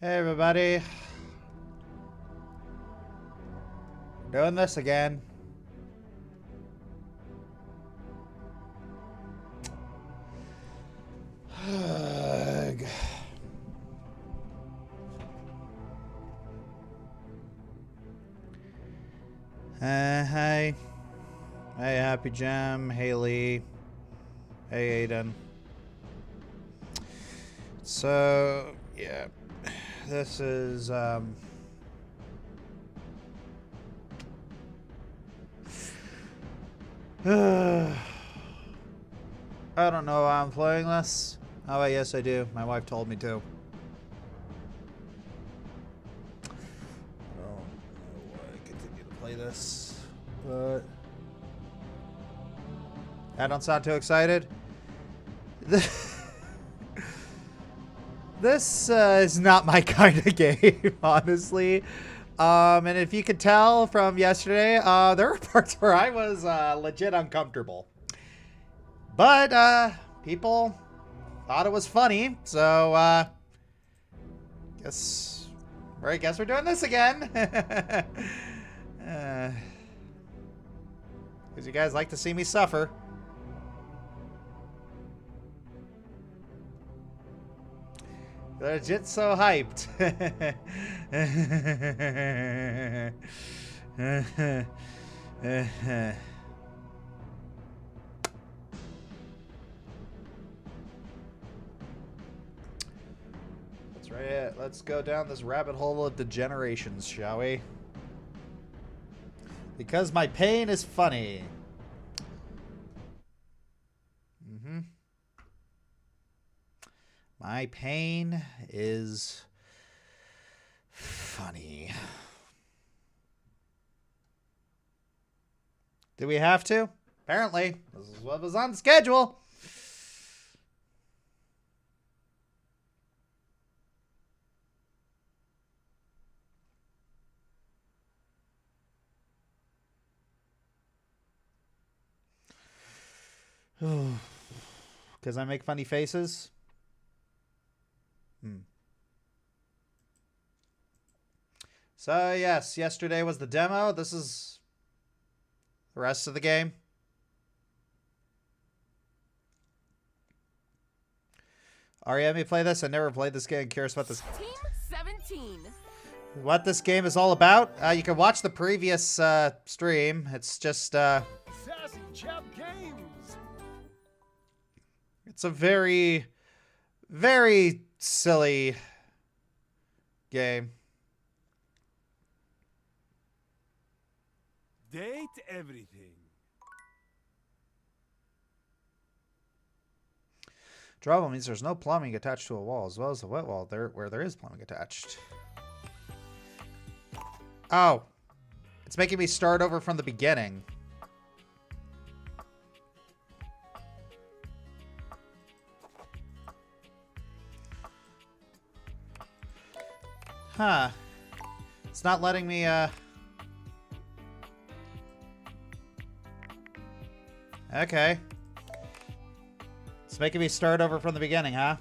Hey everybody. Doing this again. Ugh. Hey. Hey Happy Gem. Hey Lee. Hey Aiden. So, yeah. This is, I don't know why I'm playing this. Oh, yes, I do. My wife told me to. I don't know why I continue to play this, but I don't sound too excited. This is not my kind of game, honestly. And if you could tell from yesterday, there were parts where I was legit uncomfortable. But people thought it was funny, so I guess we're doing this again. Because you guys like to see me suffer. Legit so hyped. That's right. Let's go down this rabbit hole of degenerations, shall we? Because my pain is funny. My pain is funny. Do we have to? Apparently. This is what was on the schedule. Because I make funny faces? So, yes, yesterday was the demo. This is the rest of the game. Let me play this. I never played this game. Curious what this... Team 17. What this game is all about. You can watch the previous stream. It's just... Sassy Chap Games. It's a very, very silly game. Date everything. Trouble means there's no plumbing attached to a wall, as well as a wet wall where there is plumbing attached. Oh. It's making me start over from the beginning. Huh. It's not letting me, Okay. It's making me start over from the beginning, huh?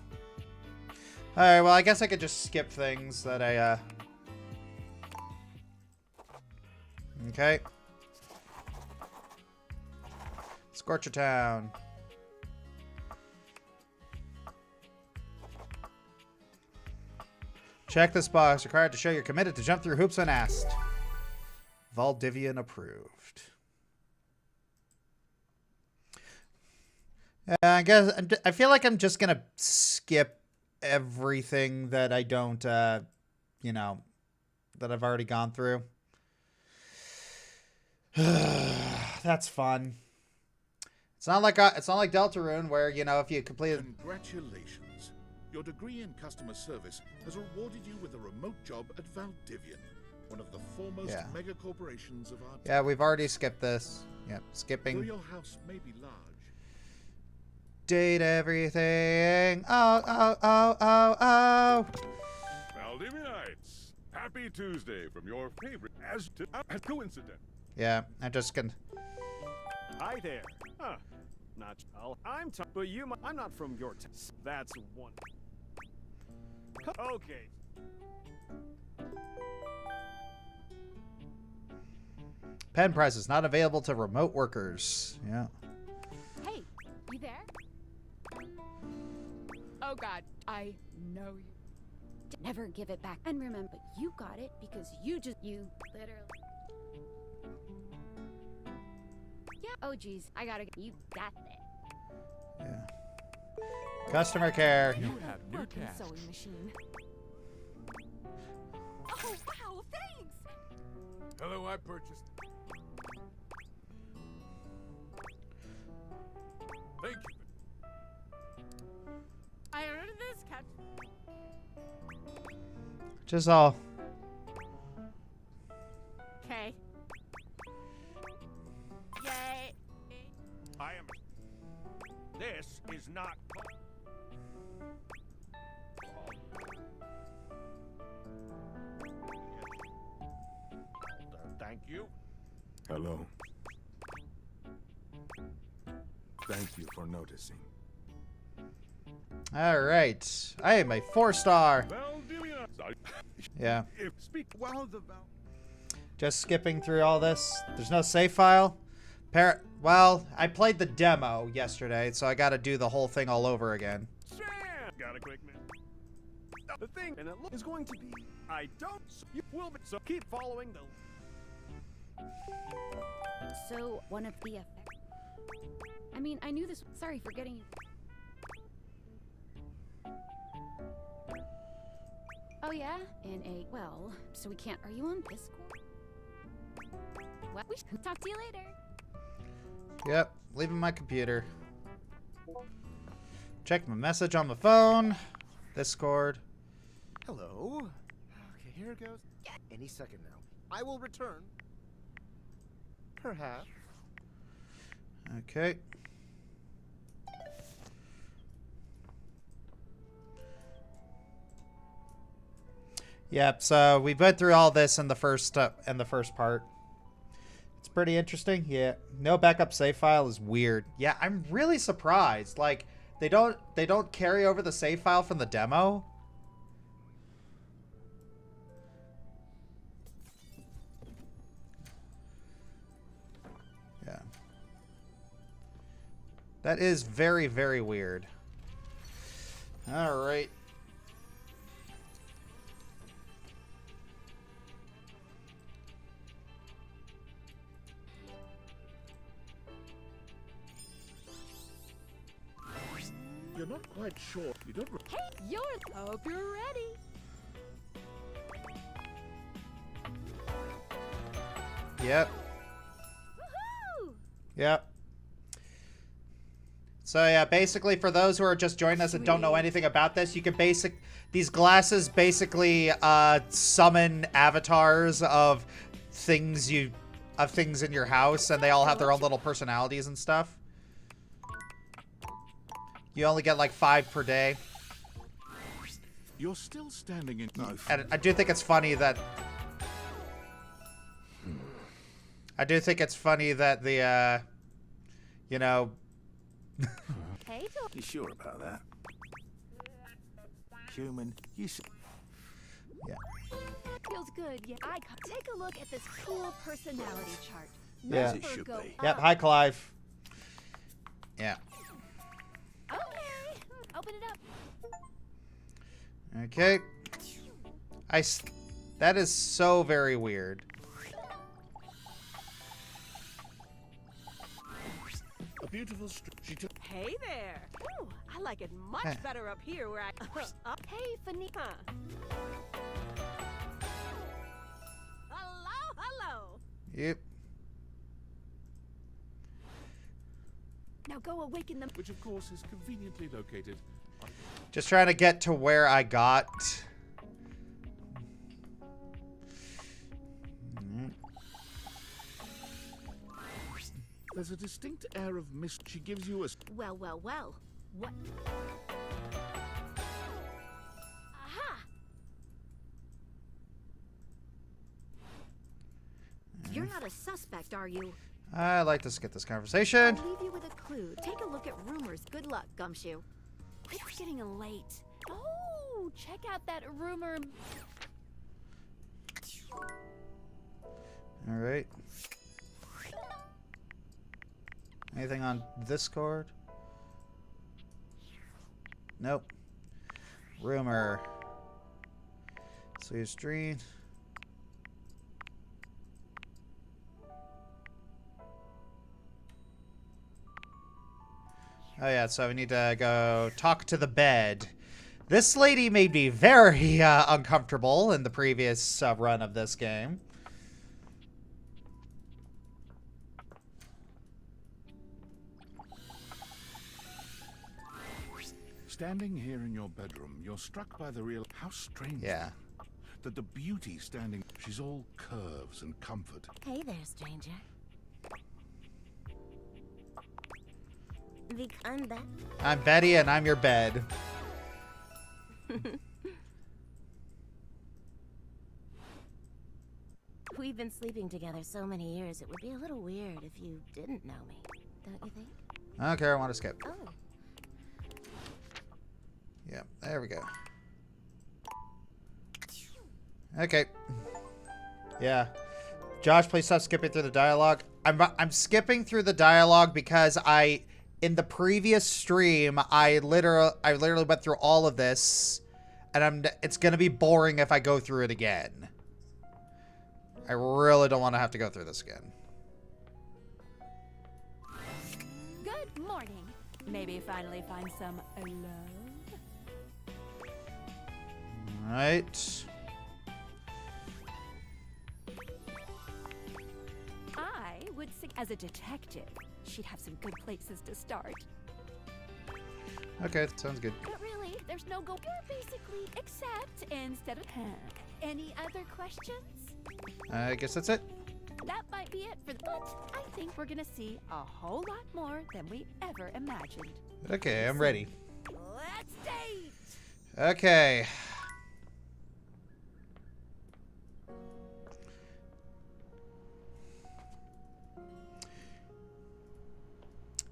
Alright, well, I guess I could just skip things that I, Okay. Scorcher Town. Check this box. Required to show you're committed to jump through hoops when asked. Valdivian approved. I guess I feel like I'm just gonna skip everything that I don't, you know, that I've already gone through. That's fun. It's not like Deltarune, where you know if you complete. Congratulations! Your degree in customer service has rewarded you with a remote job at Valdivian, one of the foremost mega corporations of our time. Yeah, we've already skipped this. Yep, skipping. Though your house may be large. Date everything. Oh. Valdivianites, happy Tuesday from your favorite as coincident. Yeah, I'm just gonna. Hi there. Huh. Not all. But I'm not from your town. That's one. Okay. Pen press is not available to remote workers. Yeah. Hey, you there? Oh God, I know you. Never give it back. And remember, you got it because you literally. Yeah. Oh geez, I gotta. You got that. Yeah. Customer care. You have new Working tasks. sewing machine. Oh wow, thanks. Hello, I purchased. Thank you. I earned this cat. Just all. Okay. Yay. I am. This is not. Thank you. Hello. Thank you for noticing. All right. I am a 4-star. Valdivian. Yeah. If speak well the Just skipping through all this. There's no save file. Well, I played the demo yesterday, so I got to do the whole thing all over again. Sam! Got a quick minute. The thing, and it is going to be. I don't. You will be. So keep following the. So one of the effects. I mean, I knew this. Sorry for getting you. Oh yeah, well, so we can't. Are you on Discord? Well, we should talk to you later. Yep. Leaving my computer. Check my message on my phone. Discord. Hello. Okay, here it goes. Any second now. I will return. Perhaps. Okay. Yep, so we went through all this in the first part. It's pretty interesting. Yeah. No backup save file is weird. Yeah, I'm really surprised. Like they don't carry over the save file from the demo. Yeah. That is very, very weird. All right. You're not quite sure. You don't. Hey, hope you're ready. Yep. Woohoo! Yep. So yeah, basically for those who are just joining us and don't know anything about this, you can these glasses basically summon avatars of things in your house, and they all have their own little personalities and stuff. You only get like 5 per day. You're still standing in. No. And I do think it's funny that the you know. Hey, You sure about that? Human, you should. Yeah. feels good. Yeah, take a look at this cool personality chart. Yeah. Numbers It should go be. Yep. up. Hi, Clive. Yeah. Okay, open it up. Okay. That is so very weird. A beautiful she took. Hey there! Ooh, I like it much better up here where I... Hey, Fanny. Huh. Hello, hello! Yep. Now go awaken them. Which of course is conveniently located. Just trying to get to where I got. There's a distinct air of mist. She gives you a. Well. What? Aha! You're not a suspect, are you? I'd like to skip this conversation. I'll leave you with a clue. Take a look at rumors. Good luck, Gumshoe. It's getting late. Oh, check out that rumor. All right. Anything on Discord? Nope. Rumor. See stream. Oh yeah, so we need to go talk to the bed. This lady made me very uncomfortable in the previous run of this game. Standing here in your bedroom, you're struck by the real... How strange. Yeah. That the beauty standing... She's all curves and comfort. Hey there, stranger. I'm Beth. I'm Betty and I'm your bed. We've been sleeping together so many years, it would be a little weird if you didn't know me, don't you think? Okay, I want to skip. Oh. Yeah, there we go. Okay. Yeah. Josh, please stop skipping through the dialogue. I'm skipping through the dialogue because in the previous stream, I literally went through all of this, and it's gonna be boring if I go through it again. I really don't want to have to go through this again. Good morning. Maybe finally find some love. All right. I would say as a detective, she'd have some good places to start. Okay, sounds good. But really, there's no go here basically, except instead of any other questions? I guess that's it. That might be it for but I think we're gonna see a whole lot more than we ever imagined. Okay, I'm ready. Let's date! Okay.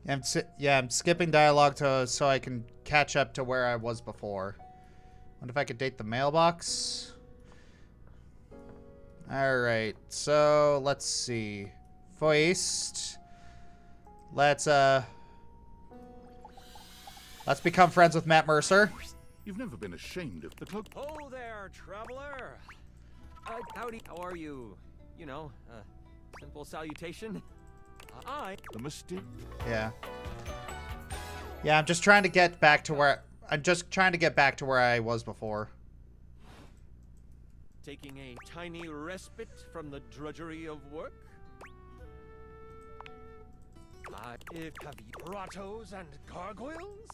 I'm skipping dialogue so I can catch up to where I was before. Wonder if I could date the mailbox. Alright, so let's see. First, let's become friends with Matt Mercer. You've never been ashamed of the cloak. Oh there, traveler. Howdy, how are you? You know, simple salutation. The mystic. Yeah. Yeah, I'm just trying to get back to where I was before. Taking a tiny respite from the drudgery of work. Have you grottos and gargoyles?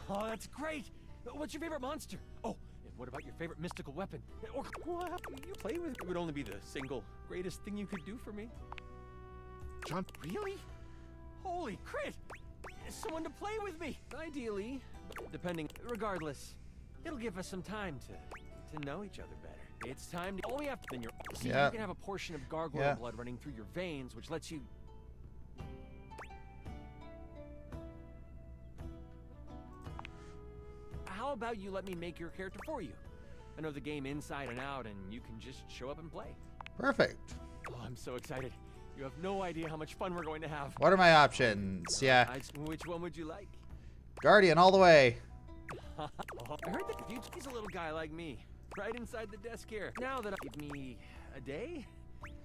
Oh, that's great. What's your favorite monster? Oh, and what about your favorite mystical weapon? Or what you play with? It would only be the single greatest thing you could do for me. John, Really? Holy crit! Someone to play with me! Ideally, depending, regardless, it'll give us some time to know each other better. It's time to, all we have to, then you're, see, you can have a portion of gargoyle blood running through your veins, which lets you... How about you let me make your character for you? I know the game inside and out, and you can just show up and play. Perfect. Oh, I'm so excited. You have no idea how much fun we're going to have. What are my options? Yeah. Which one would you like? Guardian all the way. I heard that if you tease a little guy like me, right inside the desk here. Now that give me a day,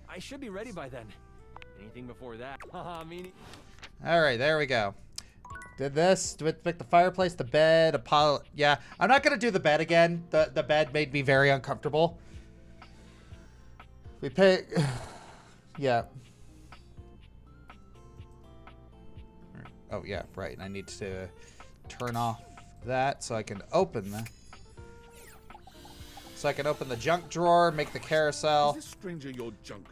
I should be ready by then. Anything before that, meaning. All right, there we go. Did this? Do it pick the fireplace, the bed, Apollo? Yeah, I'm not gonna do the bed again. The bed made me very uncomfortable. We pick. Yeah. Oh yeah, right. And I need to turn off that so I can open the. So I can open the junk drawer, make the carousel. Is this stranger your junk?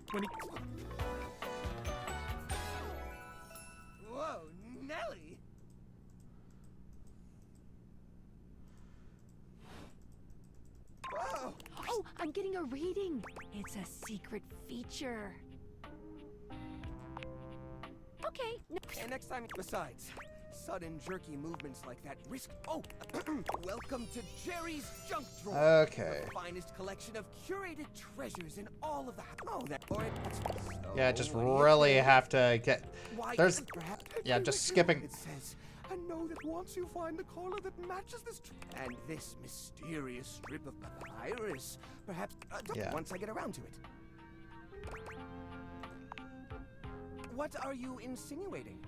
Whoa, Nelly! Whoa! Oh, I'm getting a reading. It's a secret feature. Okay. And next time, besides, Sudden jerky movements like that risk. Oh, welcome to Jerry's Junk Drawer. Okay. The finest collection of curated treasures in all of the. Oh, that. Or Yeah, just really have to get. Why, There's. perhaps, Yeah, just skipping. It says, I know that once you find the collar that matches this, and this mysterious strip of papyrus, perhaps. Yeah. Once I get around to it. What are you insinuating?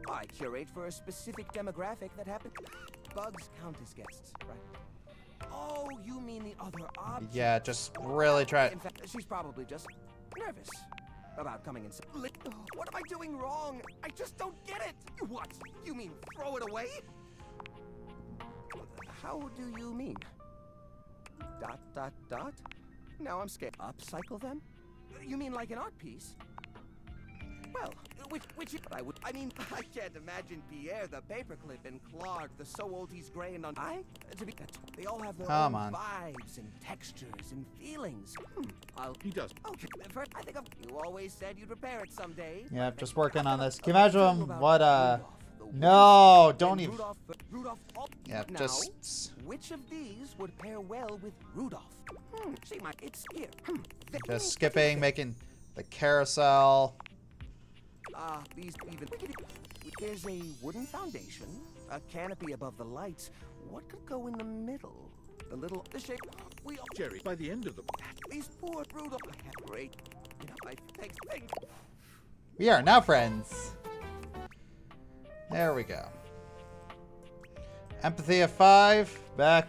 I curate for a specific demographic that happens. Bugs count as guests, right? Oh, you mean the other object? Yeah, just really try. In fact, she's probably just nervous about coming in. What am I doing wrong? I just don't get it. What? You mean throw it away? How do you mean? ... Now I'm scared. Upcycle them? You mean like an art piece? Well, which I mean, I can't imagine Pierre the paperclip and Clark the so old he's gray and they all have their own vibes and textures and feelings. He does. Okay, first I think you always said you'd repair it someday. Yeah, just working on this. Can you imagine what no, don't even. Rudolph. Yeah, now, just. Which of these would pair well with Rudolph? See, it's here. Just skipping, making the carousel. These even. There's a wooden foundation, a canopy above the lights. What could go in the middle? The shape. Jerry, by the end of the. These poor Rudolph. I have great. Thanks. We are now friends. There we go. Empathy of 5. Back.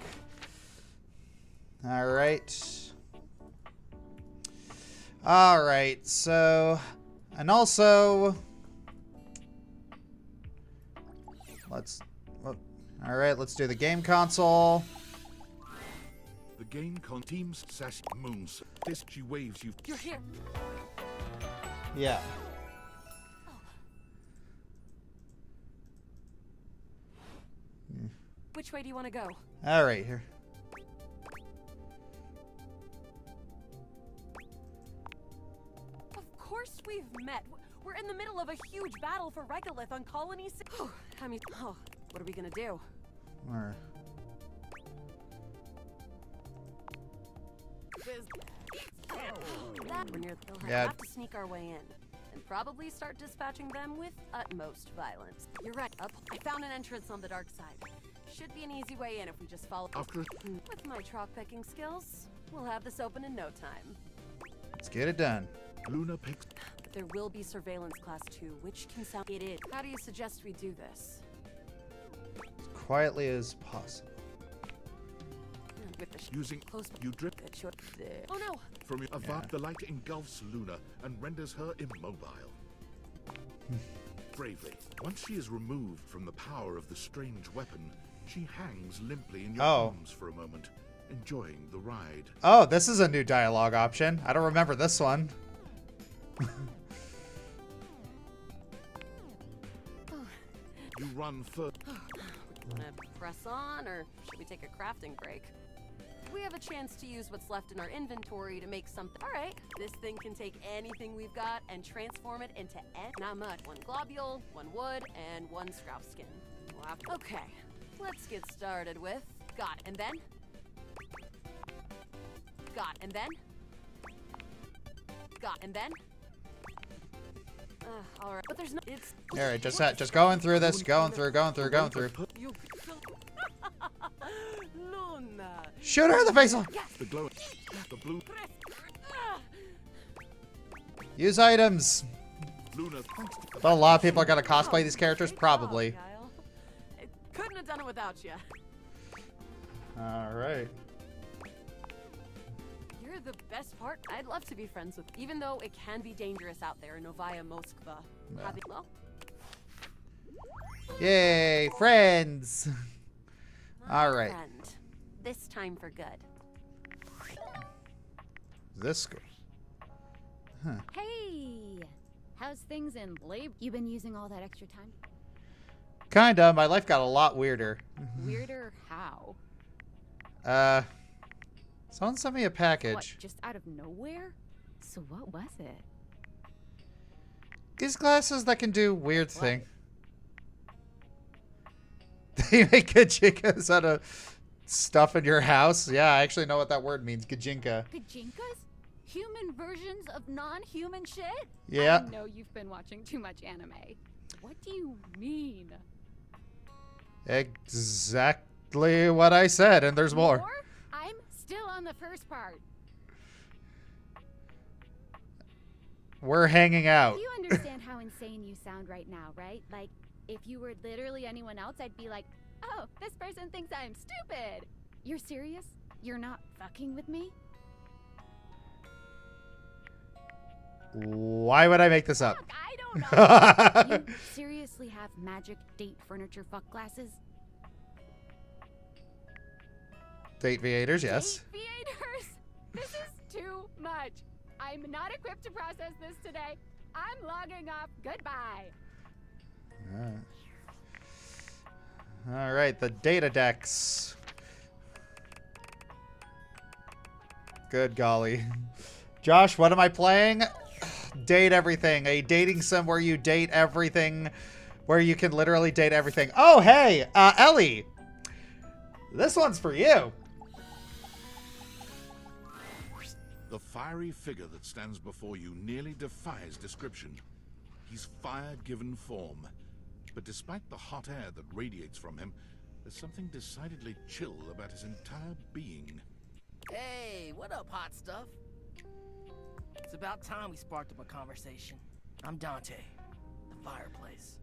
Alright. Alright, so. And also. Alright, let's do the game console. The game teams Sash Moons. This she waves you. You're here. Yeah. Which way do you want to go? Alright, here. Of course we've met. We're in the middle of a huge battle for Regolith on Colony 6. What are we gonna do? We'll have to sneak our way in. And probably start dispatching them with utmost violence. You're right. I found an entrance on the dark side. Should be an easy way in if we just follow. With my chalk picking skills, we'll have this open in no time. Let's get it done. Luna picks. There will be surveillance class 2, which can sound it is. How do you suggest we do this? As quietly as possible. With the using close you drip. Oh no! From your the light engulfs Luna and renders her immobile. Bravely, once she is removed from the power of the strange weapon, she hangs limply in your arms for a moment, enjoying the ride. Oh, this is a new dialogue option. I don't remember this one. You run first. Wanna press on, or should we take a crafting break? We have a chance to use what's left in our inventory to make something. All right, this thing can take anything we've got and transform it into not much. 1 globule, 1 wood, and 1 scrap skin. Okay, let's get started with got, and then got, and then got, and then. All right, but there's no. It's. All right, just going through this, going through. Luna. Shoot her in the face! Yes. The glow. The blue. Use items. Luna. But a lot of people are gonna cosplay these characters, probably. I couldn't have done it without you. All right. You're the best part. I'd love to be friends with, even though it can be dangerous out there in Novaya Moskva. Yeah. Well. Yay, friends! All right. Friend. This time for good. This good. Huh. Hey, how's things in labor? You been using all that extra time? Kinda. My life got a lot weirder. Weirder how? Someone sent me a package. What, just out of nowhere? So what was it? These glasses that can do weird thing. They make gajinkas out of stuff in your house. Yeah, I actually know what that word means. Gajinka. Gajinkas? Human versions of non-human shit? Yeah. I know you've been watching too much anime. What do you mean? Exactly what I said, and there's more. I'm still on the first part. We're hanging out. You understand how insane you sound right now, right? Like, if you were literally anyone else, I'd be like, oh, this person thinks I'm stupid. You're serious? You're not fucking with me? Why would I make this up? Fuck, I don't know. You seriously have magic date furniture fuck glasses? Date Viators, yes. Date Viators? This is too much. I'm not equipped to process this today. I'm logging off. Goodbye. All right, the data decks. Good golly. Josh, what am I playing? Date everything. A dating sim where you date everything. Where you can literally date everything. Oh, hey, Ellie. This one's for you. The fiery figure that stands before you nearly defies description. He's fire given form. But despite the hot air that radiates from him, there's something decidedly chill about his entire being. Hey, what up, hot stuff? It's about time we sparked up a conversation. I'm Dante, the fireplace.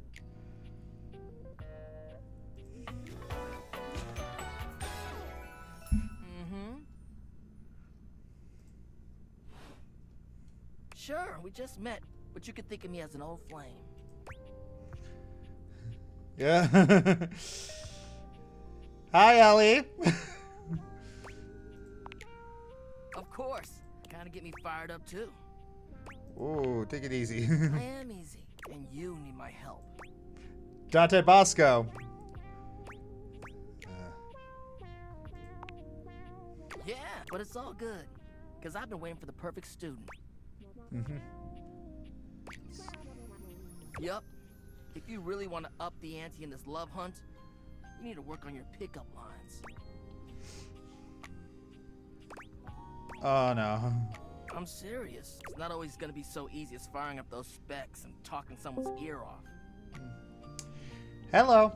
Sure, we just met, but you could think of me as an old flame. Yeah. Hi, Ellie. Of course. Kinda get me fired up too. Ooh, take it easy. I am easy, and you need my help. Dante Bosco. Yeah, but it's all good, because I've been waiting for the perfect student. Yup. If you really want to up the ante in this love hunt, you need to work on your pickup lines. Oh, no. I'm serious. It's not always going to be so easy as firing up those specs and talking someone's ear off. Hello.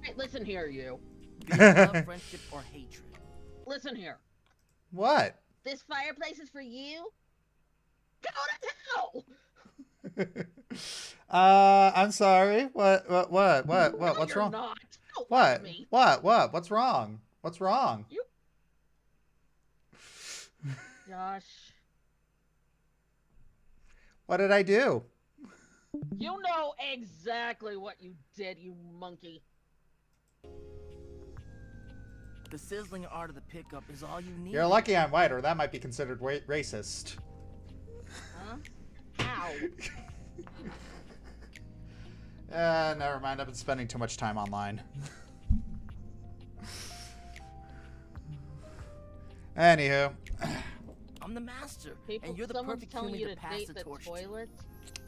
Hey, listen here, you. Be it love, friendship, or hatred. Listen here. What? This fireplace is for you? Go to hell! I'm sorry. What? No, What's you're wrong? Not. Don't What? lie to me. What? What's wrong? What's wrong? You... Josh. What did I do? You know exactly what you did, you monkey. The sizzling art of the pickup is all you need. You're lucky I'm white, or that might be considered racist. Huh? Ow. Never mind. I've been spending too much time online. Anywho. I'm the master, People, and you're the someone's perfect telling human you to to pass date the the torch toilet?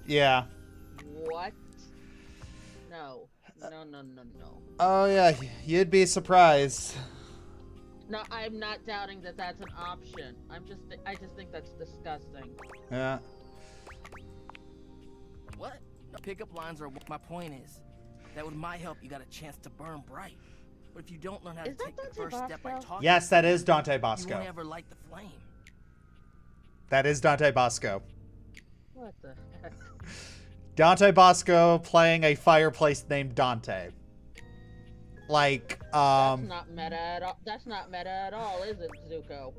Yeah. What? No. No. Oh yeah, you'd be surprised. No, I'm not doubting that that's an option. I just think that's disgusting. Yeah. What? No, pickup lines are what my point is. That with my help, you got a chance to burn bright. But if you don't learn how to take the first step by talking, Yes, that is Dante Bosco. You won't ever light the flame. That is Dante Bosco. What the heck? Dante Bosco playing a fireplace named Dante. Like, That's not meta at all. That's not meta at all, is it, Zuko?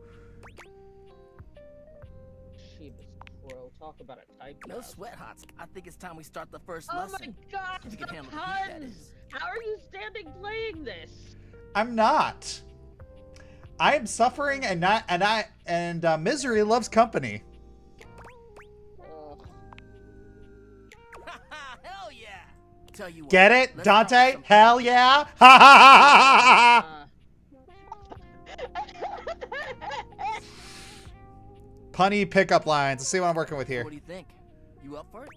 Sheebus Crow, talk about a type. No sweat, Hots. I think it's time we start the first Oh lesson. my god! If you can handle the heat, that Tons! is. How are you standing playing this? I'm not. I am suffering, and misery loves company. Hell yeah! Tell you what, Get it, let's Dante? talk Hell yeah! Ha ha ha ha ha! Punny pickup lines. Let's see what I'm working with here. What do you think? You up for it?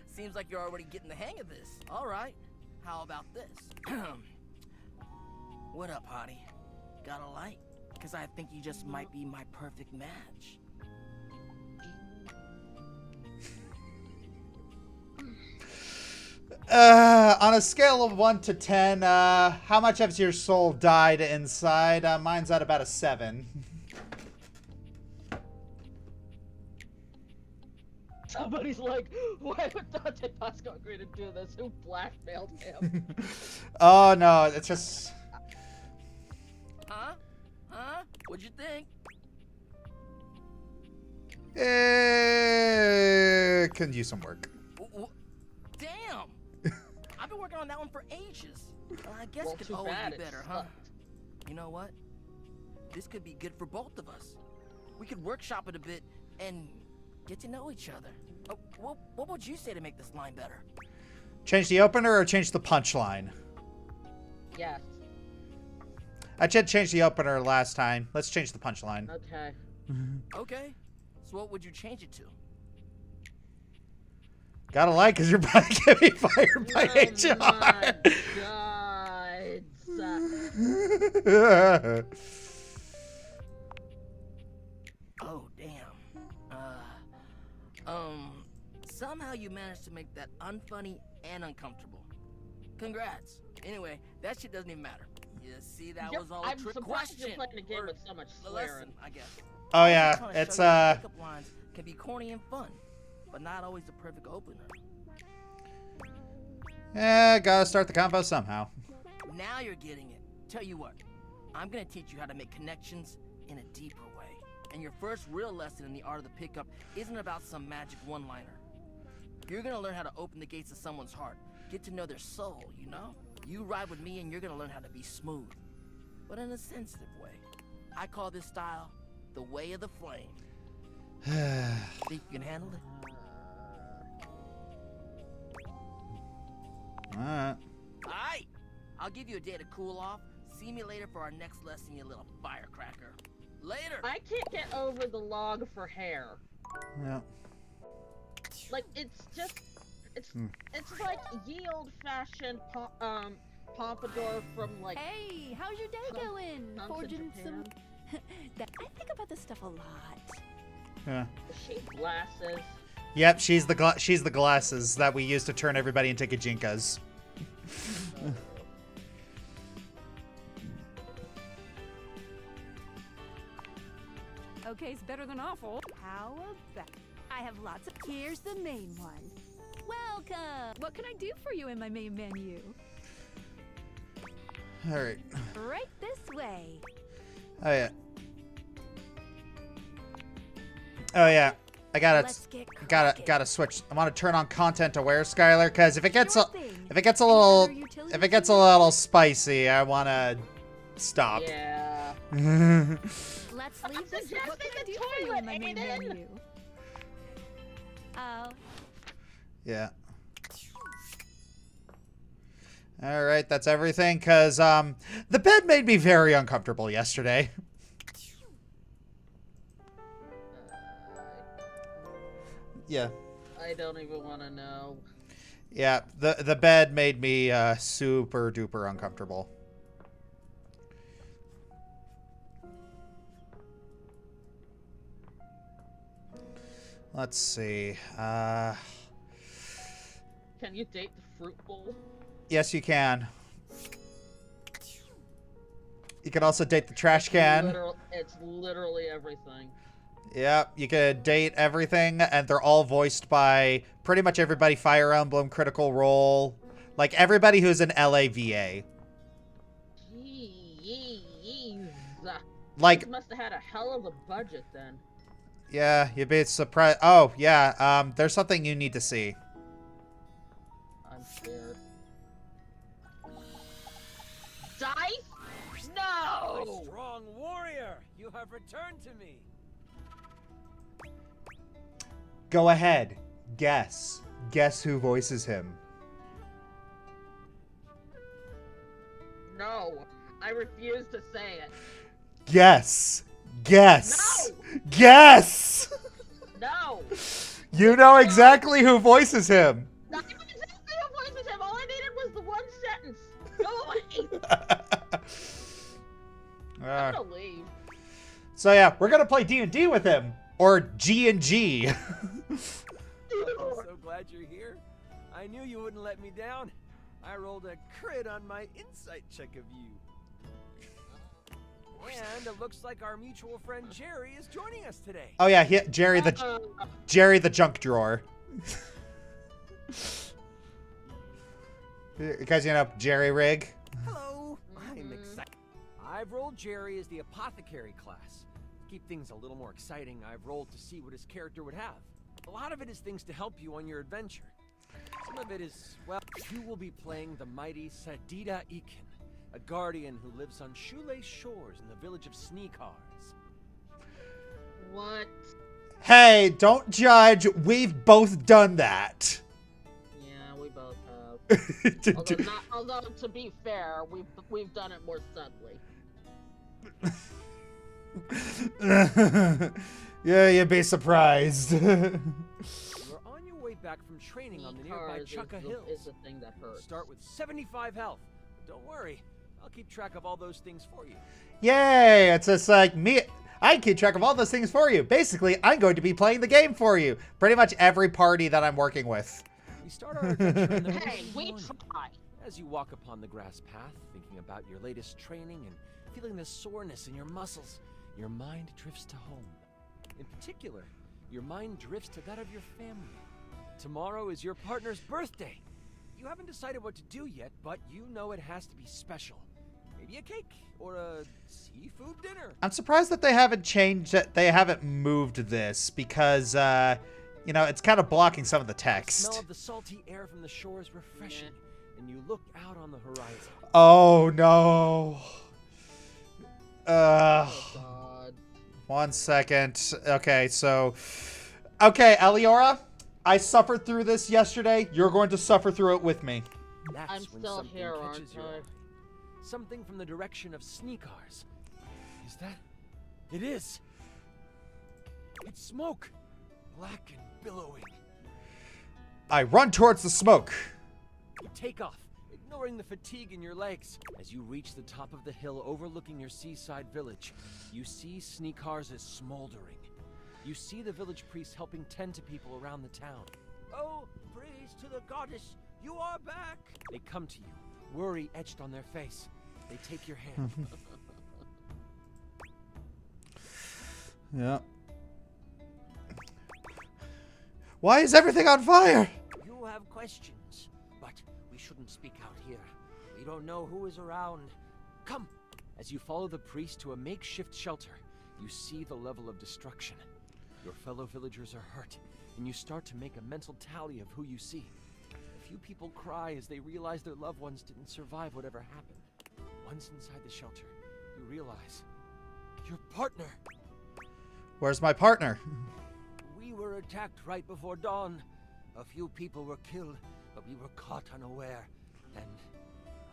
Seems like you're already getting the hang of this. All right. How about this? What up, hottie? Got a light? Because I think you just might be my perfect match. On a scale of 1 to 10, how much has your soul died inside? Mine's at about a 7. Somebody's like, why would Dante Pasco agree to do this? Who blackmailed him? Oh, no, it's just... Huh? Huh? What'd you think? Could use some work. Damn! I've been working on that one for ages. I guess Well, it could too always bad be it better, huh? sucked. You know what? This could be good for both of us. We could workshop it a bit and get to know each other. What would you say to make this line better? Change the opener or change the punchline? Yes. I did change the opener last time. Let's change the punchline. Okay. Okay. So what would you change it to? Gotta lie, because you're probably getting fired by HR. My God. Oh, damn. Somehow you managed to make that unfunny and uncomfortable. Congrats. Anyway, that shit doesn't even matter. You see, that was all a trick question. You're playing a game with so much swearing. I guess. Oh, yeah, it's, Pickup lines can be corny and fun, but not always the perfect opener. Yeah, gotta start the combo somehow. Now you're getting it. Tell you what, I'm gonna teach you how to make connections in a deeper way. And your first real lesson in the art of the pickup isn't about some magic one-liner. You're gonna learn how to open the gates of someone's heart, get to know their soul, you know? You ride with me and you're gonna learn how to be smooth, but in a sensitive way. I call this style the way of the flame. Think you can handle it? Alright. Alright! I'll give you a day to cool off. See me later for our next lesson, you little firecracker. Later! I can't get over the log for hair. Yeah. Like, it's just... It's like ye old-fashioned pompadour from, like... Hey, how's your day going? Forging some... I think about this stuff a lot. Yeah. She glasses. Yep, she's the glasses that we use to turn everybody into Gajinkas. Okay's better than awful. How about... I have lots of... Here's the main one. Welcome! What can I do for you in my main menu? Alright. Right this way. Oh, yeah. Oh, yeah. I gotta switch. I want to turn on content aware, Skylar, because if it gets a little spicy, I want to stop. Yeah. Let's leave this. What can I do for you in my main menu? Oh. Yeah. All right, that's everything, because the bed made me very uncomfortable yesterday. Yeah. I don't even want to know. Yeah, the bed made me super duper uncomfortable. Let's see. Can you date the fruit bowl? Yes, you can. You can also date the trash can. It's literally everything. Yep, you could date everything, and they're all voiced by pretty much everybody. Fire Emblem, Critical Role, like everybody who's an LAVA. Jeez. Like, This must have had a hell of a budget then. Yeah, you'd be surprised. Oh, yeah, there's something you need to see. I'm scared. Dice? No! My strong warrior, you have returned to me. Go ahead. Guess. Guess who voices him. No. I refuse to say it. Guess. Guess. No! Guess! No! You know exactly who voices him. I knew exactly who voices him. All I needed was the one sentence. Go away. I'm gonna leave. So yeah, we're gonna play D&D with him, or G&G. I'm so glad you're here. I knew you wouldn't let me down. I rolled a crit on my insight check of you. And it looks like our mutual friend Jerry is joining us today. Oh yeah, Jerry the junk drawer. Because you know Jerry Rig. Hello. I'm excited. I've rolled Jerry as the apothecary class. To keep things a little more exciting, I've rolled to see what his character would have. A lot of it is things to help you on your adventure. Some of it is, well, you will be playing the mighty Sadida Ikin, a guardian who lives on shoelace shores in the village of Sneakars. What? Hey, don't judge. We've both done that. Yeah, we both have. although to be fair, we've done it more subtly. Yeah, you'd be surprised. You're on your way back from training on the nearby Chukka Hills. Is the thing that hurts. Start with 75 health. But don't worry, I'll keep track of all those things for you. Yay! It's just like me. I keep track of all those things for you. Basically, I'm going to be playing the game for you. Pretty much every party that I'm working with. We start our adventure in the Hey, we try. As you walk upon the grass path, thinking about your latest training and feeling the soreness in your muscles, your mind drifts to home. In particular, your mind drifts to that of your family. Tomorrow is your partner's birthday. You haven't decided what to do yet, but you know it has to be special. Maybe a cake or a seafood dinner. I'm surprised that they haven't changed it. They haven't moved this because, you know, it's kind of blocking some of the text. The smell of the salty air from the shore is refreshing, and you look out on the horizon. Oh, no. Oh, God. 1 second. Okay, so... Okay, Eliora, I suffered through this yesterday. You're going to suffer through it with me. That's I'm when still something here, catches aren't your I? eye. Something from the direction of Sneakars. Is that? It is. It's smoke. Black and billowing. I run towards the smoke. You take off, ignoring the fatigue in your legs. As you reach the top of the hill overlooking your seaside village, you see Sneakars is smoldering. You see the village priest helping tend to people around the town. Oh, praise to the goddess, you are back! They come to you, worry etched on their face. They take your hand. Yeah. Why is everything on fire? You have questions, but we shouldn't speak out here. We don't know who is around. Come! As you follow the priest to a makeshift shelter, you see the level of destruction. Your fellow villagers are hurt, and you start to make a mental tally of who you see. A few people cry as they realize their loved ones didn't survive whatever happened. Once inside the shelter, you realize your partner. Where's my partner? We were attacked right before dawn. A few people were killed, but we were caught unaware. And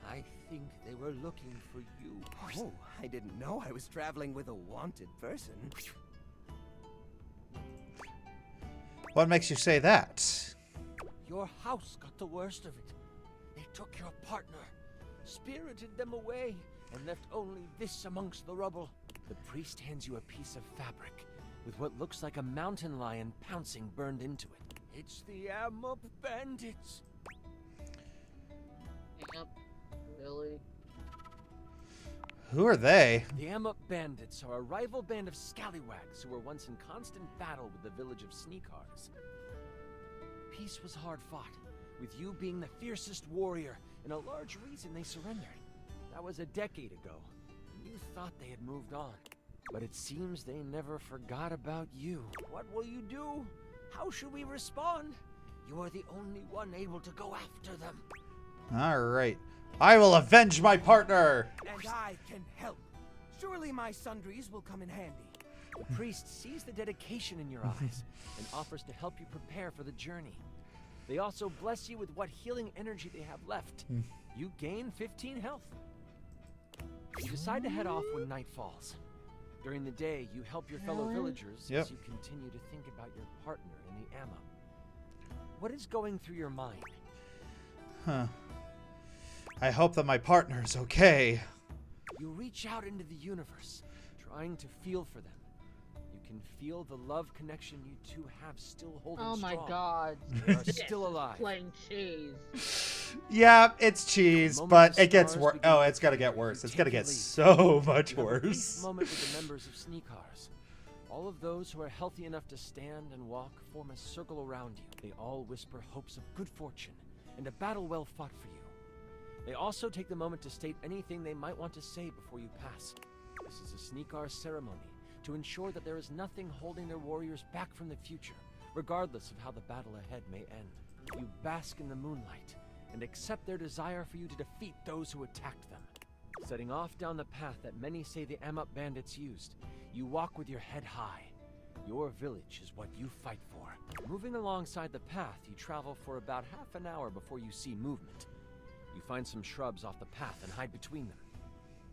I think they were looking for you. Oh, I didn't know I was traveling with a wanted person. What makes you say that? Your house got the worst of it. They took your partner, spirited them away, and left only this amongst the rubble. The priest hands you a piece of fabric with what looks like a mountain lion pouncing burned into it. It's the Aramau bandits. Yep. Really? Who are they? The Aramau bandits are a rival band of scallywags who were once in constant battle with the village of Sneakars. Peace was hard fought, with you being the fiercest warrior and a large reason they surrendered. That was a decade ago, and you thought they had moved on. But it seems they never forgot about you. What will you do? How should we respond? You are the only one able to go after them. All right. I will avenge my partner. And I can help. Surely my sundries will come in handy. The priest sees the dedication in your eyes and offers to help you prepare for the journey. They also bless you with what healing energy they have left. You gain 15 health. You decide to head off when night falls. During the day, you help your fellow villagers as you continue to think about your partner in the Amma. What is going through your mind? Huh. I hope that my partner is okay. You reach out into the universe, trying to feel for them. You can feel the love connection you two have still holding strong. Oh my god. They are still alive. Plain cheese. Yeah, it's cheese, but it gets worse. Oh, it's gonna get worse. It's gonna get so much worse. Moment with the members of Sneakars. All of those who are healthy enough to stand and walk form a circle around you. They all whisper hopes of good fortune and a battle well fought for you. They also take the moment to state anything they might want to say before you pass. This is a Sneakar ceremony to ensure that there is nothing holding their warriors back from the future, regardless of how the battle ahead may end. You bask in the moonlight and accept their desire for you to defeat those who attacked them. Setting off down the path that many say the Amup bandits used, you walk with your head high. Your village is what you fight for. Moving alongside the path, you travel for about half an hour before you see movement. You find some shrubs off the path and hide between them.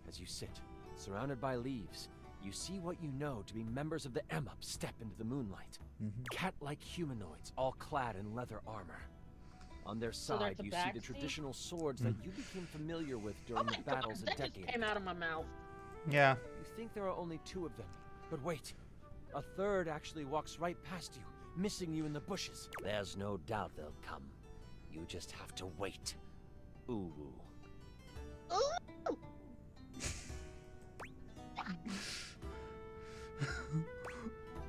As you sit, surrounded by leaves, you see what you know to be members of the Amup step into the moonlight. Cat-like humanoids, all clad in leather armor. On their side, you see the traditional swords that you became familiar with during the battles a decade ago. Came out of my mouth. Yeah. You think there are only 2 of them, but wait. A third actually walks right past you, missing you in the bushes. There's no doubt they'll come. You just have to wait. Ooh.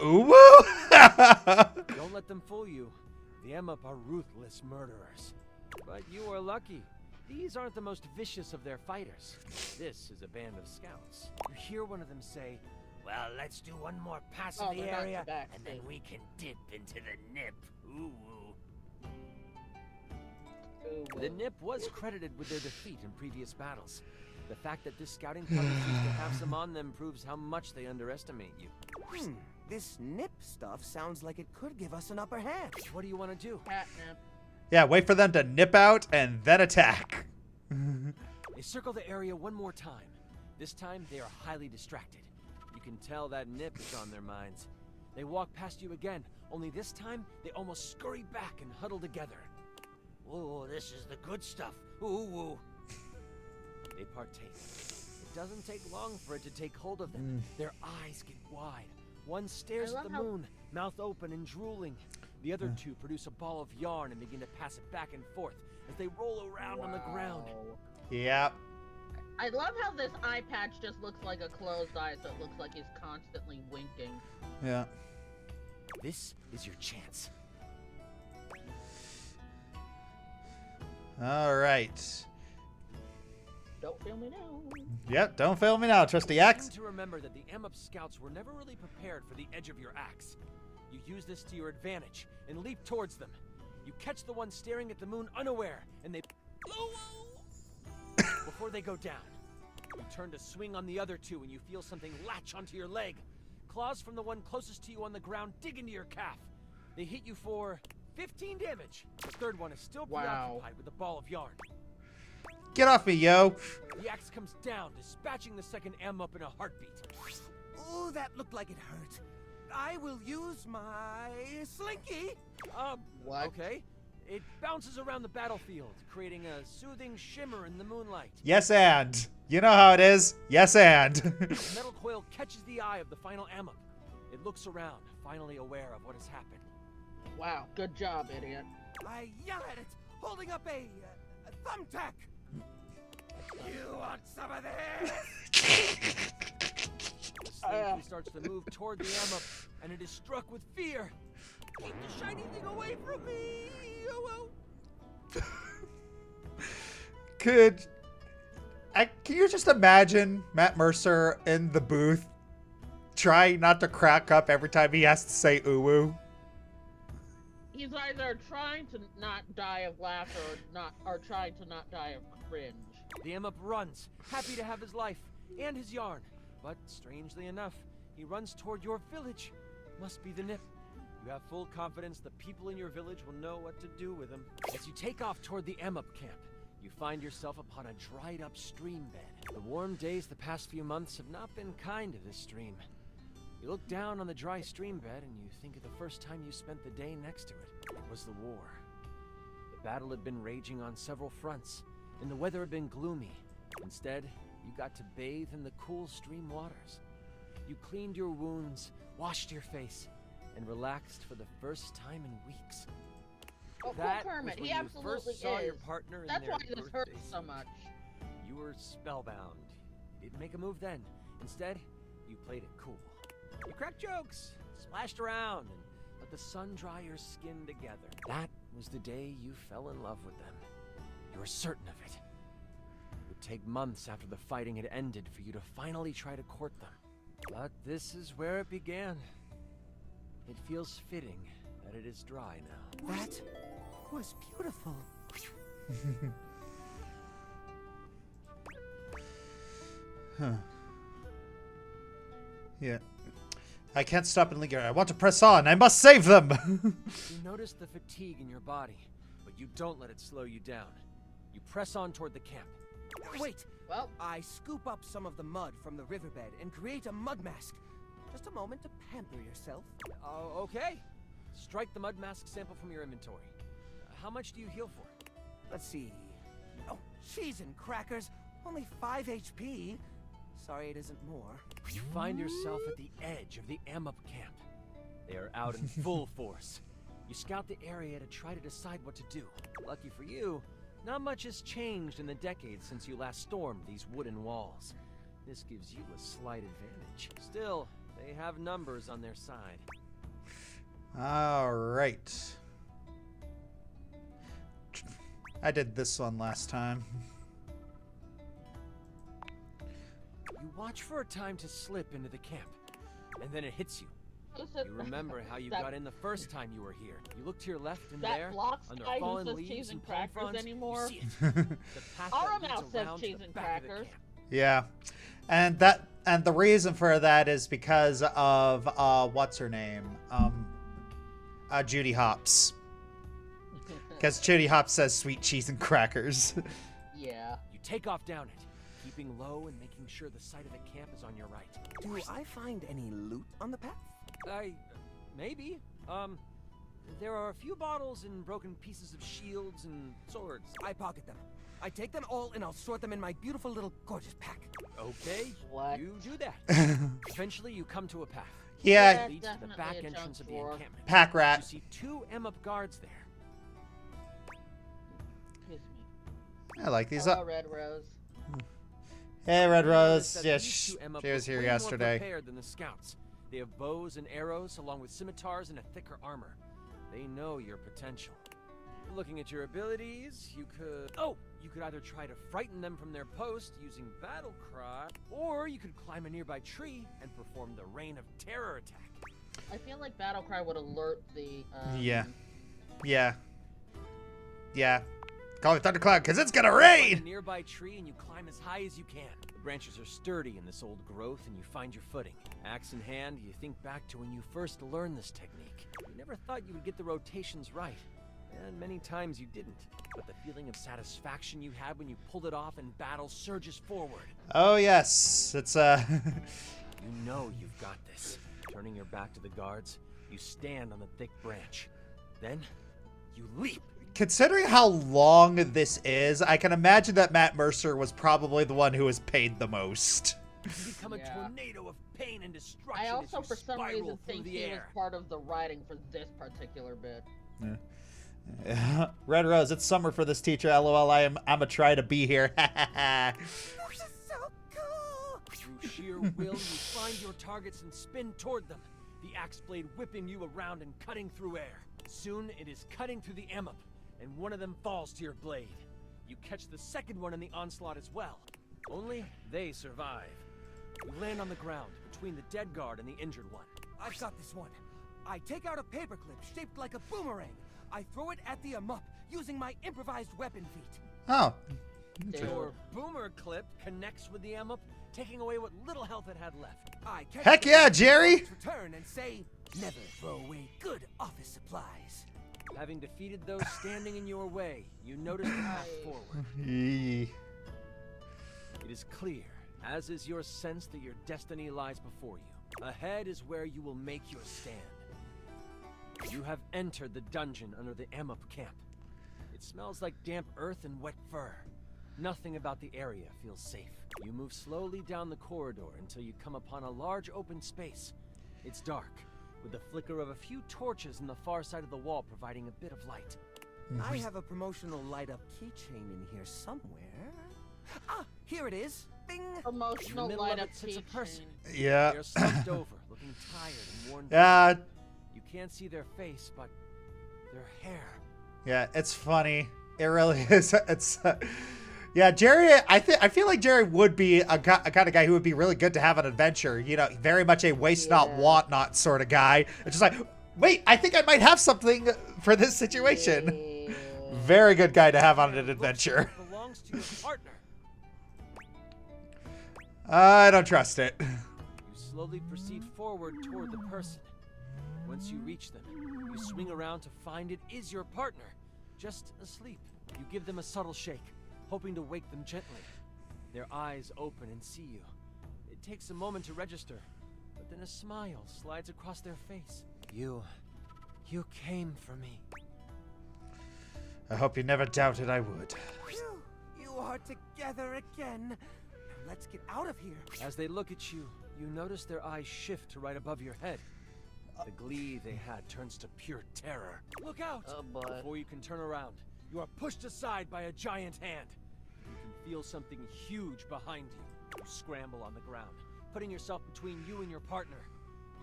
Ooh. Don't let them fool you. The Amup are ruthless murderers. But you are lucky. These aren't the most vicious of their fighters. This is a band of scouts. You hear one of them say, "Well, let's do one more pass of the area, and then we can dip into the nip." Ooh. The nip was credited with their defeat in previous battles. The fact that this scouting party seems to have some on them proves how much they underestimate you. This nip stuff sounds like it could give us an upper hand. What do you want to do? Catnip. Yeah, wait for them to nip out and then attack. They circle the area one more time. This time, they are highly distracted. You can tell that nip is on their minds. They walk past you again, only this time, they almost scurry back and huddle together. Ooh, this is the good stuff. Ooh. They partake. It doesn't take long for it to take hold of them. Their eyes get wide. One stares at the moon, mouth open and drooling. The other 2 produce a ball of yarn and begin to pass it back and forth as they roll around on the ground. Yep. I love how this eye patch just looks like a closed eye, so it looks like he's constantly winking. Yeah. This is your chance. All right. Don't fail me now. Yep, don't fail me now, trusty axe. To remember that the Amup scouts were never really prepared for the edge of your axe. You use this to your advantage and leap towards them. You catch the one staring at the moon unaware, and they before they go down. You turn to swing on the other 2, and you feel something latch onto your leg. Claws from the one closest to you on the ground dig into your calf. They hit you for 15 damage. The third one is still preoccupied with a ball of yarn. Get off me, yo. The axe comes down, dispatching the second Amup in a heartbeat. Ooh, that looked like it hurt. I will use my slinky. What? Okay. It bounces around the battlefield, creating a soothing shimmer in the moonlight. Yes, and. You know how it is. Yes, and. The metal coil catches the eye of the final Amup. It looks around, finally aware of what has happened. Wow, good job, idiot. I yell at it, holding up a thumbtack. You want some of this? The slinky starts to move toward the Amup, and it is struck with fear. Keep the shiny thing away from me! Can you just imagine Matt Mercer in the booth trying not to crack up every time he has to say ooh? He's either trying to not die of laughter or trying to not die of cringe. The Amup runs, happy to have his life and his yarn. But strangely enough, he runs toward your village. Must be the nip. You have full confidence the people in your village will know what to do with him. As you take off toward the Amup camp, you find yourself upon a dried-up stream bed. The warm days the past few months have not been kind to this stream. You look down on the dry stream bed and you think of the first time you spent the day next to it. It was the war. The battle had been raging on several fronts, and the weather had been gloomy. Instead, you got to bathe in the cool stream waters. You cleaned your wounds, washed your face, and relaxed for the first time in weeks. Oh, That poor Kermit. was when He you absolutely first saw is. your partner in That's their why this birthday hurts so suit. much. You were spellbound. You didn't make a move then. Instead, you played it cool. You cracked jokes, splashed around, and let the sun dry your skin together. That was the day you fell in love with them. You were certain of it. It would take months after the fighting had ended for you to finally try to court them. But this is where it began. It feels fitting that it is dry now. That was beautiful. Huh. Yeah. I can't stop and linger. I want to press on. I must save them. You notice the fatigue in your body, but you don't let it slow you down. You press on toward the camp. Wait. Well, I scoop up some of the mud from the riverbed and create a mud mask. Just a moment to pamper yourself. Okay. Strike the mud mask sample from your inventory. How much do you heal for? Let's see. Oh, cheese and crackers. Only 5 HP. Sorry it isn't more. You find yourself at the edge of the Amup camp. They are out in full force. You scout the area to try to decide what to do. Lucky for you, not much has changed in the decades since you last stormed these wooden walls. This gives you a slight advantage. Still, they have numbers on their side. All right. I did this one last time. You watch for a time to slip into the camp, and then it hits you. You remember how you got in the first time you were here. You look to your left and that there, blocks under guy who fallen says leaves cheese and and palm crackers fronds, anymore. you see it. The path that Aramau leads says around cheese to the and back of the crackers. camp. Yeah. And the reason for that is because of what's her name? Judy Hopps. Because Judy Hopps says sweet cheese and crackers. Yeah. You take off down it, keeping low and making sure the site of the camp is on your right. Do I find any loot on the path? Maybe. There are a few bottles and broken pieces of shields and swords. I pocket them. I take them all and I'll sort them in my beautiful little gorgeous pack. Okay, What? you do that. Eventually, you come to a path. Yeah. It leads to the definitely back a junk entrance of the drawer. encampment. Pack You rat. see 2 Emup guards there. Excuse me. I like these. Hello, Red Rose. Hey, Red You notice Rose. that Yeah, these 2 Emup she was look here way yesterday. more prepared than the scouts. They have bows and arrows, along with scimitars and a thicker armor. They know your potential. Looking at your abilities, you could either try to frighten them from their post using battle cry, or you could climb a nearby tree and perform the Rain of Terror attack. I feel like Battlecry would alert the. Yeah. Call it Thundercloud because it's gonna Climb a rain. nearby tree and you climb as high as you can. The branches are sturdy in this old growth and you find your footing. Axe in hand, you think back to when you first learned this technique. You never thought you would get the rotations right, and many times you didn't. But the feeling of satisfaction you had when you pulled it off in battle surges forward. Oh yes, it's You know you've got this. Turning your back to the guards, you stand on the thick branch. Then, you leap. Considering how long this is, I can imagine that Matt Mercer was probably the one who was paid the most. You become a tornado of pain and destruction. I also, as you for some spiral reason, through think the he was air. part of the writing for this particular bit. Yeah. Red Rose, it's summer for this teacher. LOL, I'm a try to be here. Through sheer will, you find your targets and spin toward them, the axe blade whipping you around and cutting through air. Soon, it is cutting through the Emup, and one of them falls to your blade. You catch the second one in the onslaught as well. Only they survive. You land on the ground between the dead guard and the injured one. I've got this one. I take out a paperclip shaped like a boomerang. I throw it at the Amup using my improvised weapon feat. Oh. Your boomer clip connects with the Emup, taking away what little health it had left. I catch Heck the yeah, Amup's Jerry! Return and say, never throw away good office supplies. Having defeated those standing in your way, you notice the path forward. Yee. It is clear, as is your sense that your destiny lies before you. Ahead is where you will make your stand. You have entered the dungeon under the Aramau camp. It smells like damp earth and wet fur. Nothing about the area feels safe. You move slowly down the corridor until you come upon a large open space. It's dark, with the flicker of a few torches on the far side of the wall providing a bit of light. I have a promotional light-up keychain in here somewhere. Ah, here it is. Bing. Promotional In the middle of light-up it sits a person. Yeah. They're slumped over, looking tired and worn Yeah. down. You can't see their face, but their hair. Yeah, it's funny. It really is. It's yeah, Jerry. I feel like Jerry would be a kind of guy who would be really good to have an adventure. You know, very much a waste not, want not sort of guy. It's just like, wait, I think I might have something for this situation. Yeah. Very good guy to have on an adventure. Belongs to your partner. I don't trust it. You slowly proceed forward toward the person. Once you reach them, you swing around to find it is your partner, just asleep. You give them a subtle shake, hoping to wake them gently. Their eyes open and see you. It takes a moment to register, but then a smile slides across their face. You came for me. I hope you never doubted I would. Phew, you are together again. Let's get out of here. As they look at you, you notice their eyes shift to right above your head. The glee they had turns to pure terror. Look out! Oh boy. Before you can turn around, you are pushed aside by a giant hand. You can feel something huge behind you. You scramble on the ground, putting yourself between you and your partner.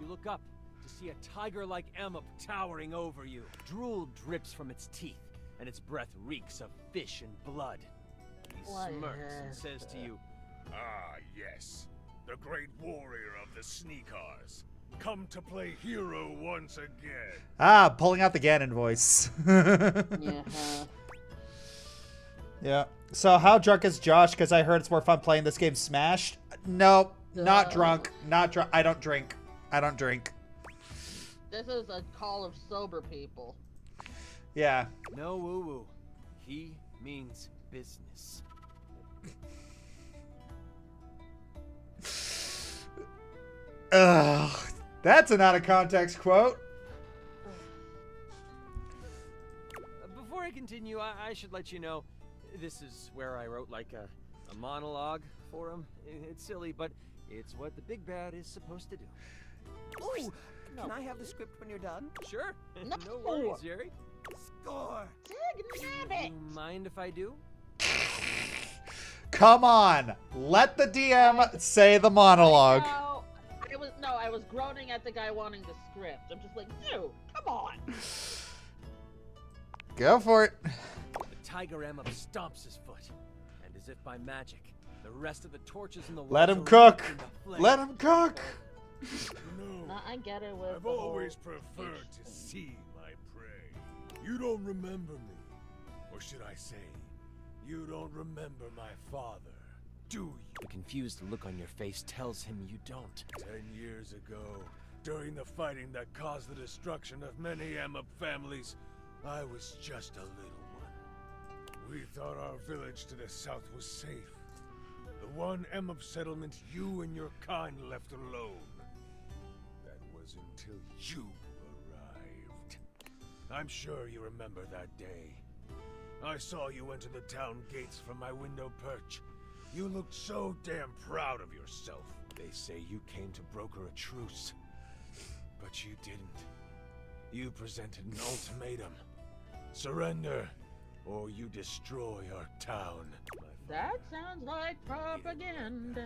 You look up to see a tiger-like Aramau towering over you. Drool drips from its teeth, and its breath reeks of fish and blood. He What smirks and is says to you, Ah, yes. The great warrior of the Sneakers. Come to play hero once again. Ah, pulling out the Ganon voice. Yeah. Yeah. So how drunk is Josh? Because I heard it's more fun playing this game Smash. Nope. Not No. drunk. Not drunk. I don't drink. I don't drink. This is a call of sober people. Yeah. no woo-woo. He means business. Ugh. That's an out of context quote. Before I continue, I should let you know, this is where I wrote like a monologue for him. It's silly, but it's what the big bad is supposed to do. Ooh, No. can I have the script when you're done? Sure. No. No worries, Jerry. Score. Dag You mind if I do? Come on. Let the DM say the monologue. I was groaning at the guy wanting the script. I'm just like, dude, come on. Go for it. The tiger Aramau stomps his foot, and as if by magic, the rest of the torches in the walls Let him are cook. wrapped in the flame. Let him cook. No, I get it with I've the whole always preferred to see my prey. You don't remember me. Or should I say, you don't remember my father, do you? The confused look on your face tells him you don't. 10 years ago, during the fighting that caused the destruction of many Aramau families, I was just a little one. We thought our village to the south was safe. The one Aramau settlement you and your kind left alone. That was until you arrived. I'm sure you remember that day. I saw you enter the town gates from my window perch. You looked so damn proud of yourself. They say you came to broker a truce. But you didn't. You presented an ultimatum. Surrender, or you destroy our town. That sounds like propaganda.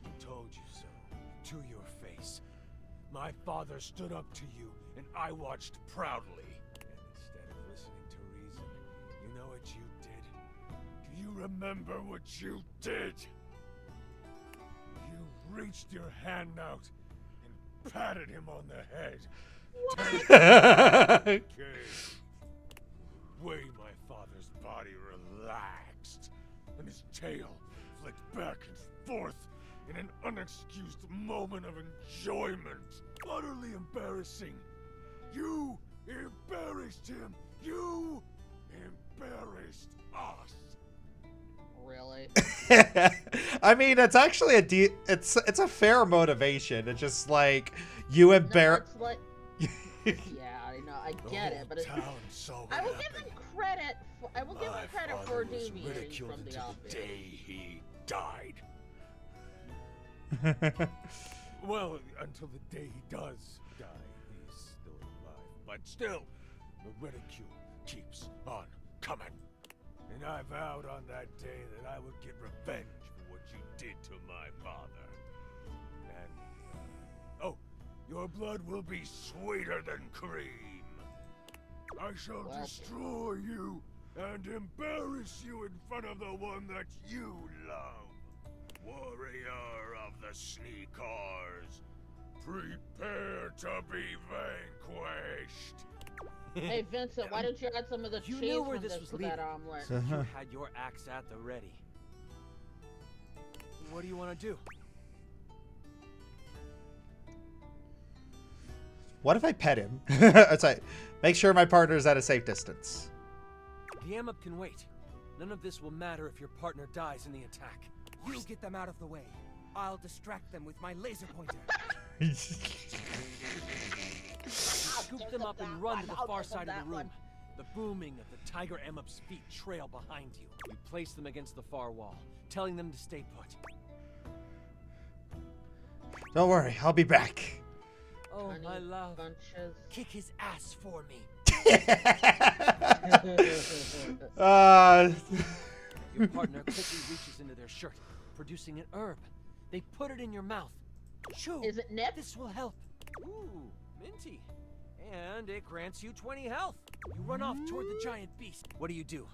He told you so, to your face. My father stood up to you, and I watched proudly. And instead of listening to reason, you know what you did? Do you remember what you did? You reached your hand out and patted him on the head. Okay. Way my father's body relaxed, and his tail flicked back and forth in an unexcused moment of enjoyment. Utterly embarrassing. You embarrassed him. You embarrassed us. Really? I mean, it's actually it's a fair motivation. It's just like you embarrass. No, it's like, yeah, I know, I get it, but it's, I will give him credit. I will give him credit for deviating from the obvious. The day he died. Well, until the day he does die, he's still alive. But still, the ridicule keeps on coming. And I vowed on that day that I would get revenge for what you did to my father. And, oh, your blood will be sweeter than cream. I shall destroy you and embarrass you in front of the one that you love. Warrior of the Sneakers, prepare to be vanquished. Hey Vincent, why don't you add some of the cheese from this to that omelet? So you had your axe at the ready. What do you want to do? What if I pet him? It's like, make sure my partner's at a safe distance. The Amup can wait. None of this will matter if your partner dies in the attack. You get them out of the way. I'll distract them with my laser pointer. Scoop them up and run to the far side of the room. The booming of the tiger Amup's feet trail behind you. You place them against the far wall, telling them to stay put. Don't worry, I'll be back. Oh, my love. Kick his ass for me. Your partner quickly reaches into their shirt, producing an herb. They put it in your mouth. Chew. Is it nip? This will help. Ooh, minty. And it grants you 20 health. You run off toward the giant beast. What do you do?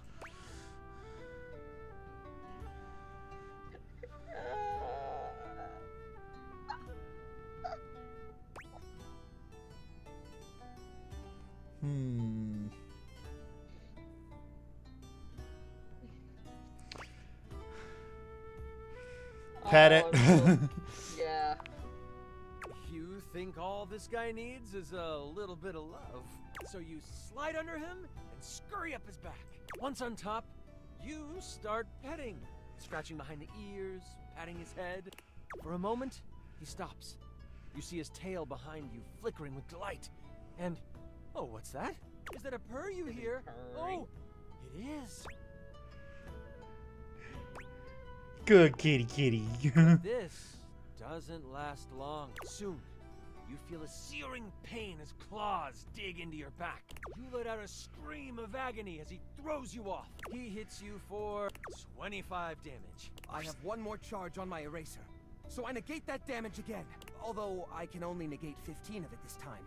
Pet it. Yeah. You think all this guy needs is a little bit of love. So you slide under him and scurry up his back. Once on top, you start petting, scratching behind the ears, patting his head. For a moment, he stops. You see his tail behind you, flickering with delight. And, oh, what's that? Is that a purr you hear? Oh, it is. Good kitty. This doesn't last long. Soon, you feel a searing pain as claws dig into your back. You let out a scream of agony as he throws you off. He hits you for 25 damage. I have one more charge on my eraser, so I negate that damage again. Although I can only negate 15 of it this time.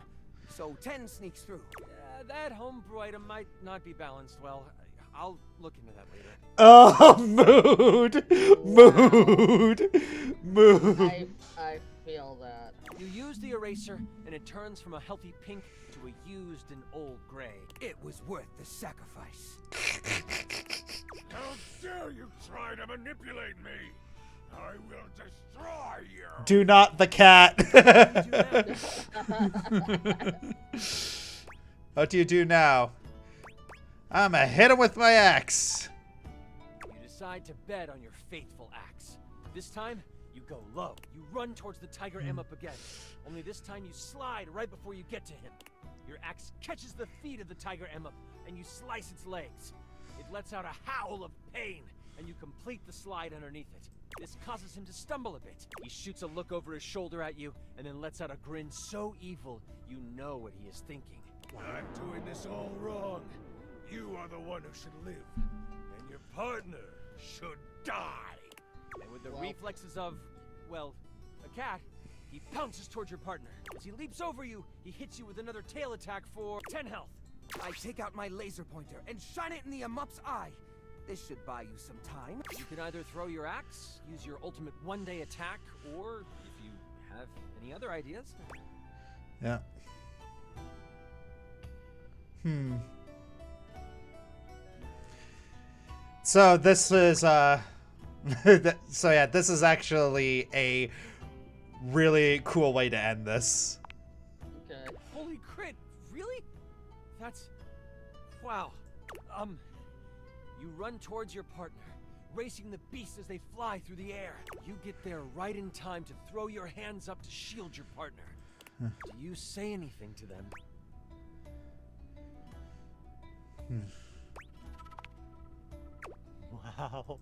So 10 sneaks through. That homebrew item might not be balanced well. I'll look into that later. Oh, mood. I feel that. You use the eraser, and it turns from a healthy pink to a used and old gray. It was worth the sacrifice. How dare you try to manipulate me? I will destroy you. Do not the cat. What do you do now? I'ma hit him with my axe. You decide to bet on your faithful axe. This time, you go low. You run towards the tiger Amup again. Only this time you slide right before you get to him. Your axe catches the feet of the tiger Amup, and you slice its legs. It lets out a howl of pain, and you complete the slide underneath it. This causes him to stumble a bit. He shoots a look over his shoulder at you, and then lets out a grin so evil, you know what he is thinking. I'm doing this all wrong. You are the one who should live, and your partner should die. And with the reflexes of, well, a cat, he pounces towards your partner. As he leaps over you, he hits you with another tail attack for 10 health. I take out my laser pointer and shine it in the Amup's eye. This should buy you some time. You can either throw your axe, use your ultimate one-day attack, or if you have any other ideas. Yeah. So this is so yeah, this is actually a really cool way to end this. Okay. Holy crit! Really? That's wow. You run towards your partner, racing the beasts as they fly through the air. You get there right in time to throw your hands up to shield your partner. Do you say anything to them? Wow.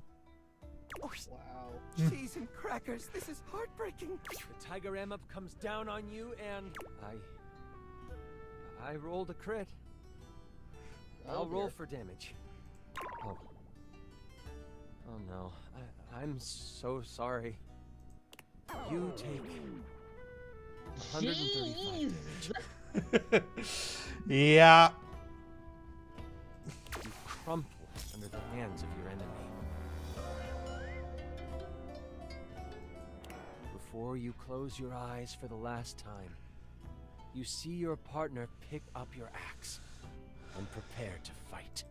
Oh, wow. Cheese and crackers, this is heartbreaking. The Tiger Aramau comes down on you and I rolled a crit. I'll roll for damage. Oh. Oh no. I'm so sorry. You take 135 damage. Yeah. You crumple under the hands of your enemy. Before you close your eyes for the last time, you see your partner pick up your axe and prepare to fight.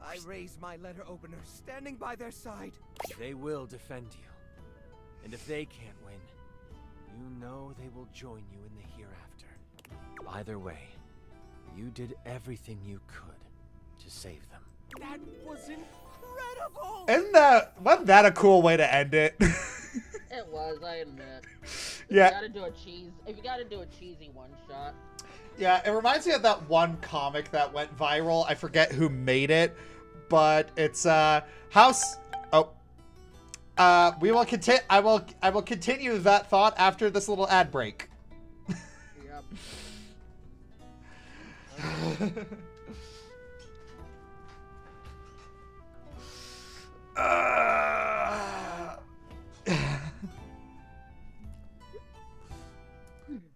I raise my letter opener, standing by their side. They will defend you. And if they can't win, you know they will join you in the hereafter. Either way, you did everything you could to save them. That was incredible! Wasn't that a cool way to end it? It was, I admit. Yeah. If you gotta do a cheesy one shot. Yeah, it reminds me of that one comic that went viral. I forget who made it, but it's House. Oh, we will continue. I will continue that thought after this little ad break. Yep.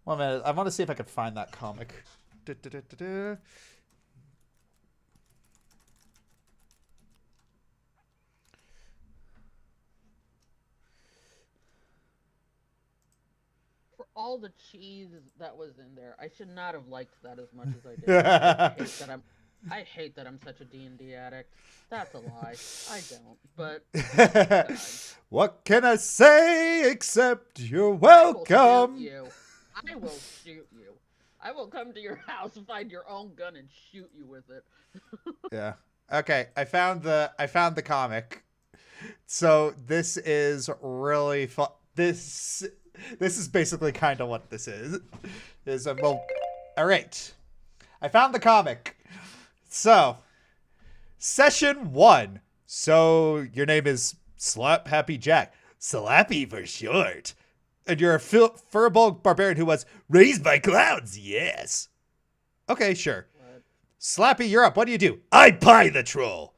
One minute. I want to see if I can find that comic. For all the cheese that was in there, I should not have liked that as much as I did. I hate that I'm such a D&D addict. That's a lie. I don't, but... What can I say except you're welcome? I will shoot you. I will come to your house, find your own gun, and shoot you with it. Yeah. Okay, I found the comic. So this is really fun. This is basically kind of what this is. Well, all right. I found the comic. So, session 1. So your name is Slap Happy Jack. Slappy for short. And you're a furball barbarian who was raised by clowns. Yes. Okay, sure. What? Slappy, you're up. What do? I pie the troll.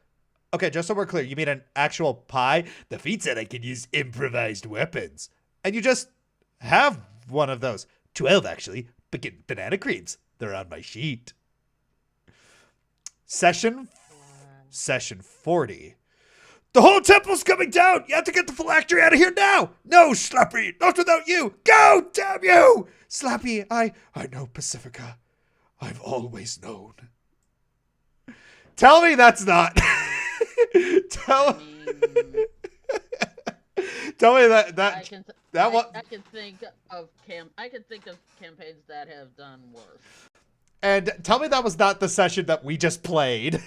Okay, just so we're clear, you mean an actual pie? The feat said I could use improvised weapons. And you just have one of those. 12, actually. Banana creams. They're on my sheet. Session 40. The whole temple's coming down! You have to get the phylactery out of here now! No, Slappy! Not without you! Go! Damn you! Slappy, I know Pacifica. I've always known. Tell me that's not. Tell me that I can think of campaigns that have done worse. And tell me that was not the session that we just played.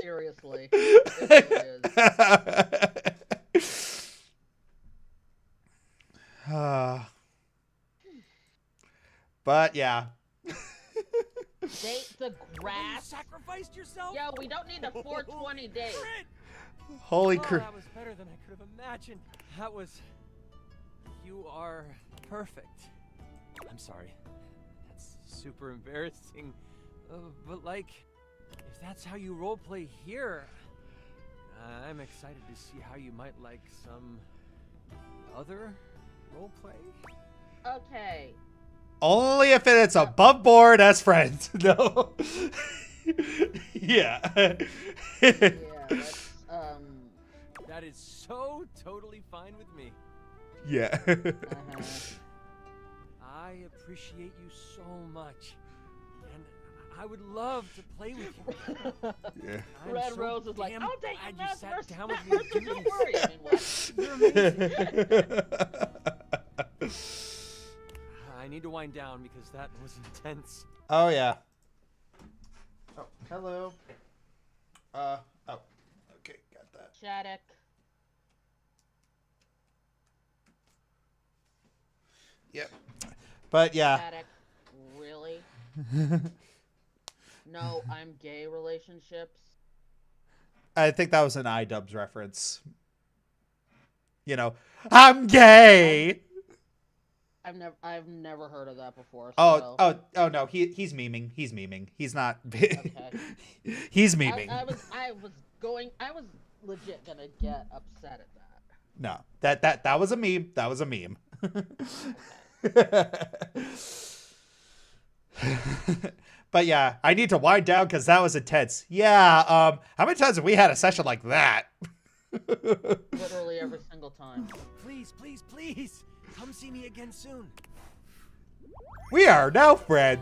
Seriously. It is. But yeah. Date the grass. You sacrificed yourself? Yeah, we don't need a 420 date. Holy crap. crap. That was better than I could have imagined. That was... You are perfect. I'm sorry. That's super embarrassing. But like, if that's how you roleplay here, I'm excited to see how you might like some other roleplay. Okay. Only if it's above board as friends. No. Yeah. Yeah, that's, That is so totally fine with me. Yeah. I appreciate you so much. And I would love to play with you. Yeah. Red Rose is like, I'll take glad you you sat first. down with me to do Don't this. worry. I mean, what? You're amazing. I need to wind down because that was intense. Oh, yeah. Oh, hello. Oh, okay, got that. Shattuck. Yep. But yeah. Shattuck, really? No, I'm gay relationships. I think that was an iDubbbz reference. You know, I'm gay. I've never heard of that before. Oh, So. oh no, he's memeing. He's memeing. He's not. Okay. He's memeing. I was legit gonna get upset at that. No, that was a meme. That was a meme. But yeah, I need to wind down because that was intense. Yeah. How many times have we had a session like that? Literally every single time. Please, please, please, come see me again soon. We are now friends.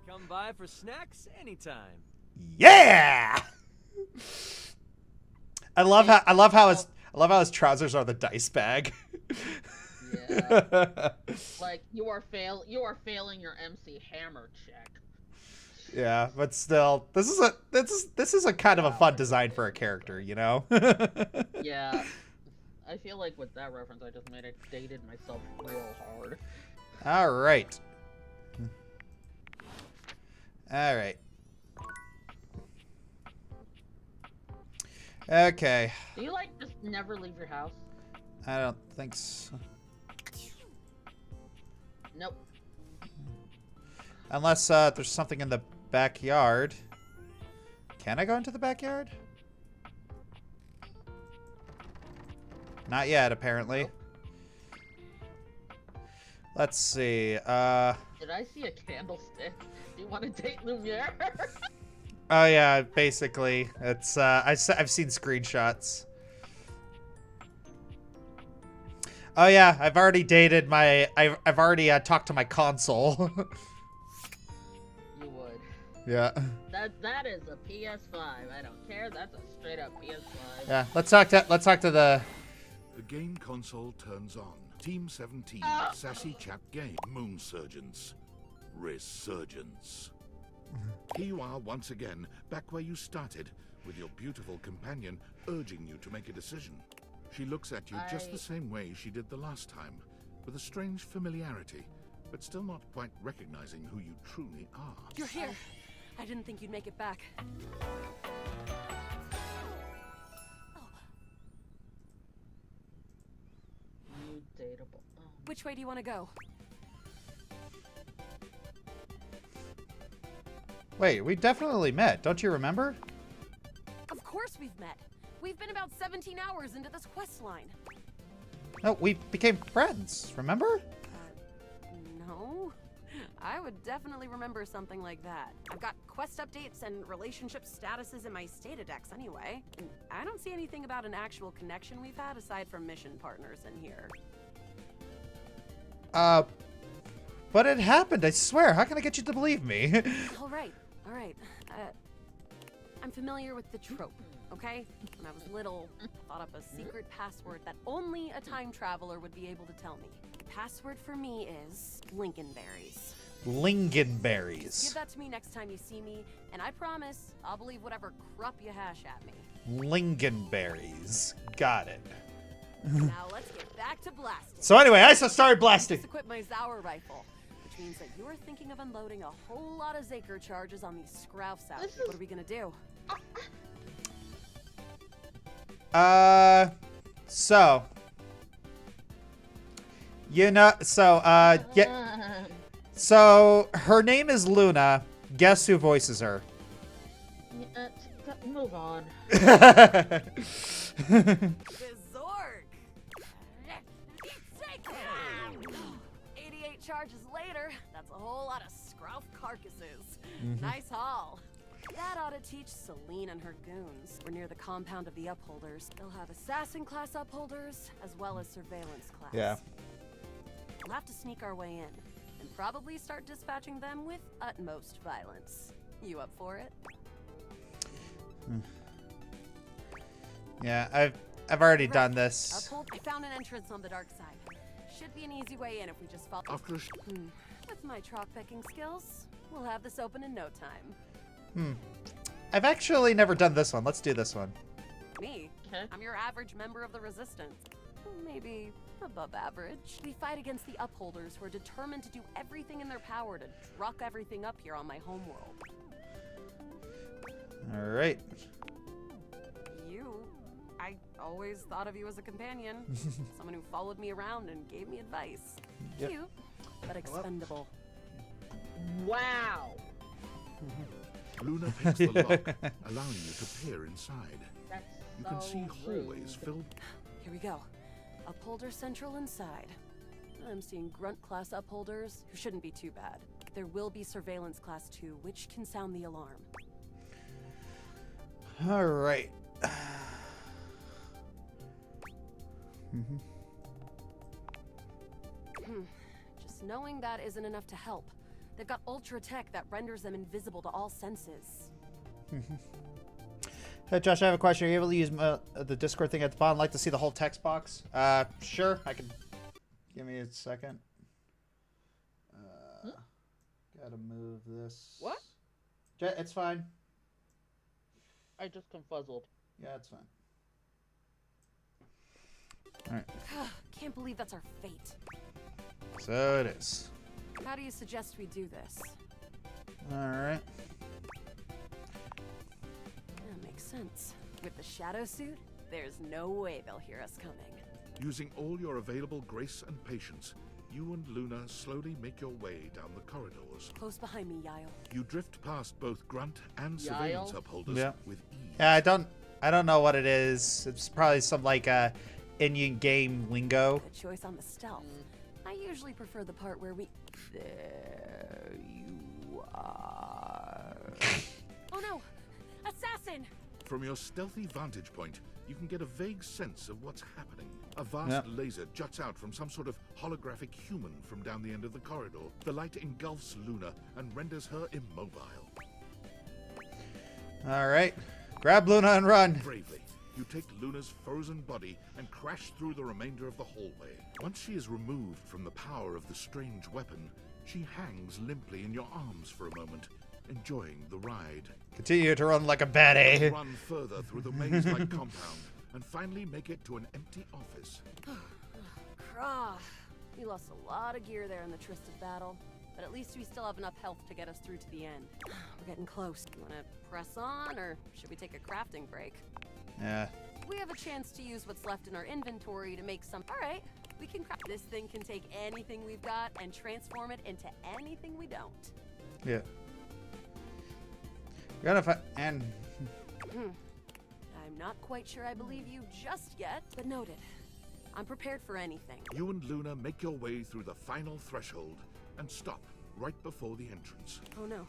Come by for snacks anytime. Yeah. I love how his trousers are the dice bag. Yeah. Like you are failing your MC Hammer check. Yeah, but still, this is a kind of a fun design for a character, you know? Yeah. I feel like with that reference I just dated myself real hard. All right. Okay. Do you like just never leave your house? I don't think so. Nope. Unless there's something in the backyard. Can I go into the backyard? Not yet, apparently. Let's see. Did I see a candlestick? Do you want to date Lumiere? Oh yeah, basically. It's I've seen screenshots. Oh yeah, I've already dated my I've already talked to my console. You would. Yeah. That is a PS5. I don't care. That's a straight up PS5. Yeah. Let's talk to the game console turns on. Team 17, sassy chat game. Moon Surgeons. Resurgence. Here you are once again, back where you started, with your beautiful companion urging you to make a decision. She looks at you just the same way she did the last time, with a strange familiarity, but still not quite recognizing who you truly are. You're here. I didn't think you'd make it back. You dateable. Oh. Which way do you want to go? Wait, we definitely met. Don't you remember? Of course we've met. We've been about 17 hours into this quest line. No, we became friends, remember? No. I would definitely remember something like that. I've got quest updates and relationship statuses in my Stata decks anyway. And I don't see anything about an actual connection we've had aside from mission partners in here. But it happened, I swear. How can I get you to believe me? All right. I'm familiar with the trope, okay? When I was little, I thought up a secret password that only a time traveler would be able to tell me. The password for me is Lincolnberries. Lincolnberries. Give that to me next time you see me, and I promise I'll believe whatever crap you hash at me. Lincolnberries. Got it. Now let's get back to blasting. So anyway, I started blasting. I just equipped my Zauer rifle, which means that you're thinking of unloading a whole lot of Zaker charges on these Scroufs out here. What are we gonna do? So. You know, yeah. So, her name is Luna. Guess who voices her? Move on. The Zorg! 88 charges later, that's a whole lot of Scrouf carcasses. Nice haul. That ought to teach Celine and her goons. We're near the compound of the Upholders. They'll have assassin class Upholders, as well as surveillance class. Yeah. We'll have to sneak our way in, and probably start dispatching them with utmost violence. You up for it? Yeah, I've already done this. Uphold. I found an entrance on the dark side. Should be an easy way in if we just follow. With my troc picking skills, we'll have this open in no time. I've actually never done this one. Let's do this one. Me? Okay. I'm your average member of the Resistance. Maybe above average. We fight against the Upholders who are determined to do everything in their power to truck everything up here on my homeworld. All right. I always thought of you as a companion. Someone who followed me around and gave me advice. Yep. Cute, but expendable. Wow. Luna picks the lock, allowing you to peer inside. That's You can so see hallways rude. filled. Here we go. Upholder Central inside. I'm seeing Grunt class upholders, who shouldn't be too bad. There will be Surveillance class 2, which can sound the alarm. All right. Just knowing that isn't enough to help. They've got ultra tech that renders them invisible to all senses. Hey Josh, I have a question. Are you able to use the Discord thing at the bottom? I'd like to see the whole text box. Sure. I can. Give me a second. Gotta move this. What? It's fine. I just confuzzled. Yeah, it's fine. All right. Can't believe that's our fate. So it is. How do you suggest we do this? All right. That makes sense. With the shadow suit, there's no way they'll hear us coming. Using all your available grace and patience, you and Luna slowly make your way down the corridors. Close behind me, Yael. You drift past both Grunt and Surveillance Yael? upholders Yeah. with ease. Yeah, I don't know what it is. It's probably some like Indian game lingo. Good choice on the stealth. I usually prefer the part where we... There you are. Oh no! Assassin! From your stealthy vantage point, you can get a vague sense of what's happening. A vast laser juts out from some sort of holographic human from down the end of the corridor. The light engulfs Luna and renders her immobile. All right. Grab Luna and run. Bravely, you take Luna's frozen body and crash through the remainder of the hallway. Once she is removed from the power of the strange weapon, she hangs limply in your arms for a moment, enjoying the ride. Continue to run like a baddie. Run further through the maze-like compound, and finally make it to an empty office. Krah. We lost a lot of gear there in the Trickster battle, but at least we still have enough health to get us through to the end. We're getting close. You wanna press on, or should we take a crafting break? Yeah. We have a chance to use what's left in our inventory to make some... Alright, we can craft. This thing can take anything we've got and transform it into anything we don't. Yeah. And I'm not quite sure I believe you just yet, but noted. I'm prepared for anything. You and Luna make your way through the final threshold and stop right before the entrance. Oh no.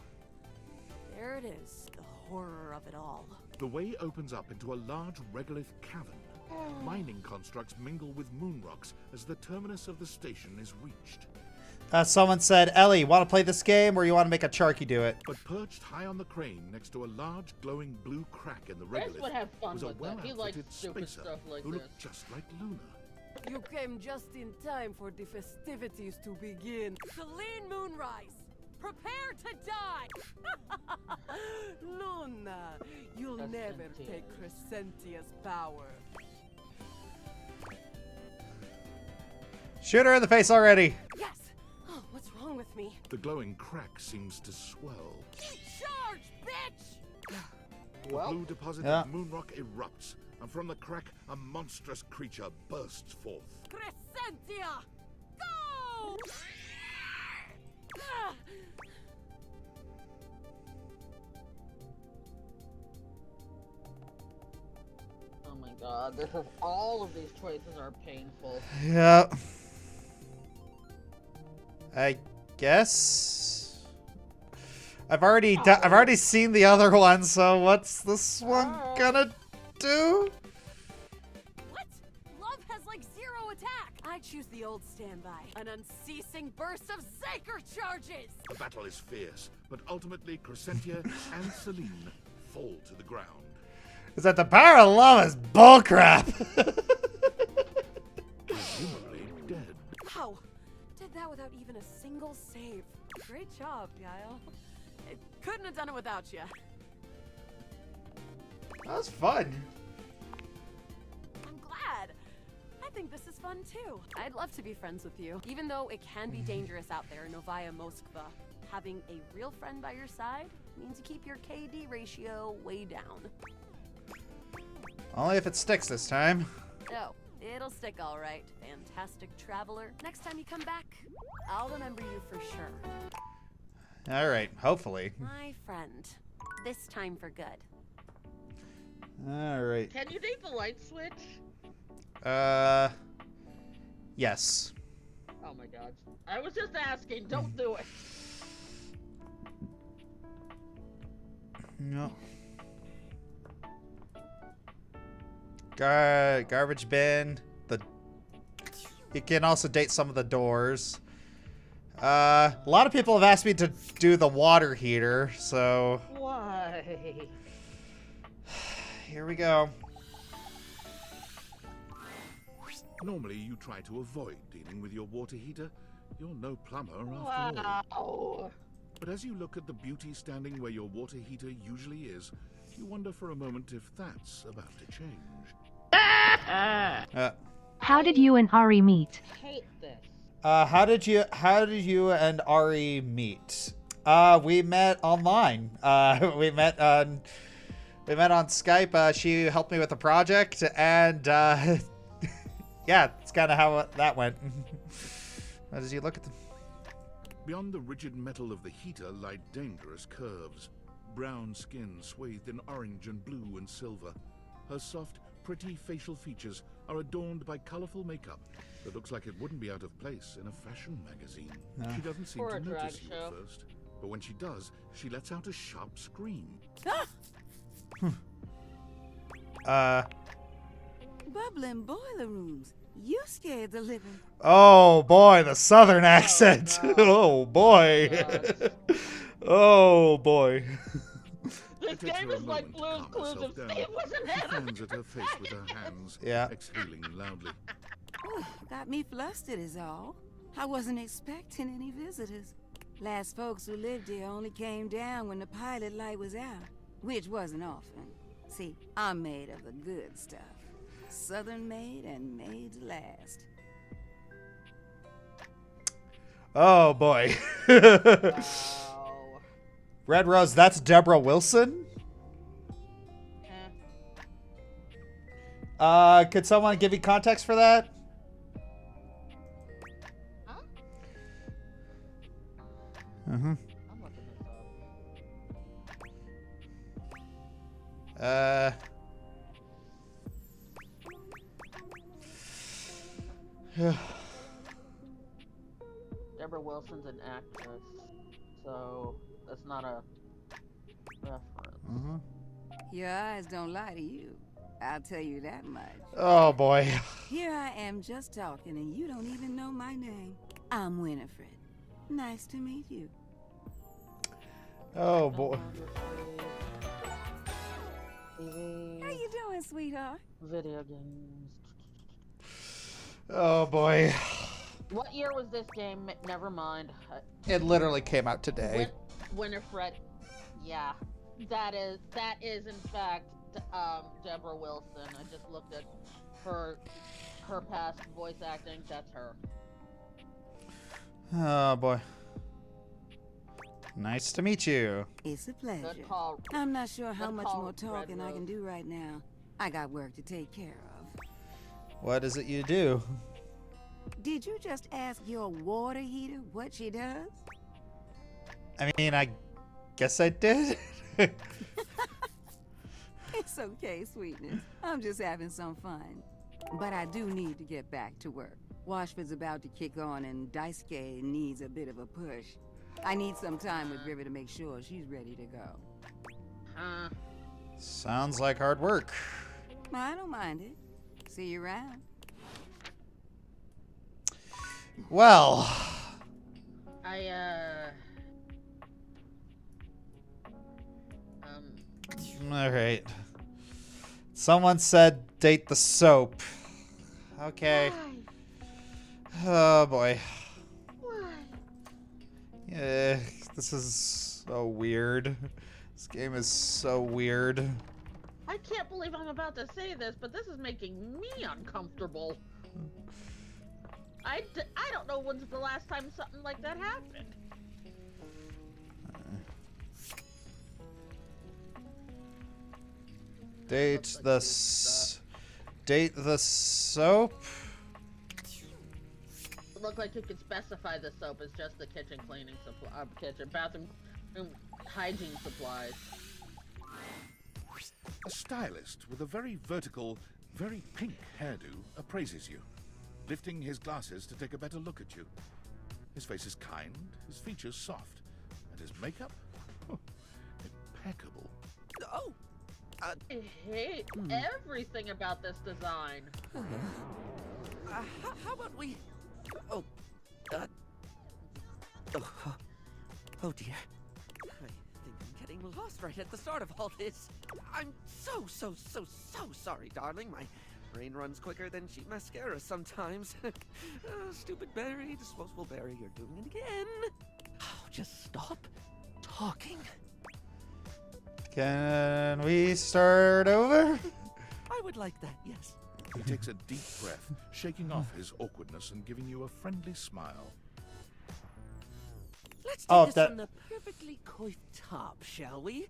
There it is, the horror of it all. The way opens up into a large regolith cavern. Mining constructs mingle with moon rocks as the terminus of the station is reached. someone said, Ellie, want to play this game or you want to make a Charky do it? But perched high on the crane next to a large glowing blue crack in the Chris regolith would have fun was a with that. He likes well-outfitted stupid spacer stuff like who this. looked just like Luna. You came just in time for the festivities to begin. Celine Moonrise, prepare to die! Luna, you'll That's never sentient. take Crescentia's power. Shoot her in the face already. Yes! Oh, what's wrong with me? The glowing crack seems to swell. Charge, bitch! The blue deposit Yeah. of moonrock erupts, and from the crack, a monstrous creature bursts forth. Crescentia! Go! Ah! Oh my god, this is all of these choices are painful. Yeah. I guess I've already seen the other one, so what's this one gonna do? What? Love has like 0 attack! I choose the old standby. An unceasing burst of Psyker charges! The battle is fierce, but ultimately Crescentia and Celine fall to the ground. Is that the power of love is bullcrap? Presumably dead. Wow! Did that without even a single save. Great job, Yael. I couldn't have done it without you. That was fun. I'm glad. I think this is fun too. I'd love to be friends with you. Even though it can be dangerous out there in Novaya Moskva, having a real friend by your side means you keep your KD ratio way down. Only if it sticks this time. Oh, it'll stick all right. Fantastic traveler. Next time you come back, I'll remember you for sure. All right, hopefully. My friend. This time for good. All right. Can you date the light switch? Yes. Oh my god. I was just asking, don't do it. No. Garbage bin. You can also date some of the doors. A lot of people have asked me to do the water heater, so Why? here we go. Normally, you try to avoid dealing with your water heater. You're no plumber after all. Wow. But as you look at the beauty standing where your water heater usually is, you wonder for a moment if that's about to change. How did you and Ari meet? Hate this. How did you and Ari meet? We met online. We met on Skype. She helped me with a project, and yeah, it's kind of how that went. How did you look at them? Beyond the rigid metal of the heater lie dangerous curves. Brown skin swathed in orange and blue and silver. Her soft, pretty facial features are adorned by colorful makeup that looks like it wouldn't be out of place in a fashion magazine. No. She doesn't seem Or to a drag notice you show. at first, but when she does, she lets out a sharp scream. Bubbling boiler rooms. You scared the living. Oh boy, the southern accent. no. Oh boy. Oh boy. This It takes game her a is like moment to Blue's calm Clues herself if down. Steve wasn't She him. fans at her face with her hands, Yeah. exhaling loudly. Got me flustered is all. I wasn't expecting any visitors. Last folks who lived here only came down when the pilot light was out, which wasn't often. See, I'm made of the good stuff. Southern made and made to last. Oh boy. Wow. Red Rose, that's Deborah Wilson? Could someone give you context for that? Huh? Mm-hmm. I'm looking this up. Deborah Wilson's an actress, so that's not a reference. Mm-hmm. Your eyes don't lie to you. I'll tell you that much. Oh boy. Here I am just talking and you don't even know my name. I'm Winifred. Nice to meet you. Oh boy. TV, How you doing, sweetheart? video games. Oh boy. What year was this game? Never mind. It literally came out today. Winifred. Yeah, that is in fact Deborah Wilson. I just looked at her past voice acting. That's her. Oh boy. Nice to meet you. It's a pleasure. Good call. I'm not sure how Good much call, more talking Red I can Rose. do right now. I got work to take care of. What is it you do? Did you just ask your water heater what she does? I mean, I guess I did. It's okay, sweetness. I'm just having some fun. But I do need to get back to work. Washford's about to kick on and Daisuke needs a bit of a push. I need some time with River to make sure she's ready to go. Sounds like hard work. I don't mind it. See you around. Well. All right. Someone said date the soap. Okay. Oh boy. Yeah, this is so weird. This game is so weird. I can't believe I'm about to say this, but this is making me uncomfortable. I don't know when's the last time something like that happened. Date the soap. It looked like you could specify the soap as just the kitchen cleaning supply, bathroom hygiene supplies. A stylist with a very vertical, very pink hairdo appraises you, lifting his glasses to take a better look at you. His face is kind, his features soft, and his makeup? Impeccable. Oh! I hate everything about this design. How about we... Oh, oh dear. I think I'm getting lost right at the start of all this. I'm so sorry, darling. My brain runs quicker than cheap mascara sometimes. Stupid Barry, disposable Barry, you're doing it again. Oh, just stop talking. Can we start over? I would like that, yes. He takes a deep breath, shaking off his awkwardness and giving you a friendly smile. Let's take this from the perfectly coiffed top, shall we?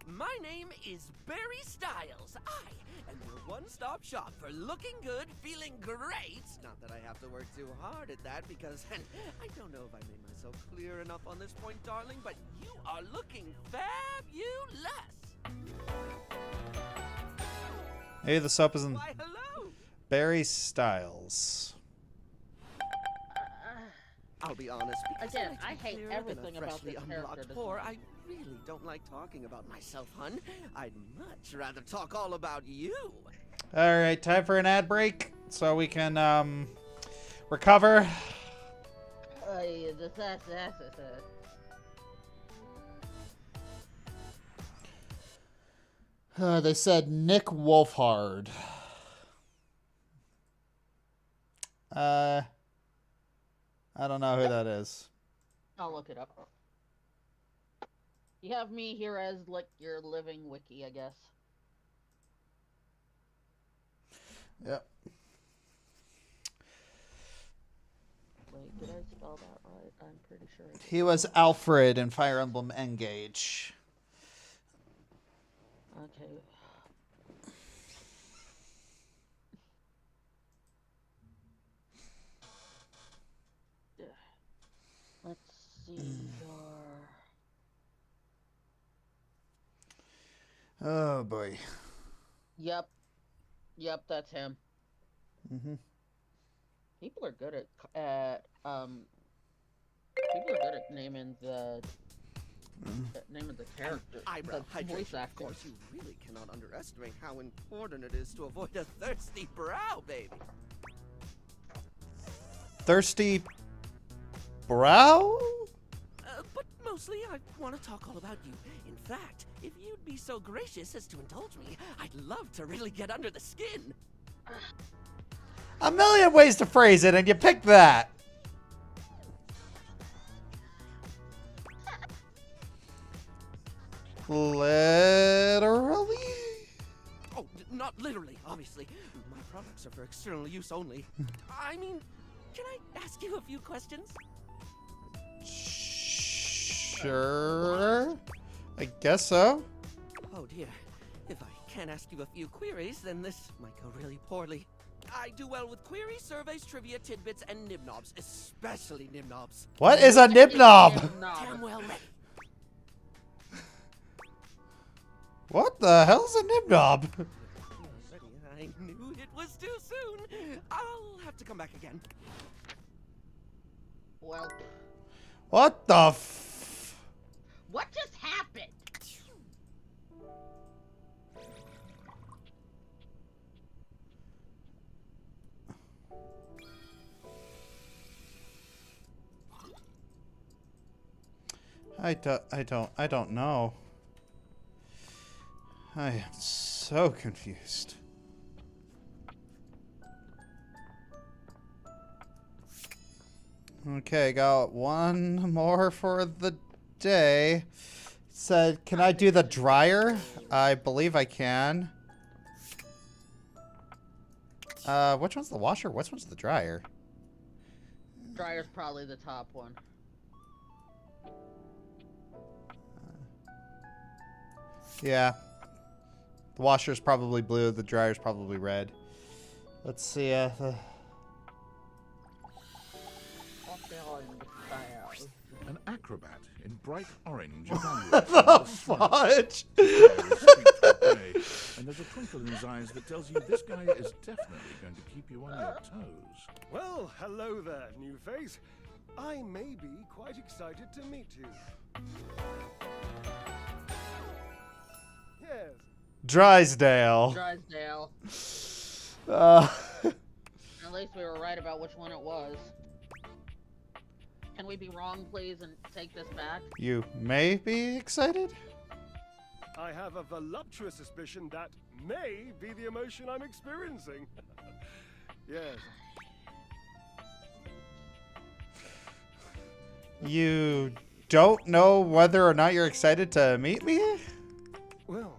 My name is Barry Styles. I am your one-stop shop for looking good, feeling great. Not that I have to work too hard at that because I don't know if I made myself clear enough on this point, darling, but you are looking fabulous. Hey, the soap isn't. Why, hello. Barry Styles. I'll be honest. Again, I hate everything about this character design. I really don't like talking about myself, hun. I'd much rather talk all about you. All right, time for an ad break so we can recover. They said Nick Wolfhard. I don't know who that is. I'll look it up. You have me here as like your living wiki, I guess. Yep. Wait, did I spell that right? I'm pretty sure. He was Alfred in Fire Emblem Engage. Okay. Let's see Oh boy. Yep, that's him. Mhm. People are good at people are good at naming the character. Eyebrow the voice hydration. Of course, you really cannot underestimate how important it is to avoid a thirsty brow, baby. Thirsty brow? But mostly, I want to talk all about you. In fact, if you'd be so gracious as to indulge me, I'd love to really get under the skin. A million ways to phrase it, and you picked that. Literally? Oh, not literally, obviously. My products are for external use only. I mean, can I ask you a few questions? Sure. I guess so. Oh dear. If I can't ask you a few queries, then this might go really poorly. I do well with queries, surveys, trivia, tidbits, and nibnobs, especially nibnobs. What is a nibnob? Damn well ready. What the hell's a nibnob? I knew it was too soon. I'll have to come back again. Well. What the f... What just happened? I don't know. I am so confused. Okay, got one more for the day. It said, can I do the dryer? I believe I can. Which one's the washer? Which one's the dryer? Dryer's probably the top one. Yeah. The washer's probably blue. The dryer's probably red. Let's see. An acrobat in bright orange. The fudge! And there's a twinkle in his eyes that tells you this guy is definitely going to keep you on your toes. Well, hello there, new face. I may be quite excited to meet you. Yes. Drysdale. Drysdale. At least we were right about which one it was. Can we be wrong, please, and take this back? You may be excited? I have a voluptuous suspicion that may be the emotion I'm experiencing. Yes. You don't know whether or not you're excited to meet me? Well,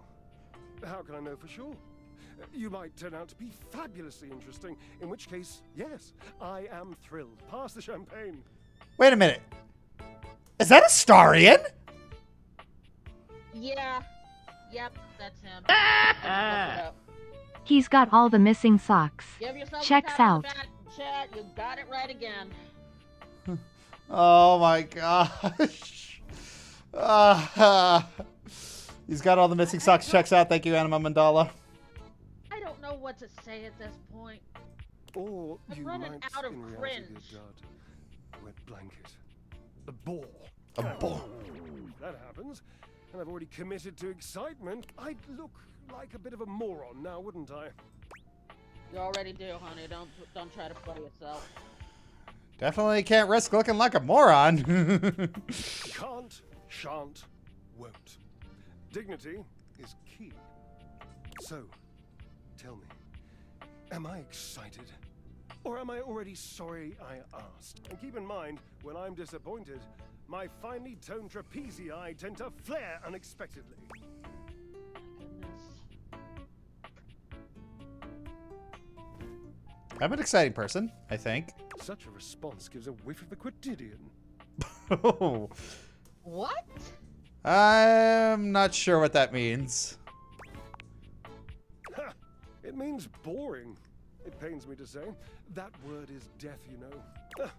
how can I know for sure? You might turn out to be fabulously interesting, in which case, yes, I am thrilled. Pass the champagne. Wait a minute. Is that a Starian? Yeah. Yep, that's him. He's got all the missing socks. Give yourself Checks a pat on out. the back, Chat, you got it right again. Oh my gosh. He's got all the missing socks. Checks out. Thank you, Anima Mandala. I don't know what to say at this point. Or I'm you running might, out of in reality, cringe. be a dud. Wet blanket. A bore. A bore. If that happens, and I've already committed to excitement, I'd look like a bit of a moron now, wouldn't I? You already do, honey. Don't try to play yourself. Definitely can't risk looking like a moron. Can't, shan't, won't. Dignity is key. So, tell me, am I excited? Or am I already sorry I asked? And keep in mind, when I'm disappointed, my finely toned trapezii tend to flare unexpectedly. I'm an exciting person, I think. Such a response gives a whiff of the quotidian. Oh. What? I'm not sure what that means. Ha! It means boring. It pains me to say. That word is death, you know.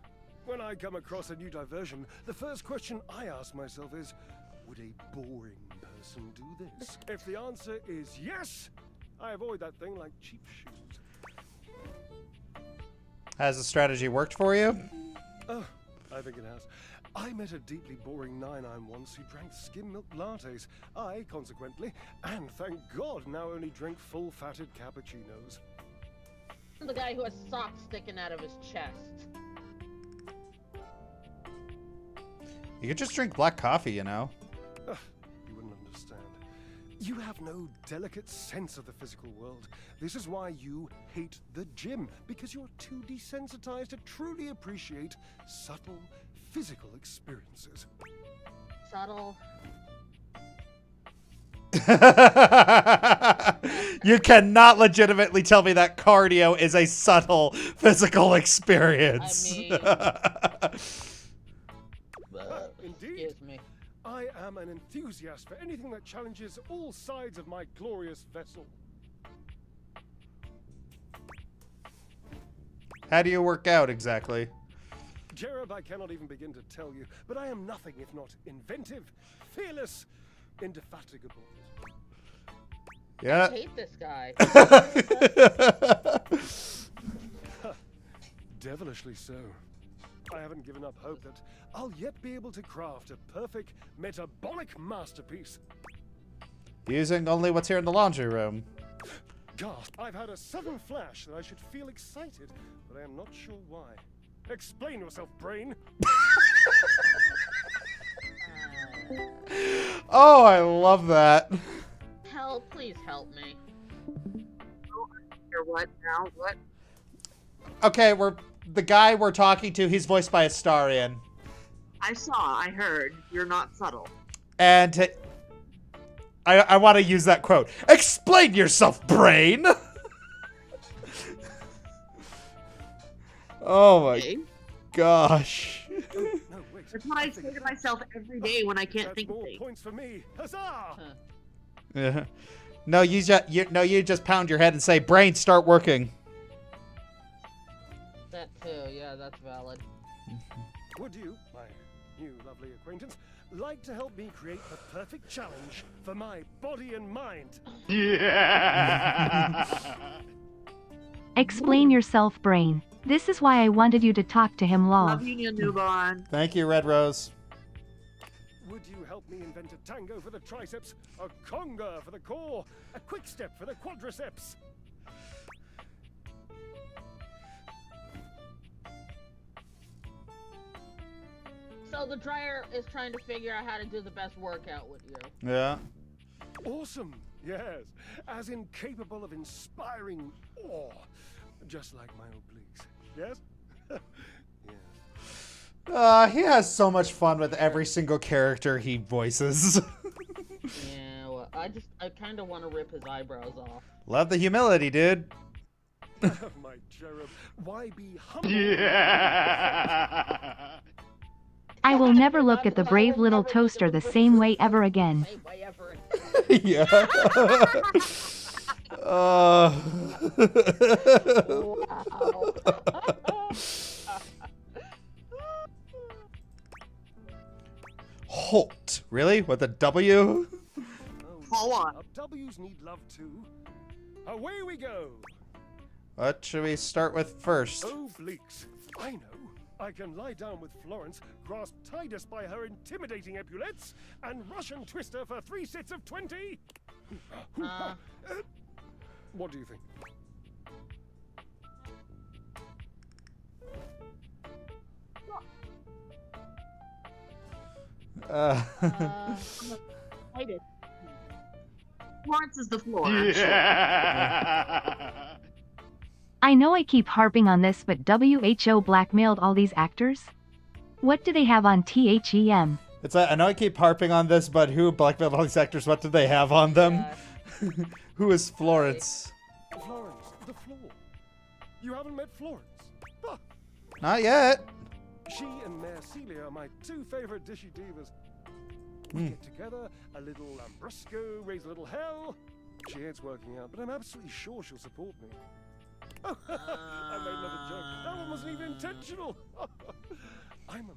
When I come across a new diversion, the first question I ask myself is, would a boring person do this? If the answer is yes, I avoid that thing like cheap shoes. Has the strategy worked for you? Oh, I think it has. I met a deeply boring 9-9 once who drank skim milk lattes. I, consequently, and thank God, now only drink full-fatted cappuccinos. The guy who has socks sticking out of his chest. You could just drink black coffee, you know. You wouldn't understand. You have no delicate sense of the physical world. This is why you hate the gym, because you're too desensitized to truly appreciate subtle physical experiences. Subtle. You cannot legitimately tell me that cardio is a subtle physical experience. I mean, Indeed. I am an enthusiast for anything that challenges all sides of my glorious vessel. How do you work out exactly? Jereb, I cannot even begin to tell you, but I am nothing if not inventive, fearless, indefatigable. Yeah. I hate this guy. Devilishly so. I haven't given up hope that I'll yet be able to craft a perfect metabolic masterpiece. Using only what's here in the laundry room. Gasp! I've had a sudden flash that I should feel excited, but I am not sure why. Explain yourself, brain. Oh, I love that. Help, please help me. What now? What? Okay, the guy we're talking to, he's voiced by Astarion. I heard. You're not subtle. And I want to use that quote. Explain yourself, brain! Oh my Okay. gosh. That's what I say to myself every day when I can't think of More things. points for me. Huzzah! Yeah. No, you just pound your head and say, "Brain, start working." That too, yeah, that's valid. Would you, my new lovely acquaintance, like to help me create the perfect challenge for my body and mind? Explain yourself, Brain. This is why I wanted you to talk to him, Love love. you, newborn. Thank you, Red Rose. Would you help me invent a tango for the triceps, a conga for the core, a quick step for the quadriceps? So the dryer is trying to figure out how to do the best workout with you. Yeah. Awesome, yes. As in capable of inspiring awe, just like my obliques. Yes? He has so much fun with every single character he voices. Yeah, well, I kind of want to rip his eyebrows off. Love the humility, dude. My cherub, why be humble? I will never look at the brave little toaster the same way ever again. Yeah. Holt. Really? With a W? Hold on. W's need love too. Away we go. What should we start with first? Obliques. I know. I can lie down with Florence, grasp Titus by her intimidating epaulets, and Russian Twister for 3 sets of 20. What do you think? Florence is the floor. I know I keep harping on this, but WHO blackmailed all these actors? What do they have on THEM? It's I know I keep harping on this, but who blackmailed all these actors? What did they have on them? Who is Florence? Florence, the floor. You haven't met Florence? Ah, Not yet. she and Mayor Celia are my 2 favorite dishy divas. We get together, a little Lambrusco, raise a little hell. She hates working out, but I'm absolutely sure she'll support me. Oh, I made another joke. That one wasn't even intentional. I'm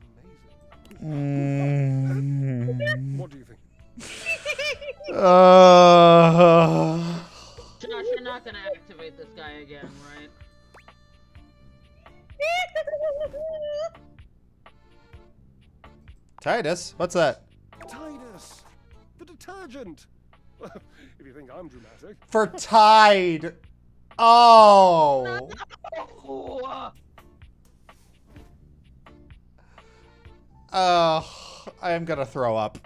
amazing. What do you think? Josh, you're not gonna activate this guy again, right? Titus? What's that? Titus, the detergent. If you think I'm dramatic. For Tide. Oh. I am gonna throw up.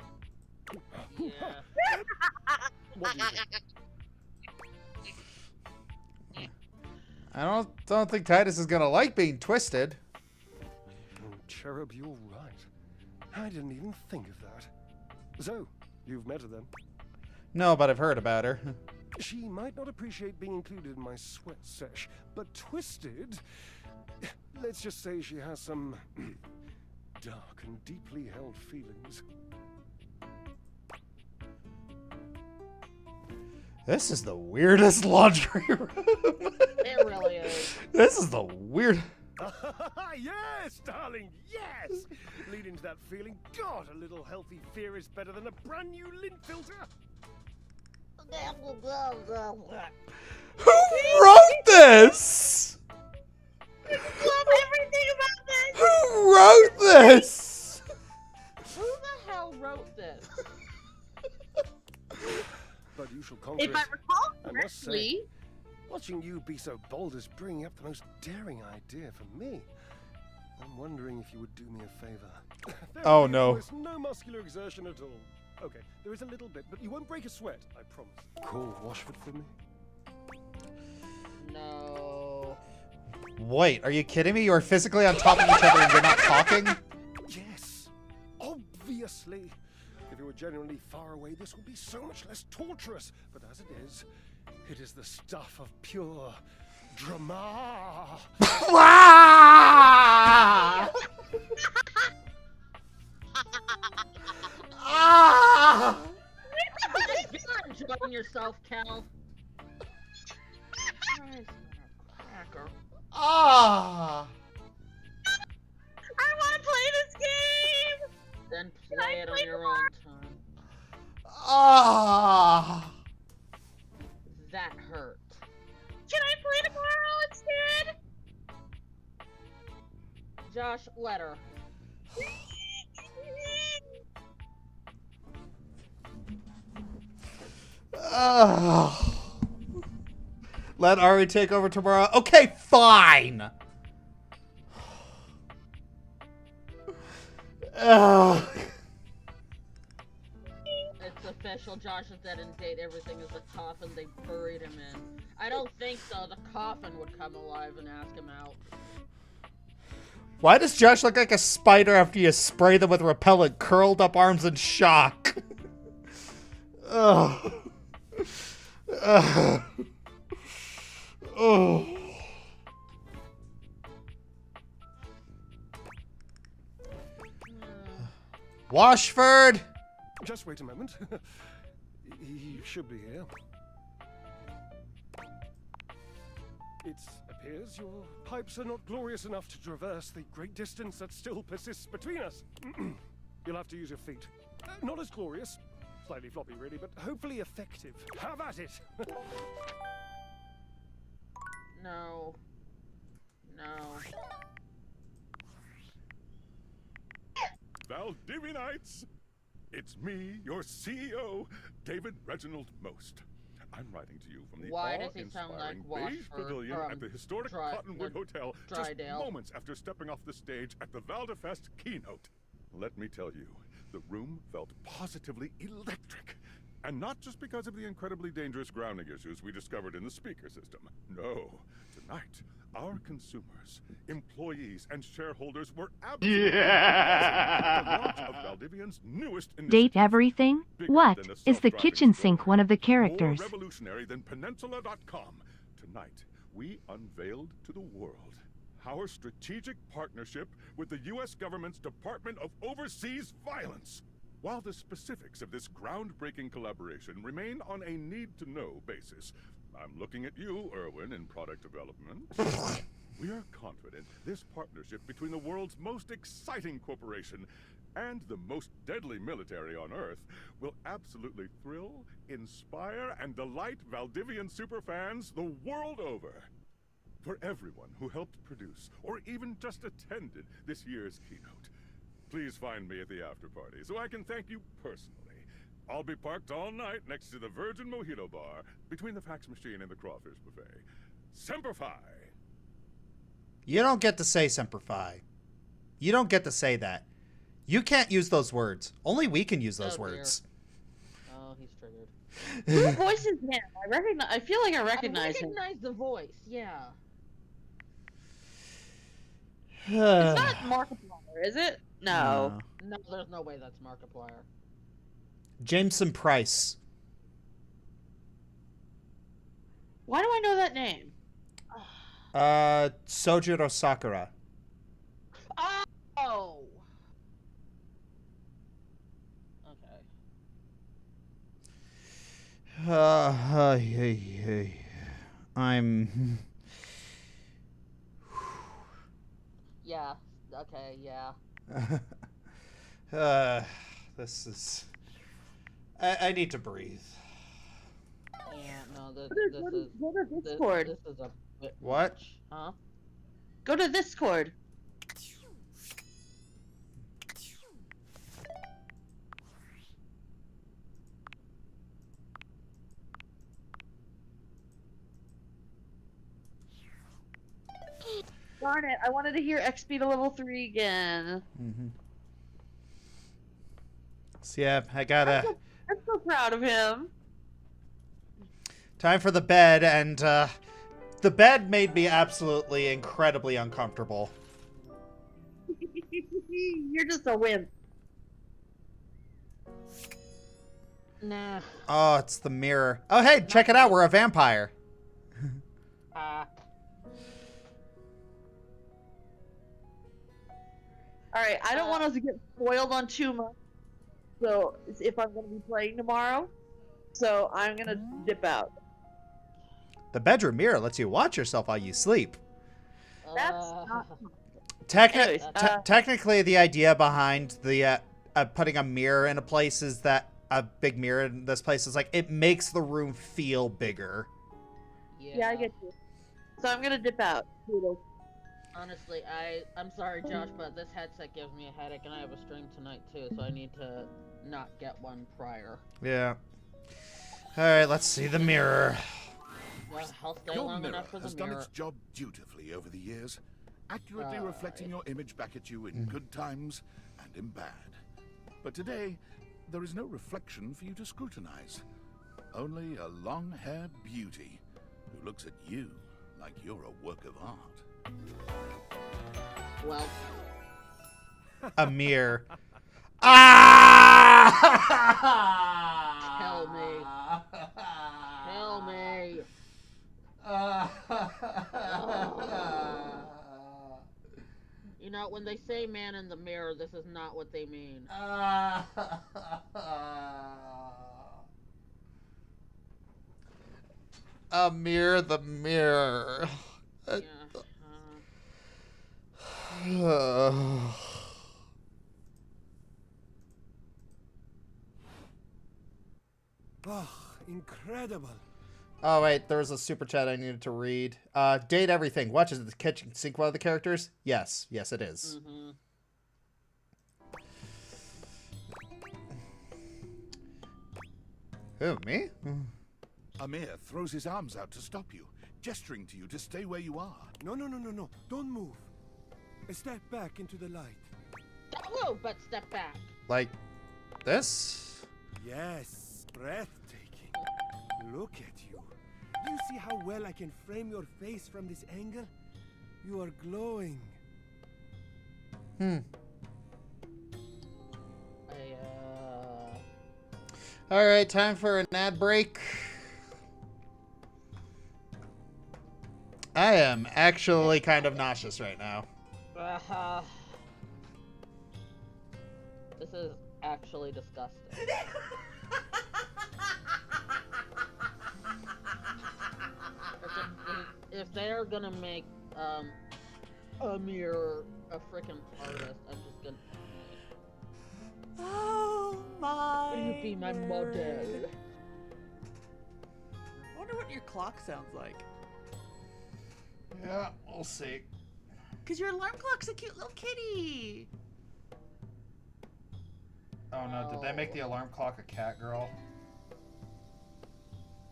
What do you think? I don't think Titus is gonna like being twisted. Oh, Cherub, you're right. I didn't even think of that. So, you've met her then? No, but I've heard about her. She might not appreciate being included in my sweat sesh, but twisted... Let's just say she has some dark and deeply held feelings. This is the weirdest laundry room. It really is. This is the weird... Yes, darling, yes! Lead into that feeling. God, a little healthy fear is better than a brand new lint filter. Who wrote this? Love everything about this. Who wrote this? Who the hell wrote this? But you shall conquer If I it. recall I must say, correctly, watching you be so bold is bringing up the most daring idea for me. I'm wondering if you would do me a favor. Oh, no. There's no muscular exertion at all. Okay, there is a little bit, but you won't break a sweat, I promise. Call Washford for me. No. Wait, are you kidding me? You're physically on top of each other and you're not talking? Yes, obviously. If you were genuinely far away, this would be so much less torturous. But as it is the stuff of pure Drama. Ah! Ah! Enjoying yourself, Cal. Christ, cracker. Ah! I want to play this game. Then play it on your own time. Ah! That hurt. Can I play tomorrow instead? Josh, let her. Let Ari take over tomorrow. Okay, fine. It's official. Josh is dead and date. Everything is a coffin they buried him in. I don't think so. The coffin would come alive and ask him out. Why does Josh look like a spider after you spray them with repellent, curled up arms in shock? Ugh. Ugh. Oh. Washford! Just wait a moment. He should be here. It appears your pipes are not glorious enough to traverse the great distance that still persists between us. You'll have to use your feet. Not as glorious. Slightly floppy, really, but hopefully effective. Have at it! No. No. Valdivinites! It's me, your CEO, David Reginald Most. I'm writing to you from the Why does he sound like awe-inspiring beige Washford, pavilion at the historic Cottonwood Hotel just Drydale. moments after stepping off the stage at the Valdefest keynote. Let me tell you, the room felt positively electric. And not just because of the incredibly dangerous grounding issues we discovered in the speaker system. No. Tonight, our consumers, employees, and shareholders were absolutely at the launch of Valdivian's newest initiative. Date everything? What? than a Is the kitchen sink one of the characters? More revolutionary than Peninsula.com. Tonight, we unveiled to the world our strategic partnership with the U.S. government's Department of Overseas Violence. While the specifics of this groundbreaking collaboration remain on a need-to-know basis, I'm looking at you, Erwin, in product development. We are confident this partnership between the world's most exciting corporation and the most deadly military on Earth will absolutely thrill, inspire, and delight Valdivian superfans the world over. For everyone who helped produce, or even just attended this year's keynote, please find me at the after party so I can thank you personally. I'll be parked all night next to the Virgin Mojito Bar, between the fax machine and the crawfish buffet. Semper Fi! You don't get to say Semper Fi. You don't get to say that. You can't use those words. Only we can use those words. Oh, he's triggered. Who voices him? I feel like I recognize him. I recognize the voice, yeah. It's not Markiplier, is it? No. No, there's no way that's Markiplier. Jameson Price. Why do I know that name? Sojiro Sakura. Oh! Okay. I'm... Yeah. Okay, yeah. This is... I need to breathe. Yeah, no, Go to Discord. This is a bit What? much. Huh? Go to Discord. Darn it, I wanted to hear XP to level 3 again. So yeah, I gotta... I'm so proud of him. Time for the bed, and the bed made me absolutely incredibly uncomfortable. You're just a wimp. Nah. Oh, it's the mirror. Oh, hey, check it out. We're a vampire. Alright, I don't want us to get spoiled on too much. So, if I'm going to be playing tomorrow. So, I'm going to dip out. The bedroom mirror lets you watch yourself while you sleep. That's not... Technically, the idea behind the putting a mirror in a place is that a big mirror in this place is like it makes the room feel bigger. Yeah, I get you. So I'm gonna dip out. Honestly, I'm sorry, Josh, but this headset gives me a headache, and I have a stream tonight too, so I need to not get one prior. Yeah. All right, let's see the mirror. I'll stay Your long mirror enough for the has mirror. done its job dutifully over the years, accurately reflecting your image back at you in good times and in bad. But today, there is no reflection for you to scrutinize. Only a long-haired beauty who looks at you like you're a work of art. Well, a mirror. Tell me. Tell me. You know, when they say man in the mirror, this is not what they mean. A mirror, the mirror. Oh, incredible. Oh, wait, there was a super chat I needed to read. Date everything. Watch, is the kitchen sink one of the characters? Yes. Yes, it is. Mm-hmm. Who, me? Amir throws his arms out to stop you, gesturing to you to stay where you are. No. Don't move. Step back into the light. Don't move, but step back. Like this? Yes, breathtaking. Look at you. Do you see how well I can frame your face from this angle? You are glowing. Alright, time for an ad break. I am actually kind of nauseous right now. This is actually disgusting. If they're gonna make Amir a freaking artist, I'm just gonna. Oh my! Will you be my model? I wonder what your clock sounds like. Yeah, we'll see. Cause your alarm clock's a cute little kitty. Oh no, did they make the alarm clock a cat girl?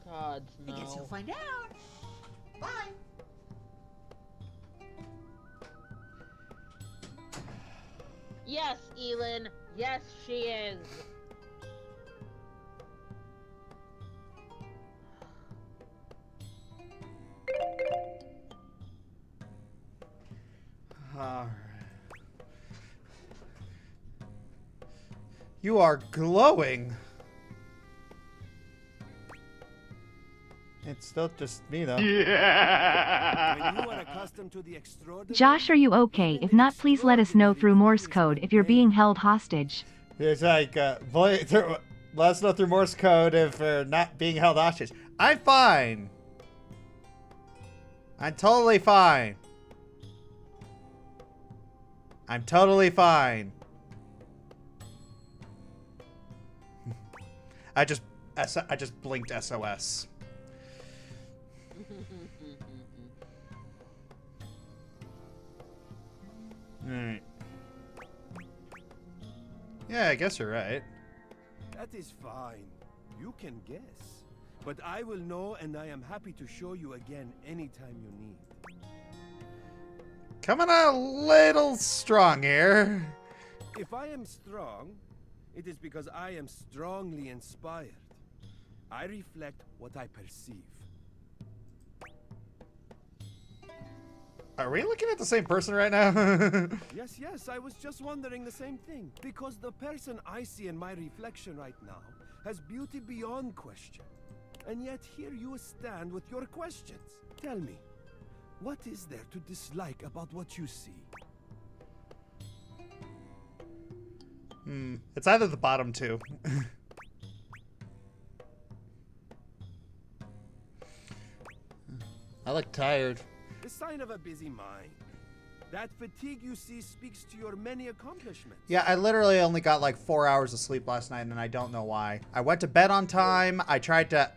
God, no. I guess you'll find out. Bye. Yes, Elin. Yes, she is. Alright. You are glowing. It's still just me, though. When you are accustomed to the extraordinary, Josh, are you okay? If not, please let us know through Morse code if you're being held hostage. It's like, let us know through Morse code if we're not being held hostage. I'm fine. I'm totally fine. I'm totally fine. I just blinked SOS. Alright. Yeah, I guess you're right. that is fine. You can guess. But I will know, and I am happy to show you again anytime you need. Coming a little strong here. If I am strong, it is because I am strongly inspired. I reflect what I perceive. Are we looking at the same person right now? Yes, I was just wondering the same thing. Because the person I see in my reflection right now has beauty beyond question. And yet here you stand with your questions. Tell me, what is there to dislike about what you see? It's either the bottom two. I look tired. The sign of a busy mind. That fatigue you see speaks to your many accomplishments. Yeah, I literally only got like 4 hours of sleep last night, and I don't know why. I went to bed on time. I tried to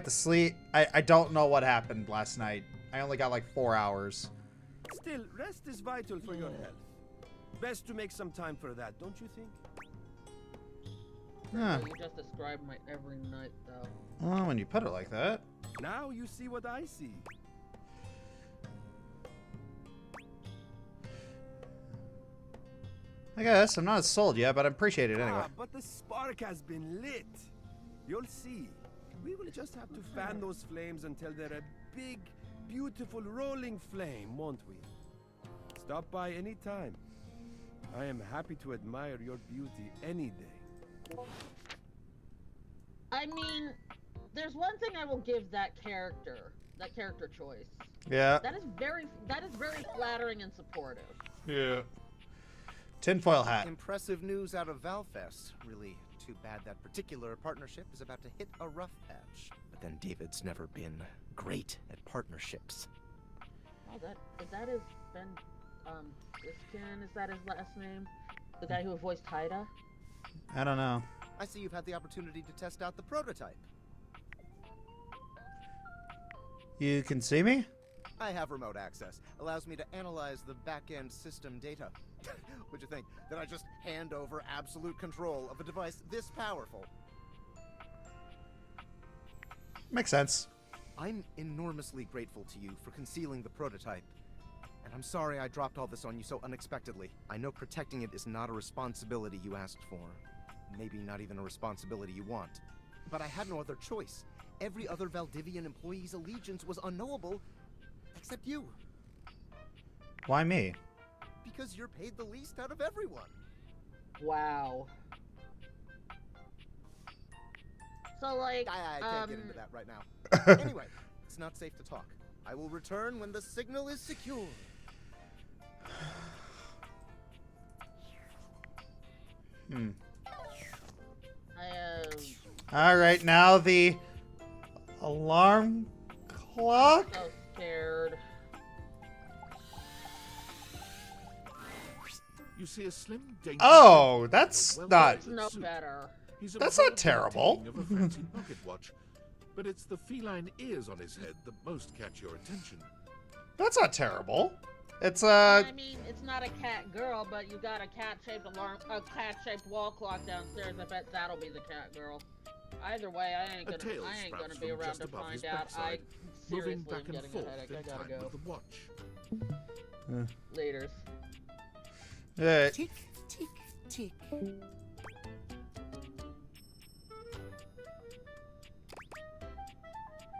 sleep. I don't know what happened last night. I only got like 4 hours. Still, rest is vital for your health. Best to make some time for that, don't you think? Huh. You just described my every night, though. Well, when you put it like that. Now you see what I see. I guess I'm not as sold yet, but I appreciate it anyway. But the spark has been lit. You'll see. We will just have to fan those flames until they're a big, beautiful rolling flame, won't we? Stop by any time. I am happy to admire your beauty any day. I mean, there's one thing I will give that character choice. Yeah. That is very flattering and supportive. Yeah. Tinfoil hat. Impressive news out of Valfest. Really too bad that particular partnership is about to hit a rough patch. But then David's never been great at partnerships. Oh, that is Ben, is that his last name? The guy who voiced Haida? I don't know. I see you've had the opportunity to test out the prototype. You can see me? I have remote access. Allows me to analyze the back-end system data. Would you think that I just hand over absolute control of a device this powerful? Makes sense. I'm enormously grateful to you for concealing the prototype. And I'm sorry I dropped all this on you so unexpectedly. I know protecting it is not a responsibility you asked for. Maybe not even a responsibility you want. But I had no other choice. Every other Valdivian employee's allegiance was unknowable, except you. Why me? Because you're paid the least out of everyone. Wow. So, like, I can't get into that right now. Anyway, it's not safe to talk. I will return when the signal is secure. All right, now the alarm clock. So scared. You see a slim, dainty Oh, that's not. No better. That's not terrible. Of a fancy pocket watch, but it's the feline ears on his head that most catch your attention. That's not terrible. It's I mean, it's not a cat girl, but you got a cat-shaped wall clock downstairs. I bet that'll be the cat girl. Either way, I ain't gonna be around to find out. I seriously am getting a headache. I gotta go. The watch. Laters. Yeah. Tick, tick, tick.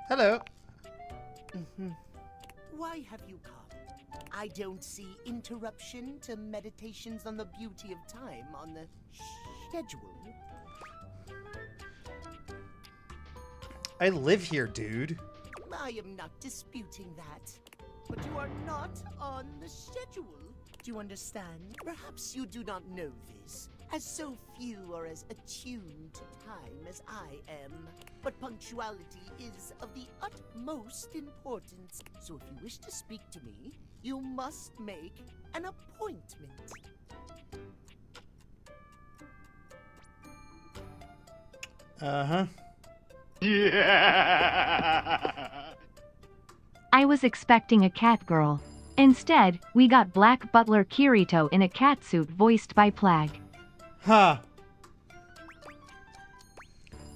Hello. Why have you come? I don't see interruption to meditations on the beauty of time on the schedule. I live here, dude. I am not disputing that. But you are not on the schedule. Do you understand? Perhaps you do not know this, as so few are as attuned to time as I am. But punctuality is of the utmost importance. So if you wish to speak to me, you must make an appointment. Uh-huh. I was expecting a cat girl. Instead, we got Black Butler Kirito in a catsuit voiced by Plague. Huh.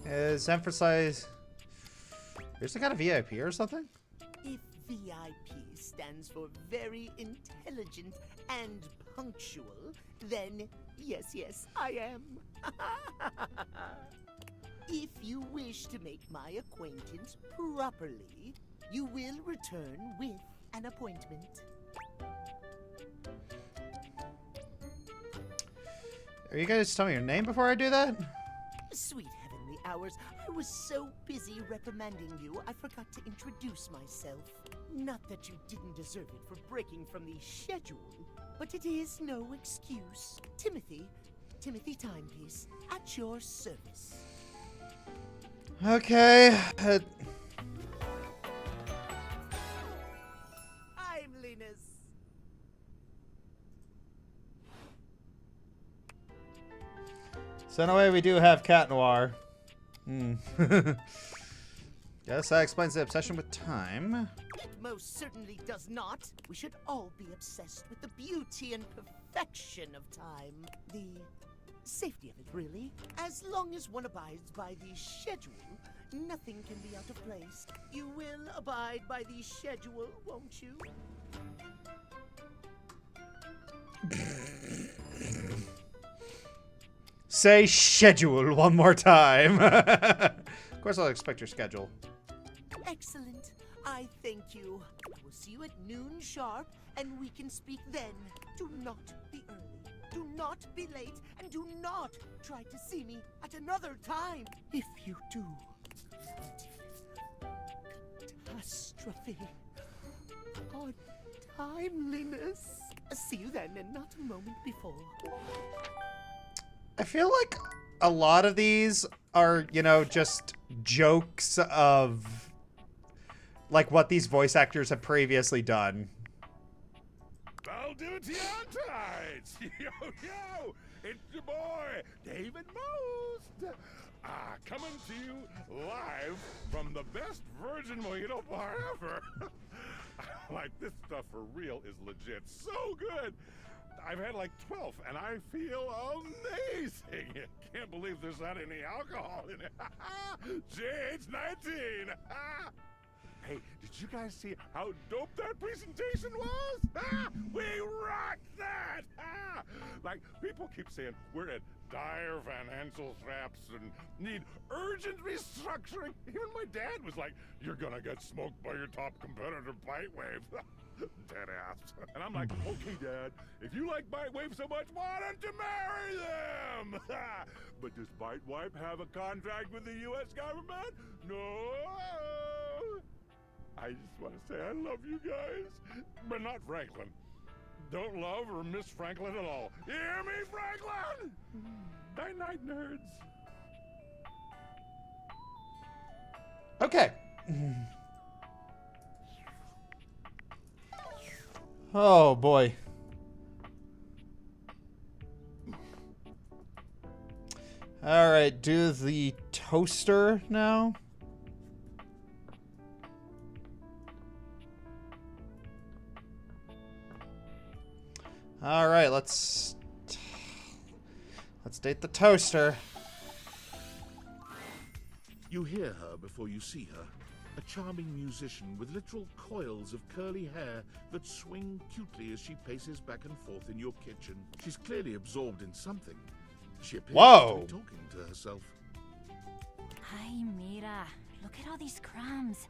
Is emphasize... There's some kind of VIP or something? If VIP stands for very intelligent and punctual, then yes, I am. If you wish to make my acquaintance properly, you will return with an appointment. Are you guys telling me your name before I do that? Sweet heavenly hours, I was so busy reprimanding you, I forgot to introduce myself. Not that you didn't deserve it for breaking from the schedule, but it is no excuse. Timothy, Timothy Timepiece, at your service. Okay. Timeliness. So in a way, we do have Cat Noir. Guess that explains the obsession with time. It most certainly does not. We should all be obsessed with the beauty and perfection of time. The safety of it, really. As long as one abides by the schedule, nothing can be out of place. You will abide by the schedule, won't you? Say schedule one more time. Of course, I'll expect your schedule. Excellent. I thank you. We'll see you at noon sharp, and we can speak then. Do not be early. Do not be late, and do not try to see me at another time. If you do, catastrophe on timeliness. See you then, and not a moment before. I feel like a lot of these are, you know, just jokes of like what these voice actors have previously done. I'll do it to you on tides. Yo, yo, it's your boy, David Most. Coming to you live from the best virgin mojito bar ever. Like, this stuff for real is legit so good. I've had like 12, and I feel amazing. Can't believe there's not any alcohol in it. JH19. Hey, did you guys see how dope that presentation was? We rocked that! Like, people keep saying we're at dire financial straps and need urgent restructuring. Even my dad was like, you're gonna get smoked by your top competitor, Bitewave. Dead ass. And I'm like, okay, Dad, if you like Bitewave so much, why don't you marry them? But does Bitewave have a contract with the U.S. government? No. I just want to say I love you guys, but not Franklin. Don't love or miss Franklin at all. You hear me, Franklin? Night night, nerds. Okay. Oh boy. All right, do the toaster now. All right, let's date the toaster. You hear her before you see her. A charming musician with literal coils of curly hair that swing cutely as she paces back and forth in your kitchen. She's clearly absorbed in something. She appears to be talking to herself. Ay, mira. Look at all these crumbs.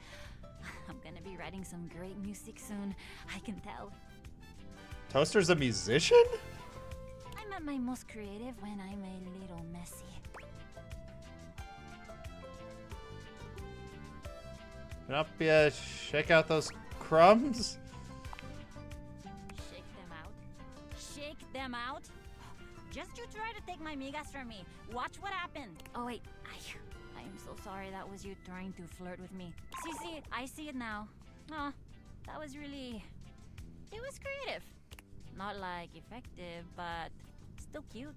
I'm gonna be writing some great music soon. I can tell. Toaster's a musician? I'm at my most creative when I'm a little messy. Up, yeah, shake out those crumbs. Shake them out. Shake them out. Just you try to take my migas from me. Watch what happens. Oh wait, I'm so sorry. That was you trying to flirt with me. See, I see it now. Oh, that was really. It was creative. Not like effective, but still cute.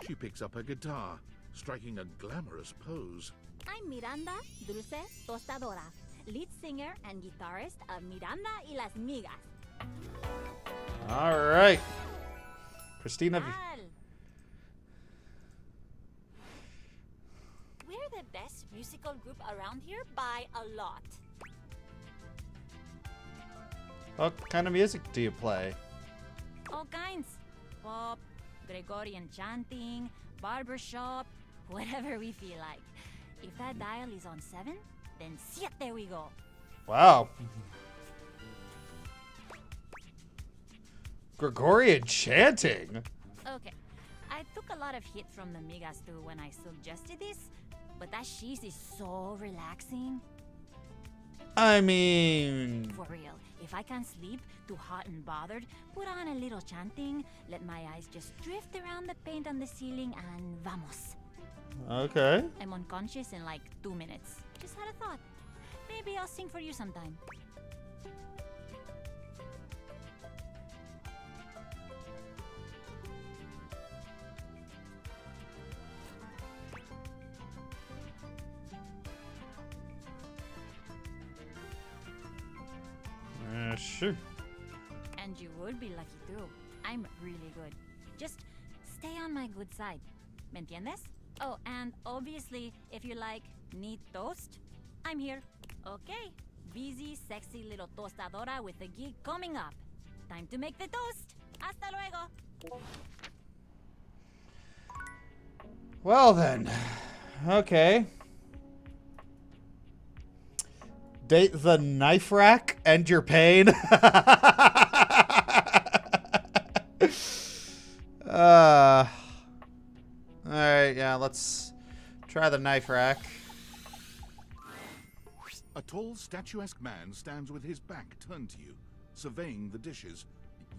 She picks up her guitar, striking a glamorous pose. I'm Miranda Dulce Tostadora, lead singer and guitarist of Miranda y las Migas. All right. Christina. We're the best musical group around here by a lot. What kind of music do you play? All kinds. Pop, Gregorian chanting, barbershop, whatever we feel like. If that dial is on 7, then siete we go. Wow. Gregorian chanting? Okay, I took a lot of hit from the migas too when I suggested this, but that cheese is so relaxing. I mean... For real, if I can't sleep, too hot and bothered, put on a little chanting, let my eyes just drift around the paint on the ceiling, and vamos. Okay. I'm unconscious in like 2 minutes. Just had a thought. Maybe I'll sing for you sometime. Sure. And you would be lucky too. I'm really good. Just stay on my good side. ¿Me entiendes? Oh, and obviously, if you like neat toast, I'm here. Okay. Busy, sexy little tostadora with a gig coming up. Time to make the toast. Hasta luego. Well then. Okay. Date the knife rack, end your pain. Alright, yeah, let's try the knife rack. A tall, statuesque man stands with his back turned to you, surveying the dishes,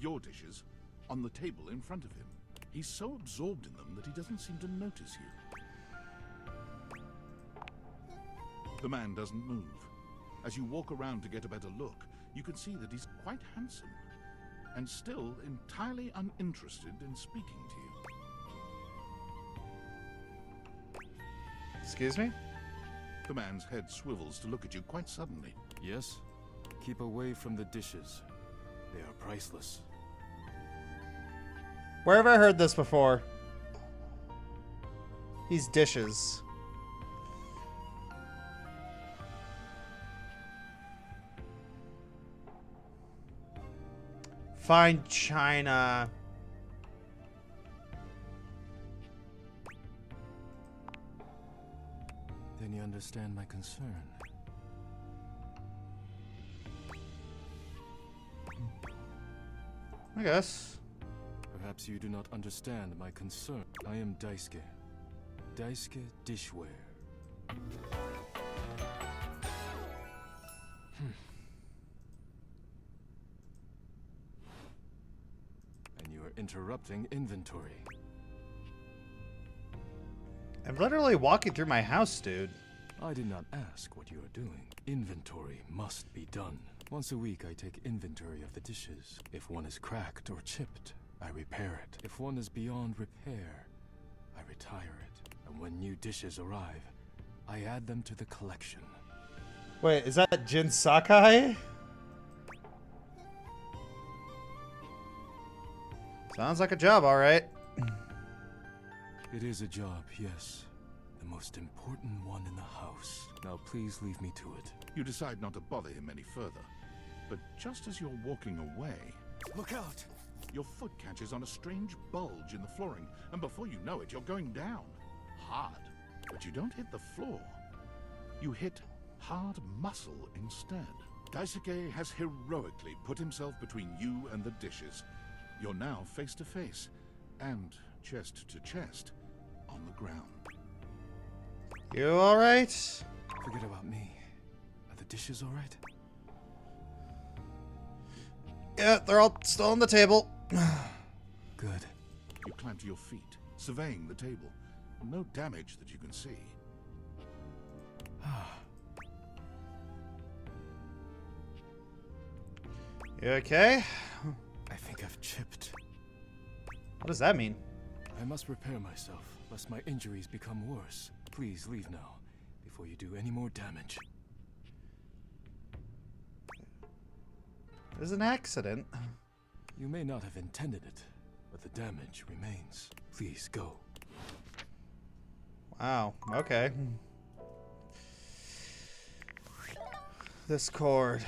your dishes, on the table in front of him. He's so absorbed in them that he doesn't seem to notice you. The man doesn't move. As you walk around to get a better look, you can see that he's quite handsome, and still entirely uninterested in speaking to you. Excuse me? The man's head swivels to look at you quite suddenly. Yes? Keep away from the dishes. They are priceless. Where have I heard this before? These dishes. Fine china. Then you understand my concern. I guess. Perhaps you do not understand my concern. I am Daisuke. Daisuke Dishware. And you are interrupting inventory. I'm literally walking through my house, dude. I did not ask what you are doing. Inventory must be done. Once a week, I take inventory of the dishes. If one is cracked or chipped, I repair it. If one is beyond repair, I retire it. And when new dishes arrive, I add them to the collection. Wait, is that Jin Sakai? Sounds like a job, alright. It is a job, yes. The most important one in the house. Now please leave me to it. You decide not to bother him any further. But just as you're walking away... Look out! Your foot catches on a strange bulge in the flooring, and before you know it, you're going down. Hard. But you don't hit the floor. You hit hard muscle instead. Daisuke has heroically put himself between you and the dishes. You're now face to face, and chest to chest, on the ground. You alright? Forget about me. Are the dishes alright? Yeah, they're all still on the table. Good. You climb to your feet, surveying the table. No damage that you can see. You okay? I think I've chipped. What does that mean? I must repair myself, lest my injuries become worse. Please leave now, before you do any more damage. It was an accident. You may not have intended it, but the damage remains. Please go. Wow, okay. This cord.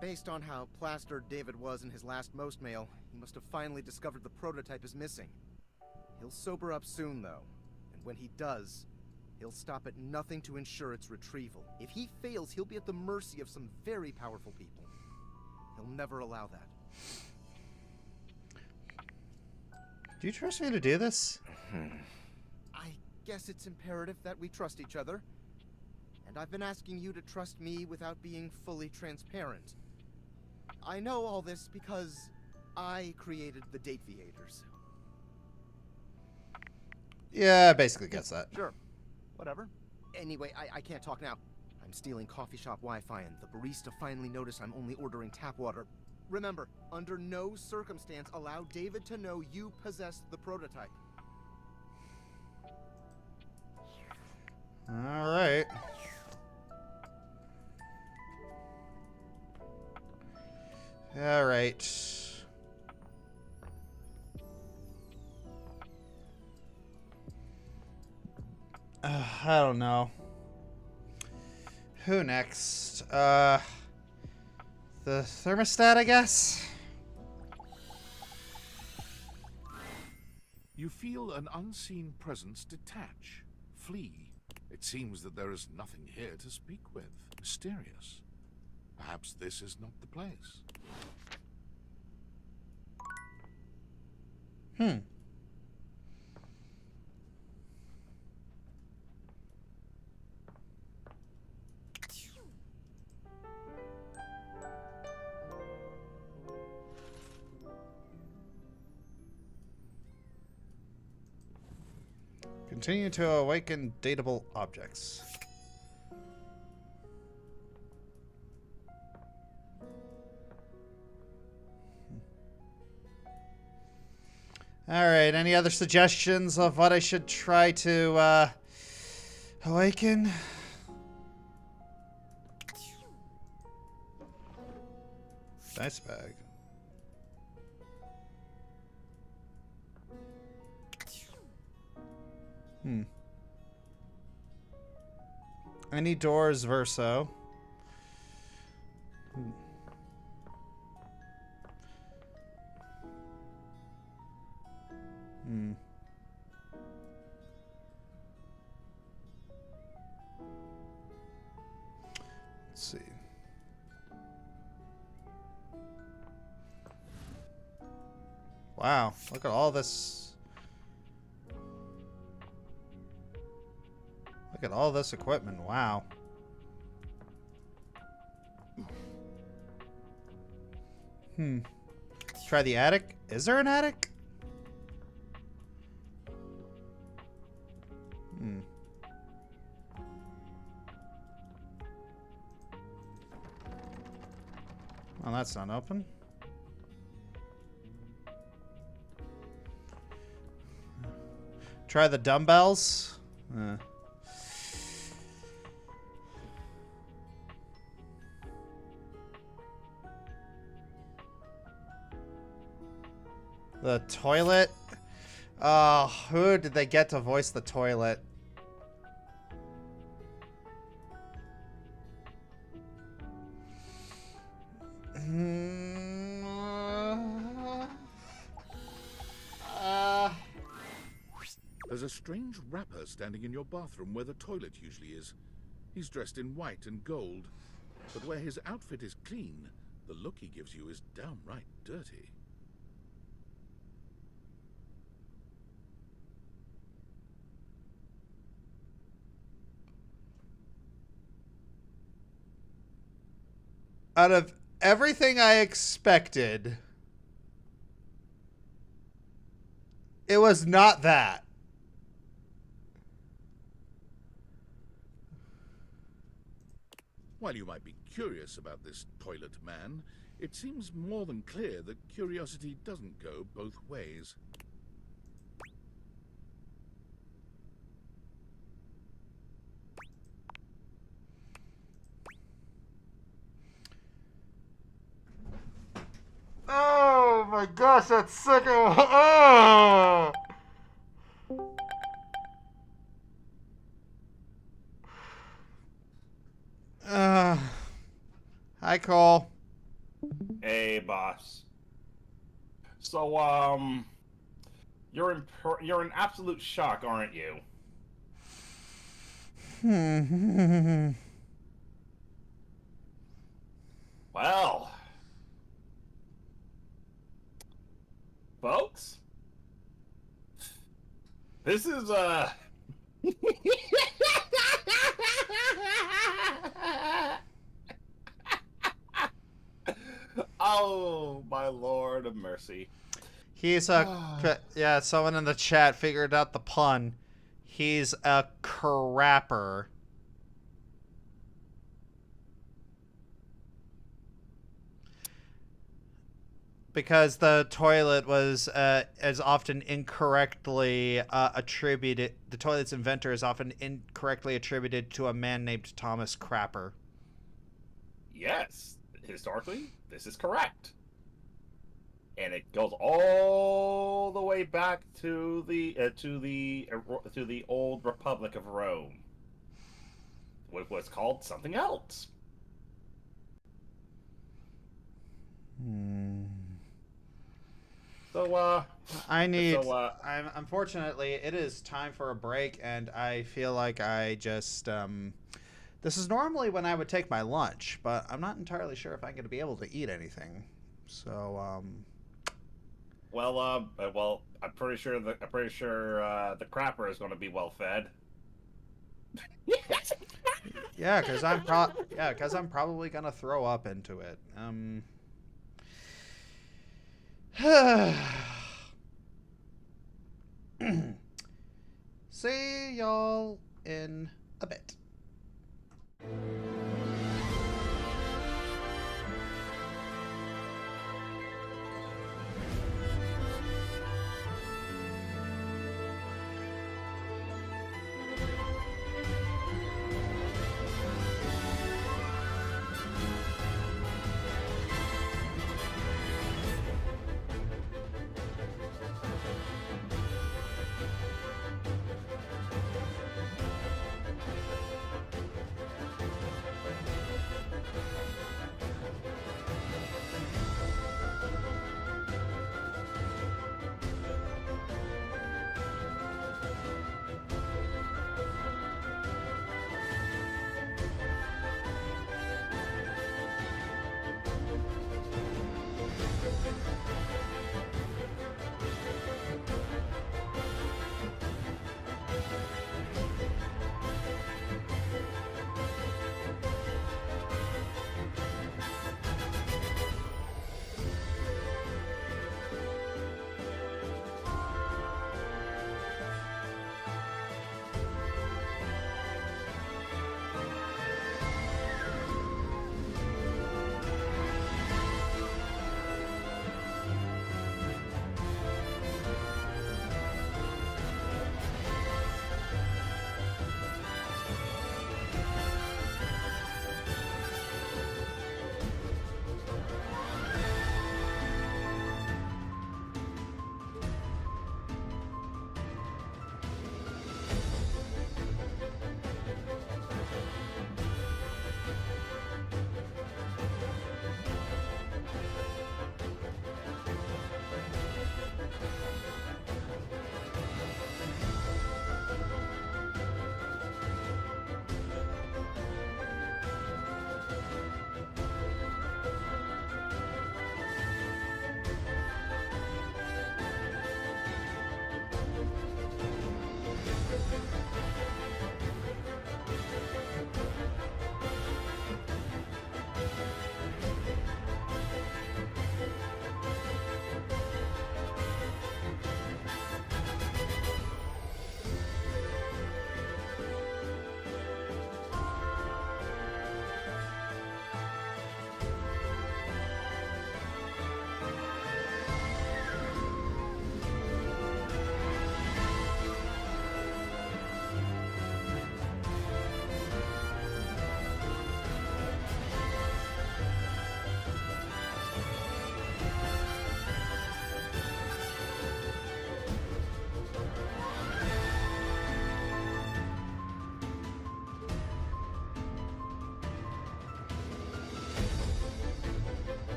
Based on how plastered David was in his last most mail, he must have finally discovered the prototype is missing. He'll sober up soon, though. And when he does, he'll stop at nothing to ensure its retrieval. If he fails, he'll be at the mercy of some very powerful people. He'll never allow that. Do you trust me to do this? I guess it's imperative that we trust each other. and I've been asking you to trust me without being fully transparent. I know all this because I created the Dateviators. Yeah, I basically gets that. Sure. Whatever. Anyway, I can't talk now. I'm stealing coffee shop Wi-Fi, and the barista finally noticed I'm only ordering tap water. Remember, under no circumstance allow David to know you possess the prototype. Alright. Alright. I don't know. Who next? The thermostat, I guess? You feel an unseen presence detach, flee. It seems that there is nothing here to speak with. Mysterious. Perhaps this is not the place. Continue to awaken dateable objects. Alright, any other suggestions of what I should try to awaken? Dice bag. Any doors verso. Let's see. Wow, look at all this. Look at all this equipment. Wow. Try the attic. Is there an attic? Well, that's not open. Try the dumbbells. The toilet. Oh, who did they get to voice the toilet? There's a strange rapper standing in your bathroom where the toilet usually is. He's dressed in white and gold, but where his outfit is clean, the look he gives you is downright dirty. Out of everything I expected, it was not that. While you might be curious about this toilet man, it seems more than clear that curiosity doesn't go both ways. Oh my gosh, that's sick. Oh! Hi, Cole. Hey, boss. So, you're in absolute shock, aren't you? Well, folks, this is Oh, my Lord of mercy. He's a... yeah, someone in the chat figured out the pun. He's a crapper. Because the toilet was as often incorrectly attributed... The toilet's inventor is often incorrectly attributed to a man named Thomas Crapper. Yes, historically, this is correct. And it goes all the way back to the old Republic of Rome. What was called something else. So, unfortunately, it is time for a break, and I feel like I just, this is normally when I would take my lunch, but I'm not entirely sure if I'm going to be able to eat anything. So, well, I'm pretty sure the crapper is going to be well fed. Yeah, because I'm probably going to throw up into it. See y'all in a bit.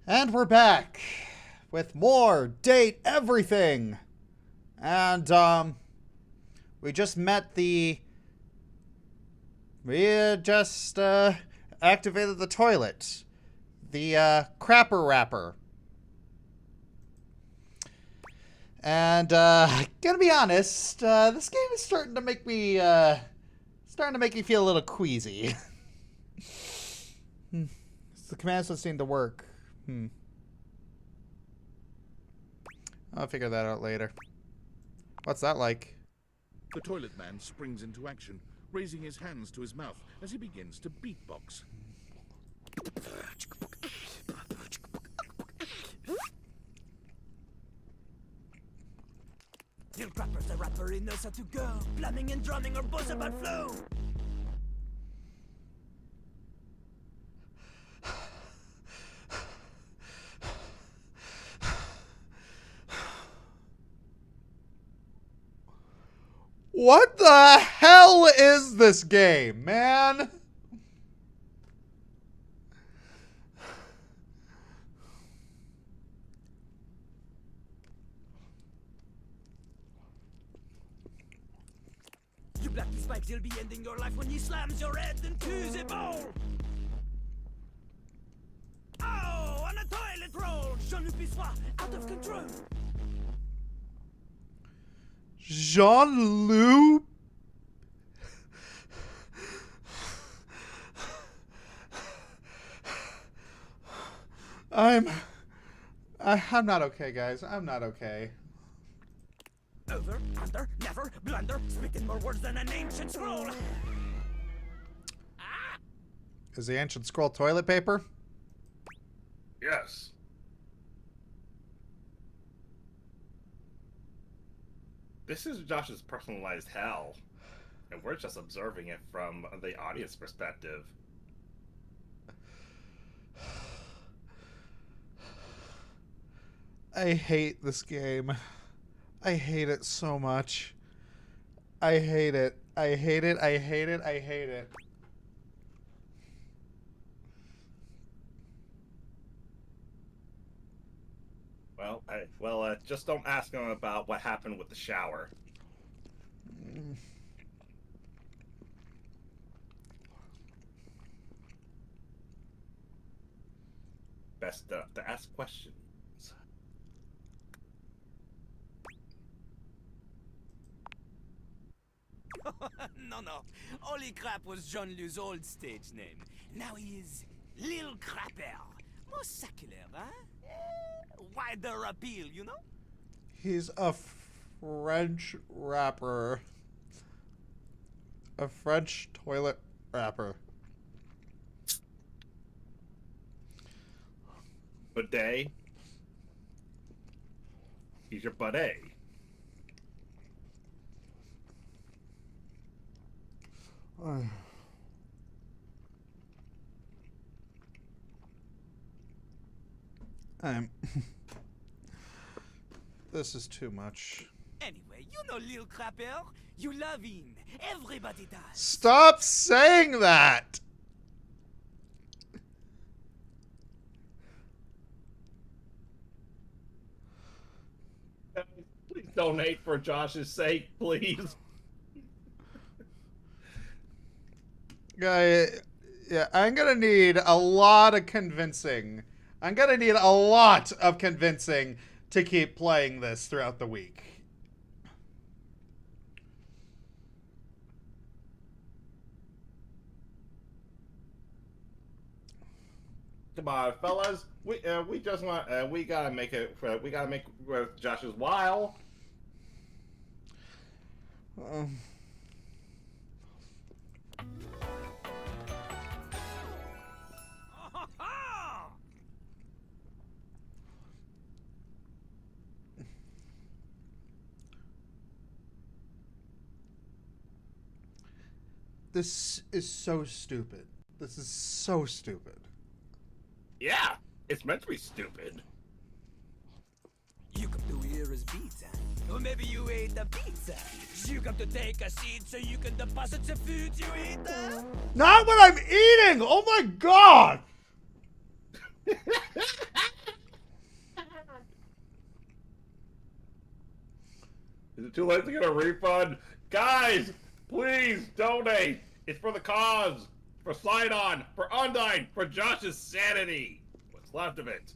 And we're back with more Date Everything. And, we just met the... We just, activated the toilet. The, crapper rapper. And, gonna be honest, this game is starting to make me feel a little queasy. The commands don't seem to work. I'll figure that out later. What's that like? The toilet man springs into action, raising his hands to his mouth as he begins to beatbox. Lil Crapper's a rapper, he knows how to go. Plumbing and drumming are both about flow. What the hell is this game, man? You blacky spikes, you'll be ending your life when he slams your head into the bowl. Oh, on a toilet roll, Jean-Luc Pissoir, out of control. Jean-Luc? I'm not okay, guys. I'm not okay. Over, under, never, blunder, speaking more words than an ancient scroll. Is the ancient scroll toilet paper? Yes. This is Josh's personalized hell, and we're just observing it from the audience perspective. I hate this game. I hate it so much. I hate it. I hate it. I hate it. I hate it. Well, just don't ask him about what happened with the shower. Best to ask questions. No. Holy Crap was Jean-Luc's old stage name. Now he is Lil Crapper. More secular, huh? Wider appeal, you know? He's a French rapper. A French toilet rapper. Bidet. He's your bidet. This is too much. Anyway, you know Lil Crapper. You love him. Everybody does. Stop saying that! Please donate for Josh's sake, please. Yeah, I'm gonna need a lot of convincing. I'm gonna need a lot of convincing to keep playing this throughout the week. Come on, fellas. We just want we gotta make it. We gotta make Josh's while. This is so stupid. This is so stupid. Yeah, it's meant to be stupid. You come to here as pizza. Or maybe you ate the pizza. You come to take a seat so you can deposit the food you eat. Not what I'm eating! Oh my god! Is it too late to get a refund? Guys, please donate. It's for the cause. For Sidon. For Undyne. For Josh's sanity. What's left of it.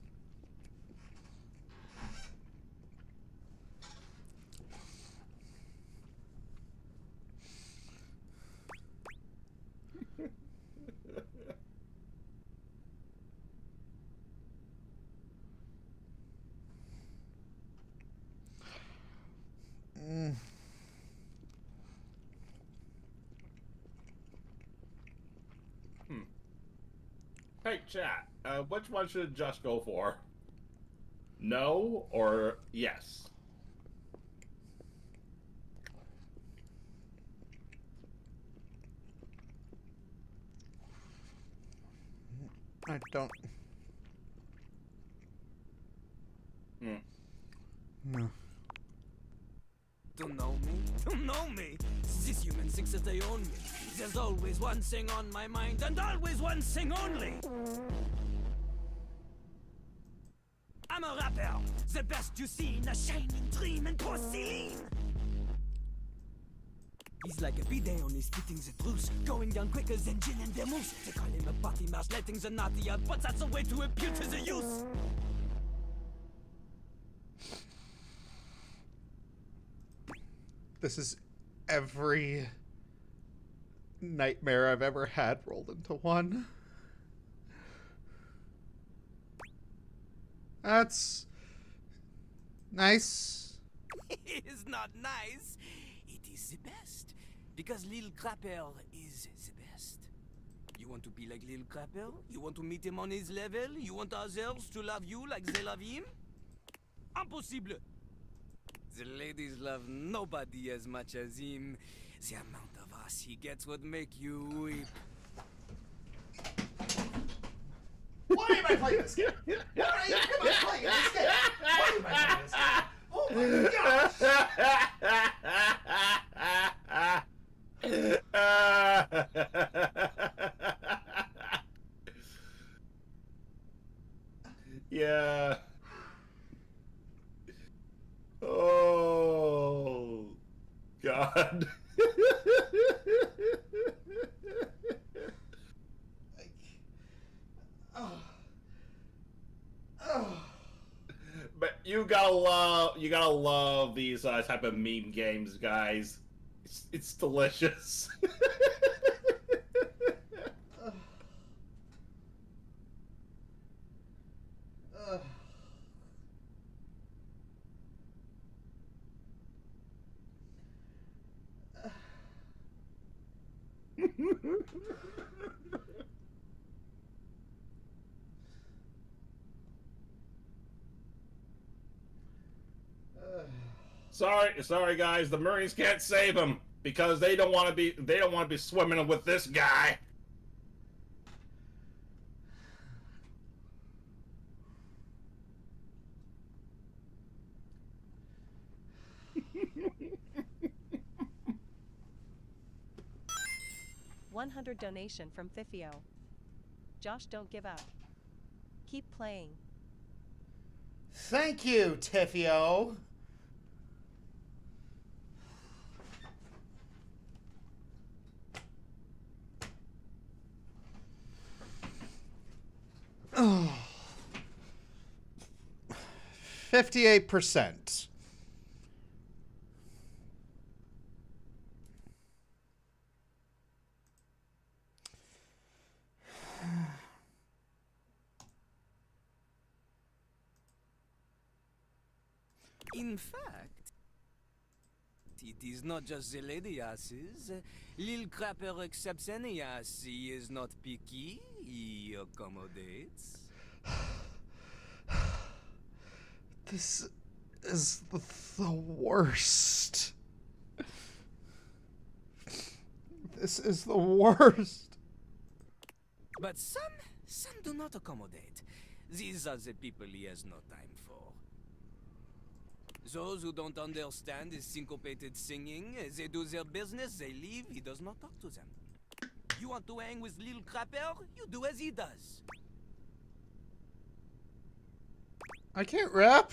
Hey, chat. Which one should Josh go for? No or yes? I don't. No. Don't know me? Don't know me? These humans think that they own me. There's always one thing on my mind, and always one thing only. I'm a rapper, the best you see in a shining dream in porcelain. He's like a bidet, only spitting the truth, going down quicker than gin and vermouth. They call him a party mouse, letting the naughty out, but that's a way to appeal to the youth. This is every nightmare I've ever had rolled into one. That's nice. It is not nice. It is the best. Because Lil Crapper is the best. You want to be like Lil Crapper? You want to meet him on his level? You want others to love you like they love him? Impossible. The ladies love nobody as much as him. The amount of ass he gets would make you weep. Why am I playing this game? Why am I playing this game? Why am I playing this game? Oh my gosh. Yeah. Oh, God. But you gotta love these type of meme games, guys. It's delicious. Sorry, guys. The Marines can't save him because they don't want to be swimming with this guy. $100 donation from Fifio. Josh, don't give up. Keep playing. Thank you, Tifio. Oh. 58%. In fact, it is not just the lady asses. Lil Crapper accepts any ass. He is not picky. He accommodates. This is the worst. This is the worst. But some do not accommodate. These are the people he has no time for. Those who don't understand his syncopated singing, they do their business, they leave, he does not talk to them. You want to hang with Lil Crapper? You do as he does. I can't rap.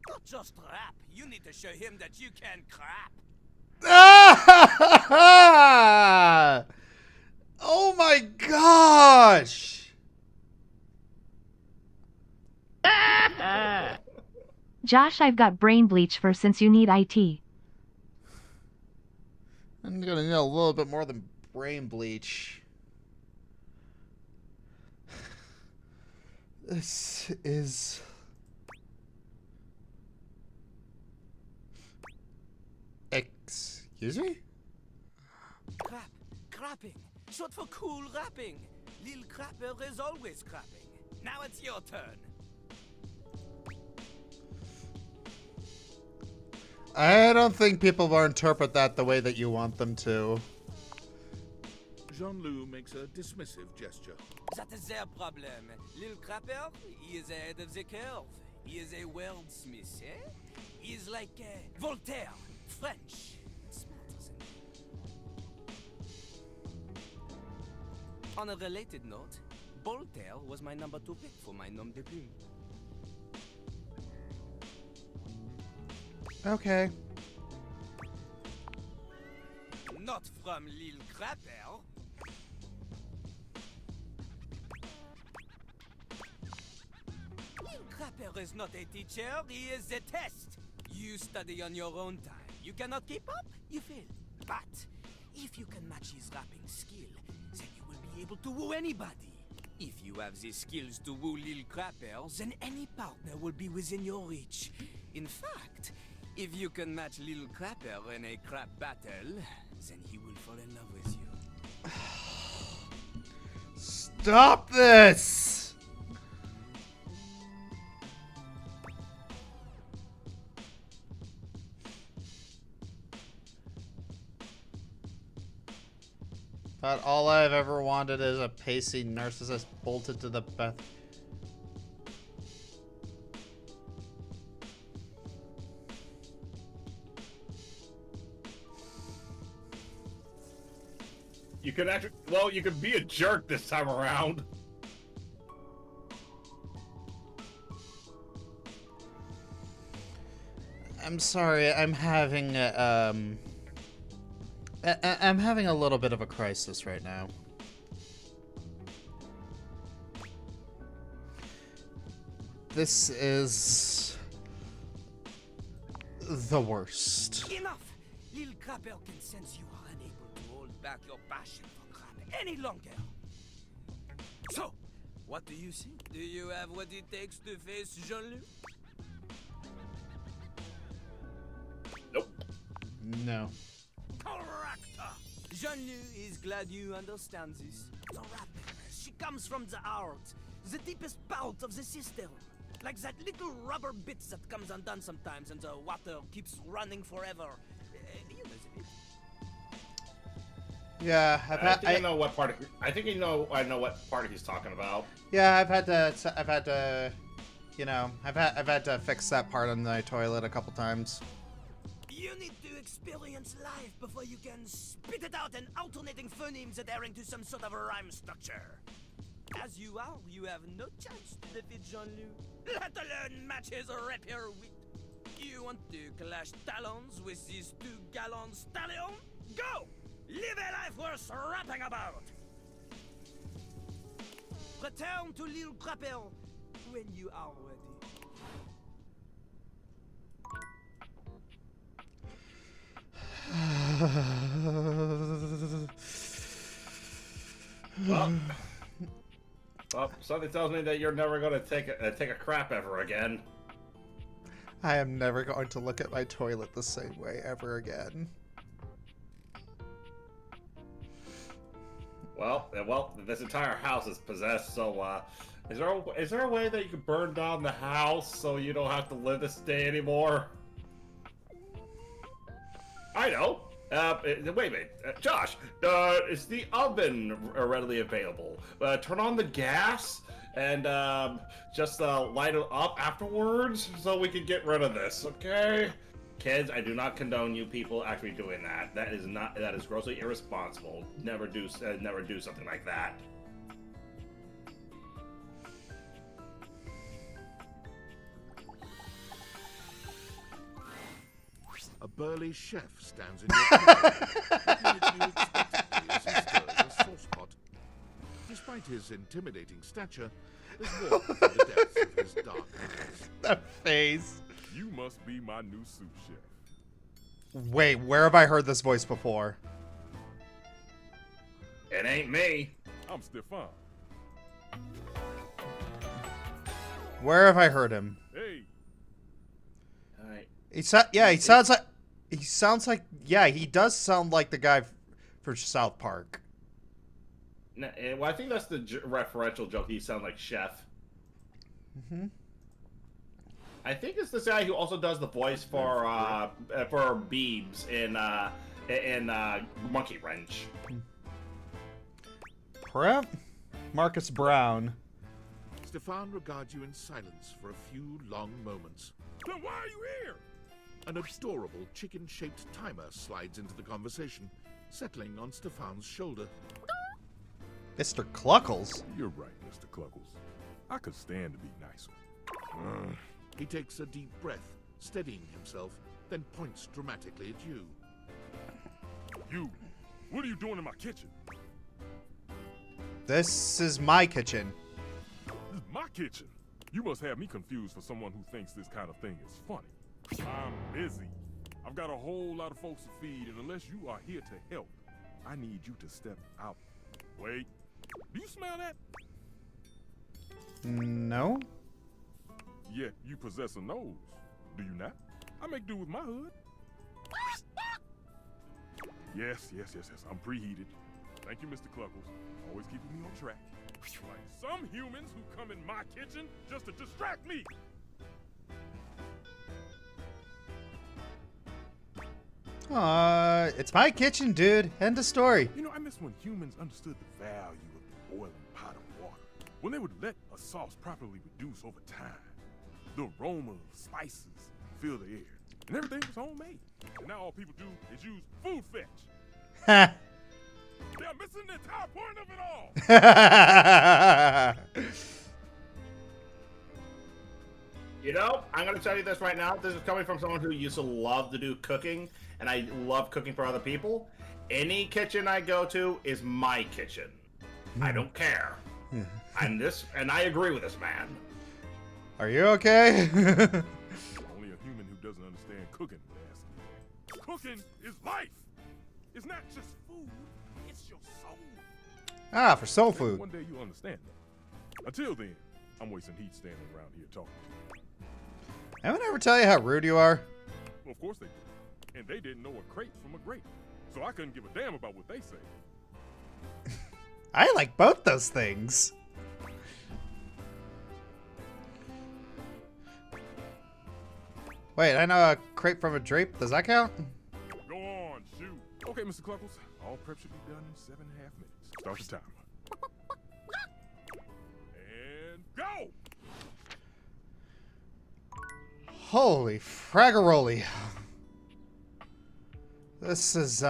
Not just rap. You need to show him that you can crap. Oh my gosh! Josh, I've got brain bleach for since you need IT. I'm gonna need a little bit more than brain bleach. This is... Excuse me? Crap. Crapping. Short for cool rapping. Lil Crapper is always crapping. Now it's your turn. I don't think people will interpret that the way that you want them to. Jean-Loup makes a dismissive gesture. That is their problem. Lil Crapper, he is ahead of the curve. He is a wordsmith, eh? He is like Voltaire, French. Smarter than me. On a related note, Voltaire was my number 2 pick for my nom de plume. Okay. Not from Lil Crapper. Lil Crapper is not a teacher, he is a test. You study on your own time. You cannot keep up, you fail. But if you can match his rapping skill, then you will be able to woo anybody. If you have the skills to woo Lil Crapper, then any partner will be within your reach. In fact, if you can match Lil Crapper in a crap battle, then he will fall in love with you. Stop this! But all I've ever wanted is a pacey narcissist bolted to the bed. You could actually, well, you could be a jerk this time around. I'm sorry, I'm having I'm having a little bit of a crisis right now. This is the worst. Enough! Lil Crapper can sense you are unable to hold back your passion for crap any longer. So, what do you think? Do you have what it takes to face Jean-Loup? Nope. No. Correct! Jean-Loup is glad you understand this. The rapper, she comes from the heart, the deepest part of the system. Like that little rubber bit that comes undone sometimes and the water keeps running forever. You know the bit. Yeah, I know what part. I think I know what part he's talking about. Yeah, I've had to, you know, I've had to fix that part on the toilet a couple times. You need to experience life before you can spit it out in alternating phonemes adhering to some sort of a rhyme structure. As you are, you have no chance to defeat Jean-Loup, let alone match his rapier wit. You want to clash talons with these 2 gallon stallions? Go! Live a life worth rapping about! Return to Lil Crapper when you are ready. Well, something tells me that you're never going to take a crap ever again. I am never going to look at my toilet the same way ever again. Well, this entire house is possessed, so, is there a way that you can burn down the house so you don't have to live this day anymore? I know. Wait a minute. Josh, is the oven readily available? Turn on the gas and, just, light it up afterwards so we can get rid of this, okay? Kids, I do not condone you people actually doing that. That is grossly irresponsible. Never do something like that. A burly chef stands in your kitchen, looking at you expectantly as he stirs a sauce pot. Despite his intimidating stature, there's warmth in the depths of his dark eyes. That face. You must be my new sous chef. Wait, where have I heard this voice before? It ain't me. I'm Stefan. Where have I heard him? Hey. Alright. He sounds like yeah, he does sound like the guy for South Park. No, well, I think that's the referential joke. He sounds like Chef. Mm-hmm. I think it's this guy who also does the voice for Beebs in Monkey Wrench. Prep? Marcus Brown. Stefan regards you in silence for a few long moments. Then why are you here? An adorable chicken-shaped timer slides into the conversation, settling on Stefan's shoulder. Mr. Cluckles? You're right, Mr. Cluckles. I could stand to be nicer. He takes a deep breath, steadying himself, then points dramatically at you. You, what are you doing in my kitchen? This is my kitchen. This is my kitchen? You must have me confused for someone who thinks this kind of thing is funny. I'm busy. I've got a whole lot of folks to feed, and unless you are here to help, I need you to step out. Wait, do you smell that? No. Yet you possess a nose, do you not? I make do with my hood. Yes, I'm preheated. Thank you, Mr. Cluckles. Always keeping me on track. Like some humans who come in my kitchen just to distract me. It's my kitchen, dude. End of story. You know, I miss when humans understood the value of the boiling pot of water. When they would let a sauce properly reduce over time. The aroma of spices fill the air. And everything was homemade. And now all people do is use food fetch. They're missing the entire point of it all. You know, I'm going to tell you this right now. This is coming from someone who used to love to do cooking, and I love cooking for other people. Any kitchen I go to is my kitchen. I don't care. And I agree with this man. Are you okay? Only a human who doesn't understand cooking would ask me. Cooking is life. It's not just food. It's your soul. Ah, for soul Maybe food. one day you'll understand that. Until then, I'm wasting heat standing around here talking to you. Haven't I ever tell you how rude you are? Well, of course they did. And they didn't know a crate from a grape. So I couldn't give a damn about what they say. I like both those things. Wait, I know a crepe from a drape. Does that count? Go on, shoot. Okay, Mr. Cluckles. All prep should be done in 7.5 minutes. Start the timer. And go! Holy fraggaroli. This is,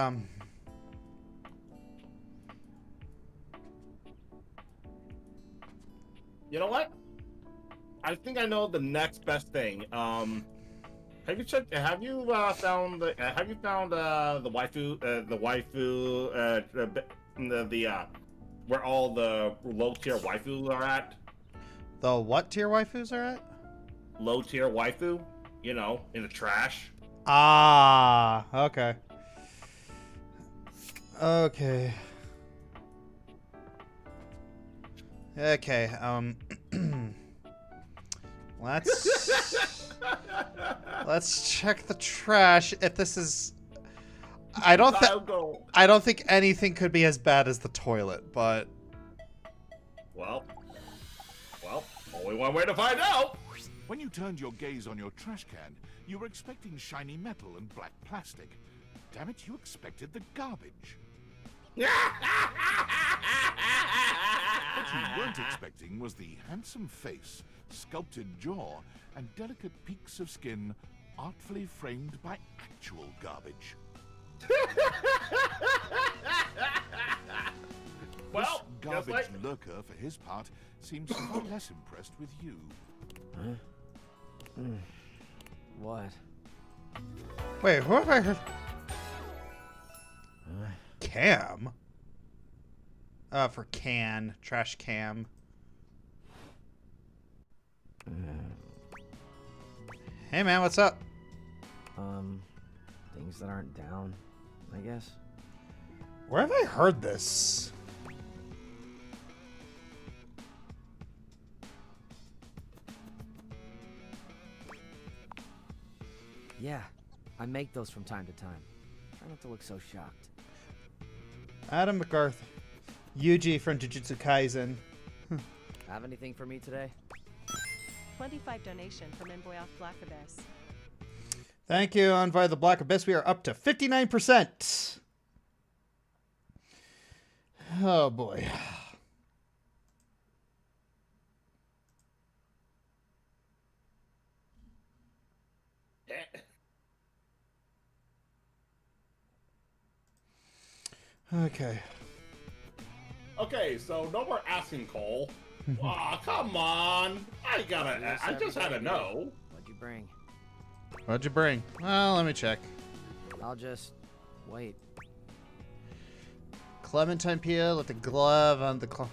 You know what? I think I know the next best thing. Have you checked? Have you found the waifu? Where all the low tier waifus are at? The what tier waifus are at? Low tier waifu. You know, in the trash. Ah, okay. Okay. Okay, let's check the trash. If this is, I don't think anything could be as bad as the toilet, but Well, only one way to find out. When you turned your gaze on your trash can, you were expecting shiny metal and black plastic. Damn it, you expected the garbage. What you weren't expecting was the handsome face, sculpted jaw, and delicate peaks of skin artfully framed by actual garbage. Well, this garbage lurker, for his part, seems far less impressed with you. What? Wait, who have I heard? Cam? For can. Trash cam. Hey man, what's up? Things that aren't down, I guess. Where have I heard this? Yeah, I make those from time to time. Try not to look so shocked. Adam MacArthur. Yuji from Jujutsu Kaisen. Have anything for me today? 25 donation from Inboyoff Black Abyss. Thank you, Envoy the Black Abyss. We are up to 59%. Oh boy. Okay. Okay, so no more asking, Cole. Aw, come on. I just had to know. What'd you bring? What'd you bring? Well, let me check. I'll just wait. Clementine peel with the glove on the claw.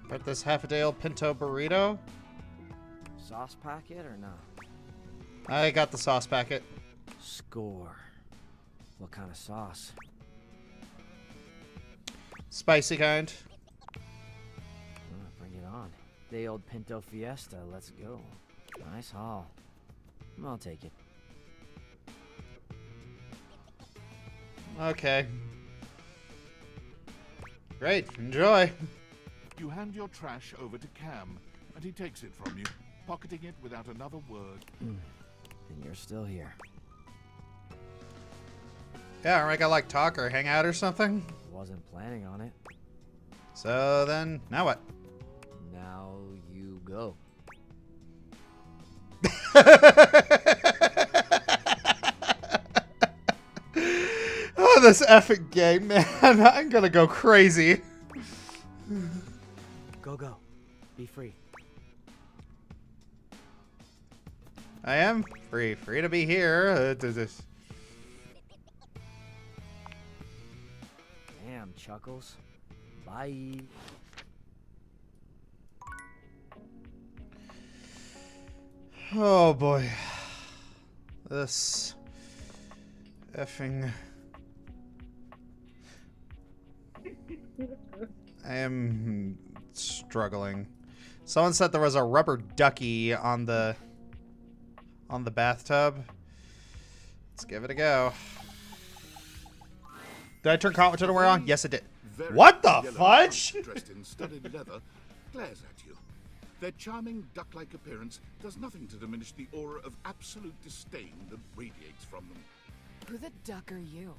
But this half-a-day-old pinto burrito? Sauce packet or no? I got the sauce packet. Score. What kind of sauce? Spicy kind. Bring it on. Day old Pinto Fiesta, let's go. Nice haul. I'll take it. Okay. Great, enjoy. You hand your trash over to Cam, and he takes it from you, pocketing it without another word. And you're still here. Yeah, aren't we gonna like talk or hang out or something? Wasn't planning on it. So then, now what? Now you go. Oh, this effing game, man. I'm gonna go crazy. Go. Be free. I am free to be here. Damn, Chuckles. Bye. Oh boy. This effing... I am struggling. Someone said there was a rubber ducky on the bathtub. Let's give it a go. Did I turn comment to the way on? Yes, it did. What the fudge? Dressed in studded leather, glares at you. Their charming duck-like appearance does nothing to diminish the aura of absolute disdain that radiates from them. Who the duck are you?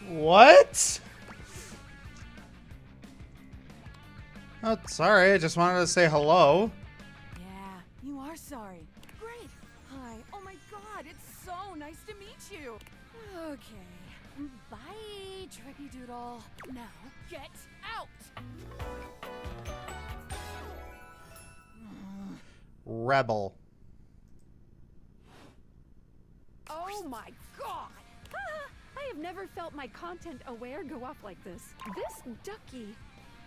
What? Oh, sorry. I just wanted to say hello. Yeah, you are sorry. Great. Hi. Oh my god, it's so nice to meet you. Okay. Bye, Tricky Doodle. Now, get out! Rebel. Oh my god! I have never felt my content aware go off like this. This ducky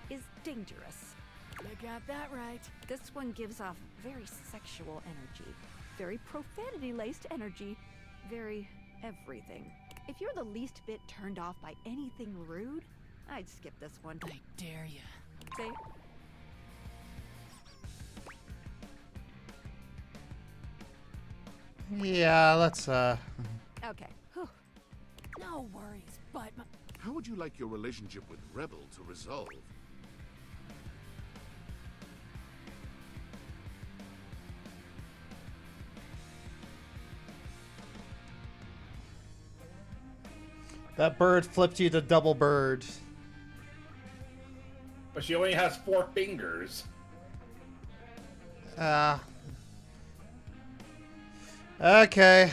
is dangerous. You got that right. This one gives off very sexual energy, very profanity-laced energy, very everything. If you're the least bit turned off by anything rude, I'd skip this one. I dare you. Say. Yeah, let's Okay. Whew. No worries, but How would you like your relationship with Rebel to resolve? That bird flipped you to double bird. But she only has 4 fingers. Okay.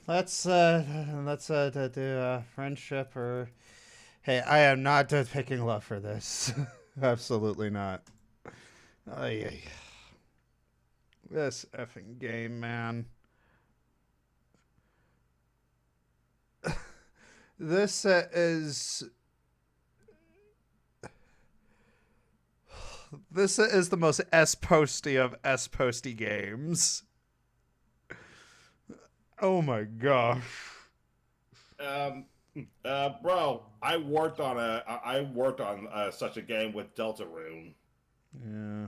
Let's do a friendship or... Hey, I am not picking love for this. Absolutely not. Ay. This effing game, man. This is the most S-posty of S-posty games. Oh my gosh. Bro, I worked on such a game with Deltarune. Yeah.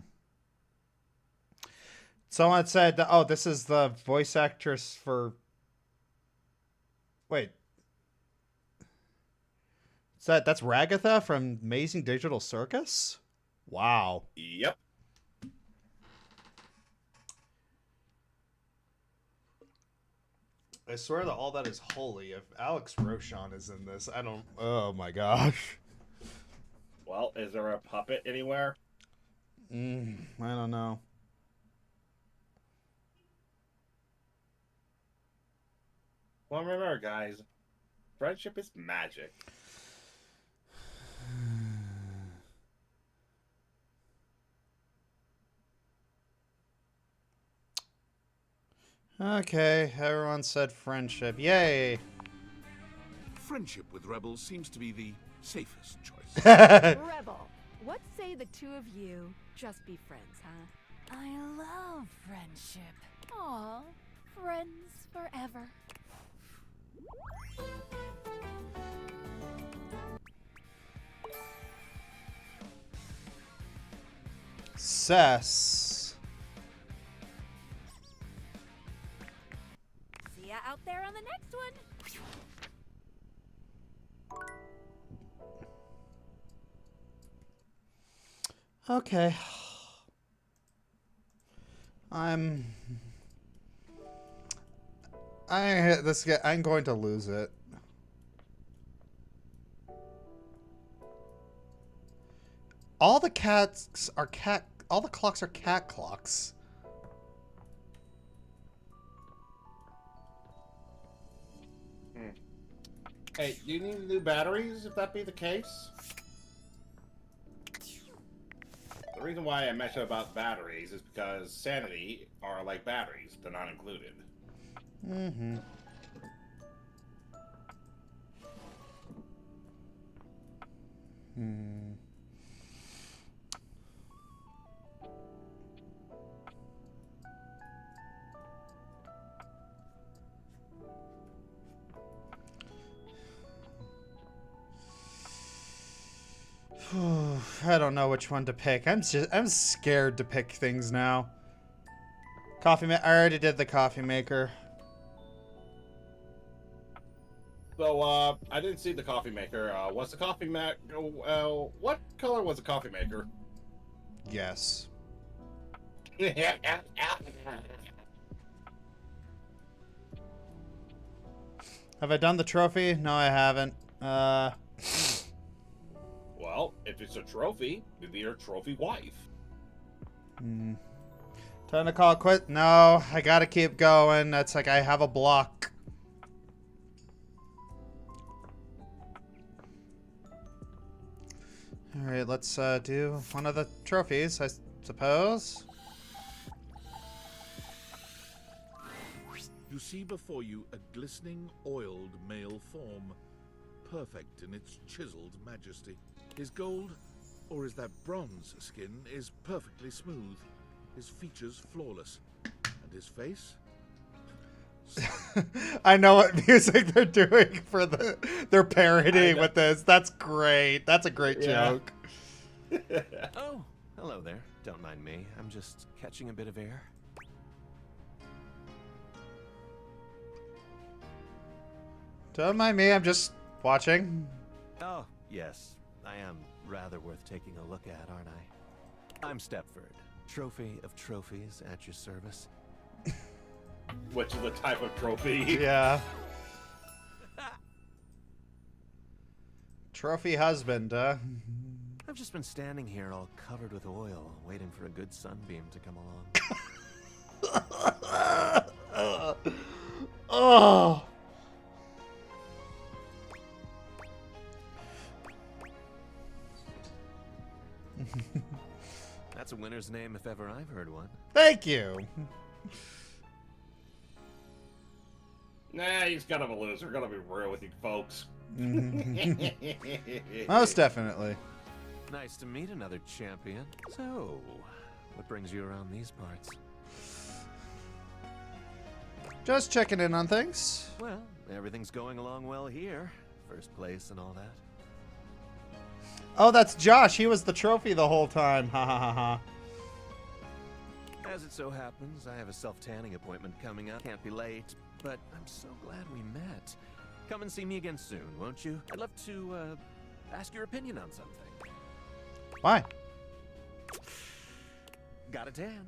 Someone said, "Oh, this is the voice actress for." Wait. That's Ragatha from Amazing Digital Circus? Wow. Yep. I swear that all that is holy. If Alex Roshan is in this, I don't... Oh my gosh. Well, is there a puppet anywhere? I don't know. Well, remember, guys, friendship is magic. Okay, everyone said friendship. Yay! Friendship with rebels seems to be the safest choice. Rebel, what say the two of you just be friends, huh? I love friendship. Aw, friends forever. Cess. See ya out there on the next one. Okay. I'm going to lose it. All the clocks are cat clocks. Hey, do you need new batteries if that be the case? The reason why I mentioned about batteries is because sanity are like batteries. They're not included. Mm-hmm. I don't know which one to pick. I'm scared to pick things now. I already did the coffee maker. So, I didn't see the coffee maker. Was the coffee what color was the coffee maker? Yes. Have I done the trophy? No, I haven't. Well, if it's a trophy, it'd be your trophy wife. Time to call it quit? No, I gotta keep going. That's like I have a block. Alright, let's do one of the trophies, I suppose. You see before you a glistening, oiled male form, perfect in its chiseled majesty. His gold, or is that bronze skin, is perfectly smooth, his features flawless, and his face? I know what music they're doing for they're parodying with this. That's great. That's a great joke. Oh, hello there. Don't mind me. I'm just catching a bit of air. Don't mind me. I'm just watching. Oh, yes. I am rather worth taking a look at, aren't I? I'm Stepford, trophy of trophies at your service. Which is the type of trophy? Yeah. Trophy husband, I've just been standing here all covered with oil, waiting for a good sunbeam to come along. Oh. That's a winner's name if ever I've heard one. Thank you. Nah, he's kind of a loser. Gonna be real with you folks. Most definitely. Nice to meet another champion. So, what brings you around these parts? Just checking in on things. Well, everything's going along well here. First place and all that. Oh, that's Josh. He was the trophy the whole time. Ha ha ha ha. As it so happens, I have a self-tanning appointment coming up. Can't be late, but I'm so glad we met. Come and see me again soon, won't you? I'd love to ask your opinion on something. Why? Got a tan.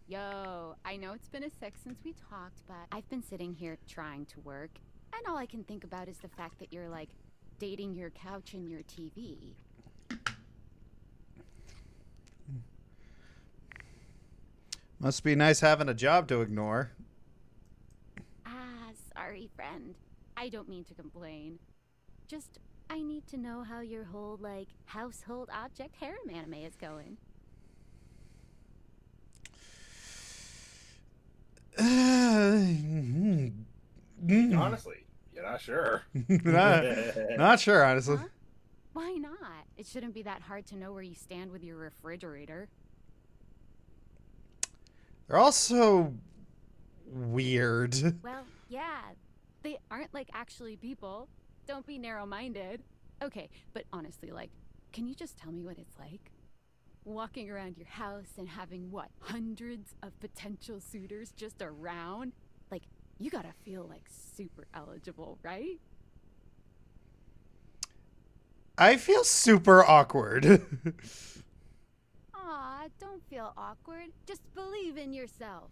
Yo, I know it's been a sec since we talked, but I've been sitting here trying to work, and all I can think about is the fact that you're, like, dating your couch and your TV. Must be nice having a job to ignore. Ah, sorry, friend. I don't mean to complain. Just, I need to know how your whole, like, household object harem anime is going. Honestly, you're not sure. Not sure, honestly. Huh? Why not? It shouldn't be that hard to know where you stand with your refrigerator. They're also weird. Well, yeah. They aren't, like, actually people. Don't be narrow-minded. Okay, but honestly, like, can you just tell me what it's like? Walking around your house and having, what, hundreds of potential suitors just around? Like, you gotta feel, like, super eligible, right? I feel super awkward. Aw, don't feel awkward. Just believe in yourself.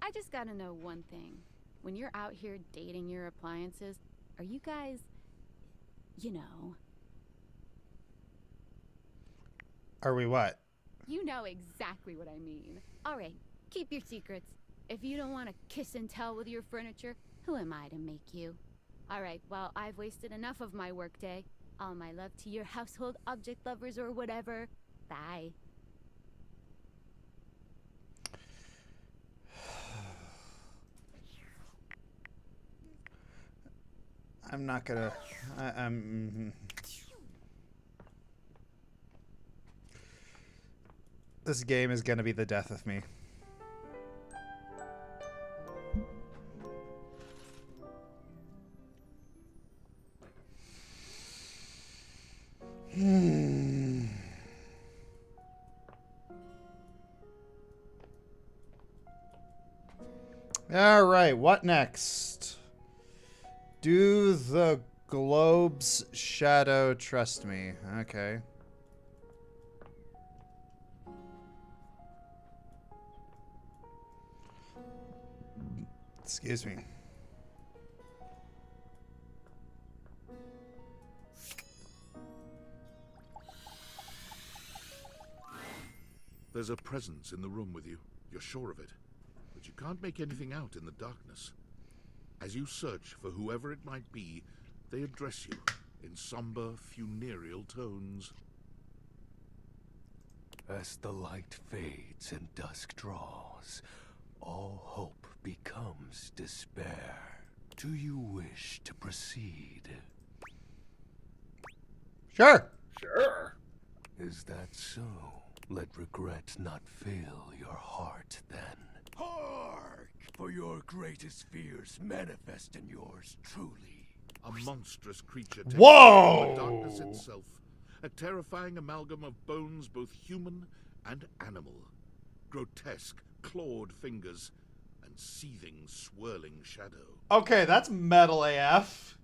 I just gotta know one thing. When you're out here dating your appliances, are you guys, you know... Are we what? You know exactly what I mean. All right, keep your secrets. If you don't want to kiss and tell with your furniture, who am I to make you? All right, well, I've wasted enough of my workday. All my love to your household object lovers or whatever. Bye. I'm not gonna... This game is gonna be the death of me. All right, what next? Do the globe's shadow trust me? Okay. Excuse me. There's a presence in the room with you. You're sure of it. But you can't make anything out in the darkness. As you search for whoever it might be, they address you in somber, funereal tones. As the light fades and dusk draws, all hope becomes despair. Do you wish to proceed? Sure. Sure. Is that so? Let regret not fill your heart then. Hark! For your greatest fears manifest in yours truly. A monstrous creature takes Whoa! the darkness itself. A terrifying amalgam of bones both human and animal. Grotesque, clawed fingers, and seething, swirling shadow. Okay, that's metal AF.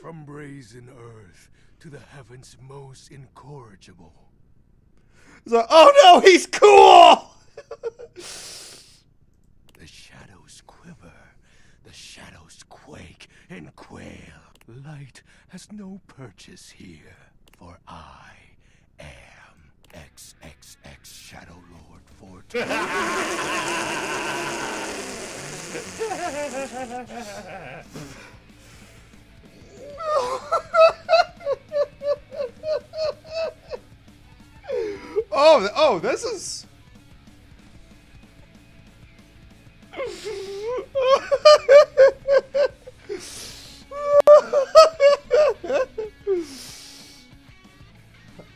From brazen earth to the heavens most incorrigible. So, oh no, he's cool! The shadows quiver, the shadows quake and quail. Light has no purchase here, for I am XXX Shadow Lord Fortune. Oh, this is...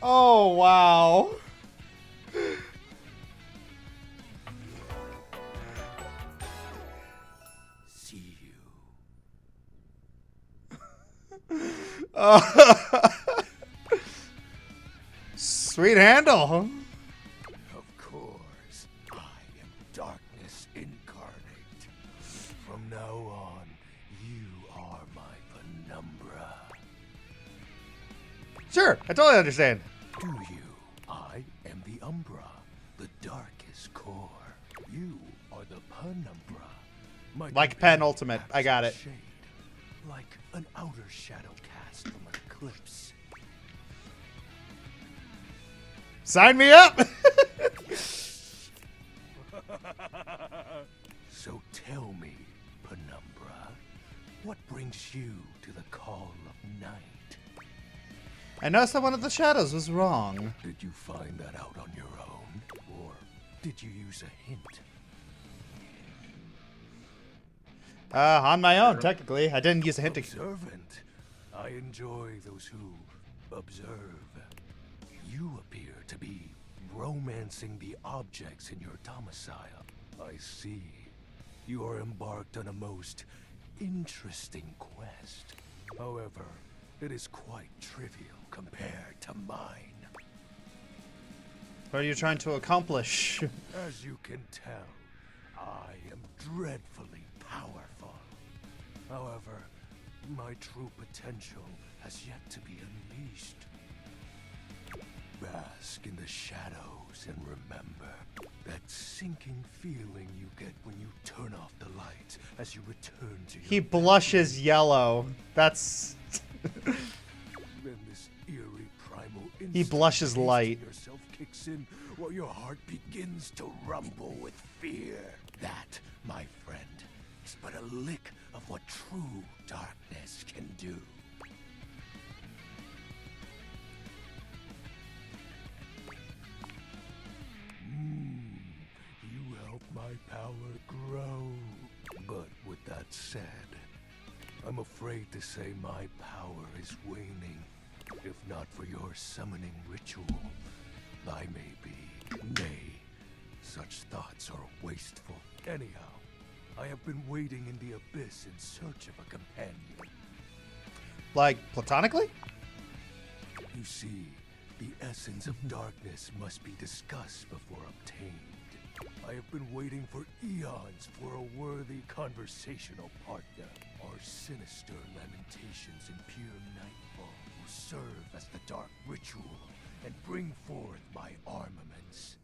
Oh, wow. See you. Sweet handle. Of course, I am darkness incarnate. From now on, you are my penumbra. Sure, I totally understand. Do you? I am the Umbra, the darkest core. You are the penumbra. My Like Pen Ultimate, I got it. shade, like an outer shadow cast from an eclipse. Sign me up! So tell me, penumbra, what brings you to the call of night? I noticed that one of the shadows was wrong. Did you find that out on your own? Or did you use a hint? On my own, technically. I didn't use a hint to... Observant. I enjoy those who observe. You appear to be romancing the objects in your domicile. I see. You are embarked on a most interesting quest. However, it is quite trivial compared to mine. What are you trying to accomplish? As you can tell, I am dreadfully powerful. However, my true potential has yet to be unleashed. Bask in the shadows and remember that sinking feeling you get when you turn off the lights as you return to your... He blushes yellow. That's... Then this eerie primal He blushes instinct light. yourself kicks in while your heart begins to rumble with fear. That, my friend, is but a lick of what true darkness can do. You help my power grow. But with that said, I'm afraid to say my power is waning. If not for your summoning ritual, I may be. Nay, such thoughts are wasteful. Anyhow, I have been waiting in the abyss in search of a companion. Like, platonically? You see, the essence of darkness must be discussed before obtained. I have been waiting for eons for a worthy conversational partner. Our sinister lamentations in pure nightfall will serve as the dark ritual and bring forth my armaments.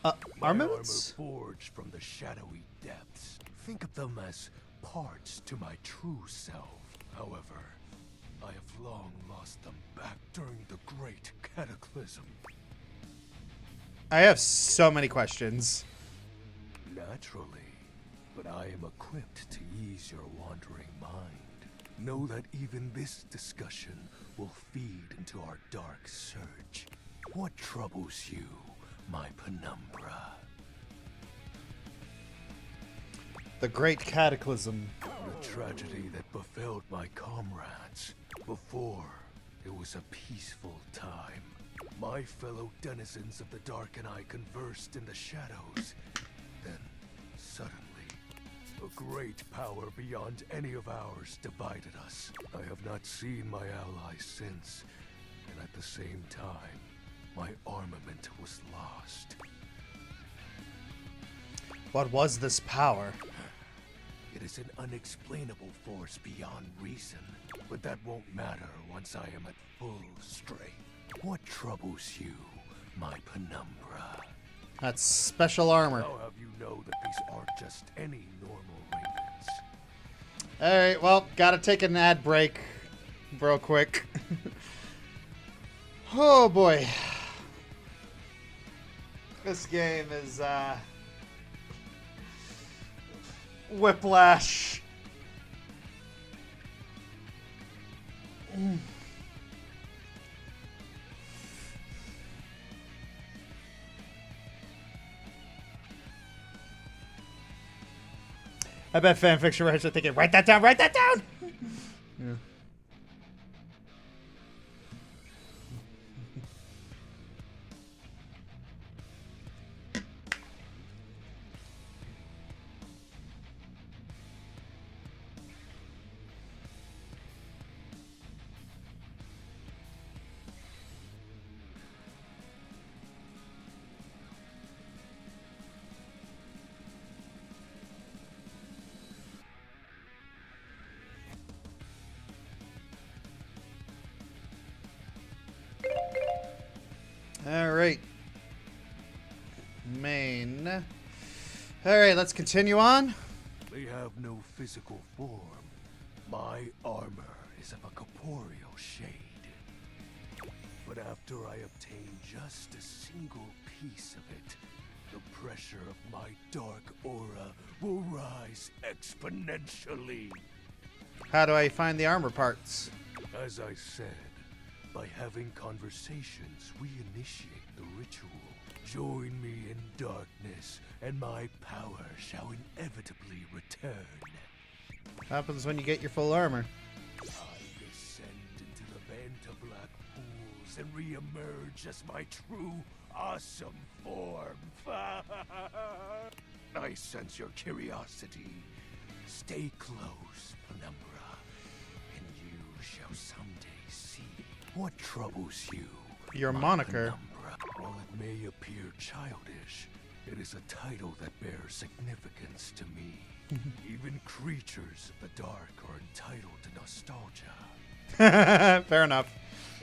Armaments? My armor forged from the shadowy depths. Think of them as parts to my true self. However, I have long lost them back during the great cataclysm. I have so many questions. Naturally, but I am equipped to ease your wandering mind. Know that even this discussion will feed into our dark surge. What troubles you, my penumbra? The Great Cataclysm. The tragedy that befell my comrades. Before, it was a peaceful time. My fellow denizens of the dark and I conversed in the shadows. Then, suddenly, a great power beyond any of ours divided us. I have not seen my allies since, and at the same time, my armament was lost. What was this power? It is an unexplainable force beyond reason, but that won't matter once I am at full strength. What troubles you, my penumbra? That's special armor. I'll have you know that these aren't just any normal ravens. Alright, well, gotta take an ad break real quick. Oh boy. This game is whiplash. I bet fanfiction writers are thinking, write that down, write that down! Yeah. Alright. Main. Alright, let's continue on. They have no physical form. My armor is of a corporeal shade. But after I obtain just a single piece of it, the pressure of my dark aura will rise exponentially. How do I find the armor parts? As I said, by having conversations, we initiate the ritual. Join me in darkness, and my power shall inevitably return. What happens when you get your full armor? I descend into the banter black pools and re-emerge as my true, awesome form. I sense your curiosity. Stay close, Penumbra, and you shall someday see what troubles you. Your moniker. Penumbra. While it may appear childish, it is a title that bears significance to me. Even creatures of the dark are entitled to nostalgia. Fair enough.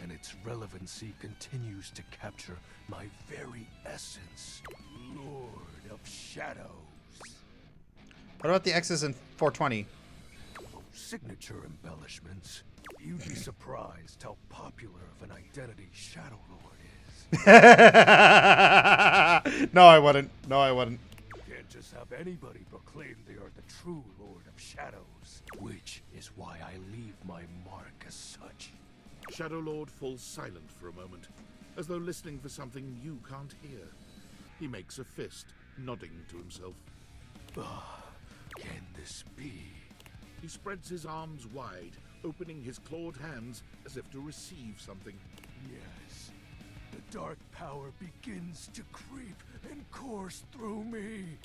And its relevancy continues to capture my very essence, Lord of Shadows. What about the X's in 420? Signature embellishments. You'd be surprised how popular of an identity Shadow Lord is. No, I wouldn't. No, I wouldn't. Can't just have anybody proclaim they are the true Lord of Shadows, which is why I leave my mark as such. Shadow Lord falls silent for a moment, as though listening for something you can't hear. He makes a fist, nodding to himself. Can this be? He spreads his arms wide, opening his clawed hands as if to receive something. Yes. The dark power begins to creep and course through me.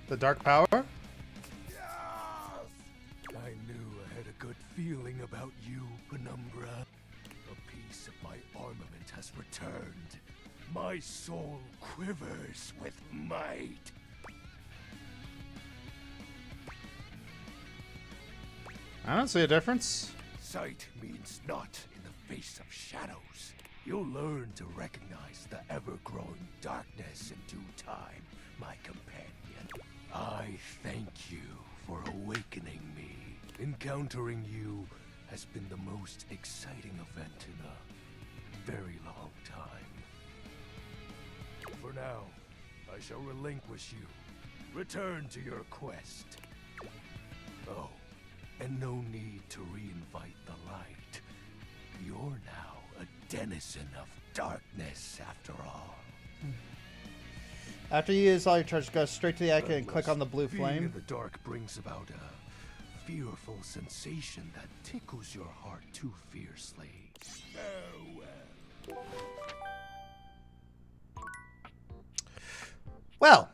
The dark power? I knew I had a good feeling about you, Penumbra. A piece of my armament has returned. My soul quivers with might. I don't see a difference. Sight means naught in the face of shadows. You'll learn to recognize the ever-growing darkness in due time, my companion. I thank you for awakening me. Encountering you has been the most exciting event in a very long time. For now, I shall relinquish you. Return to your quest. Oh, and no need to reinvite the light. You're now a denizen of darkness, after all. After you use all your charges, go straight to the icon and click on the blue Being flame. in the dark brings about a fearful sensation that tickles your heart too fiercely. Farewell. Well.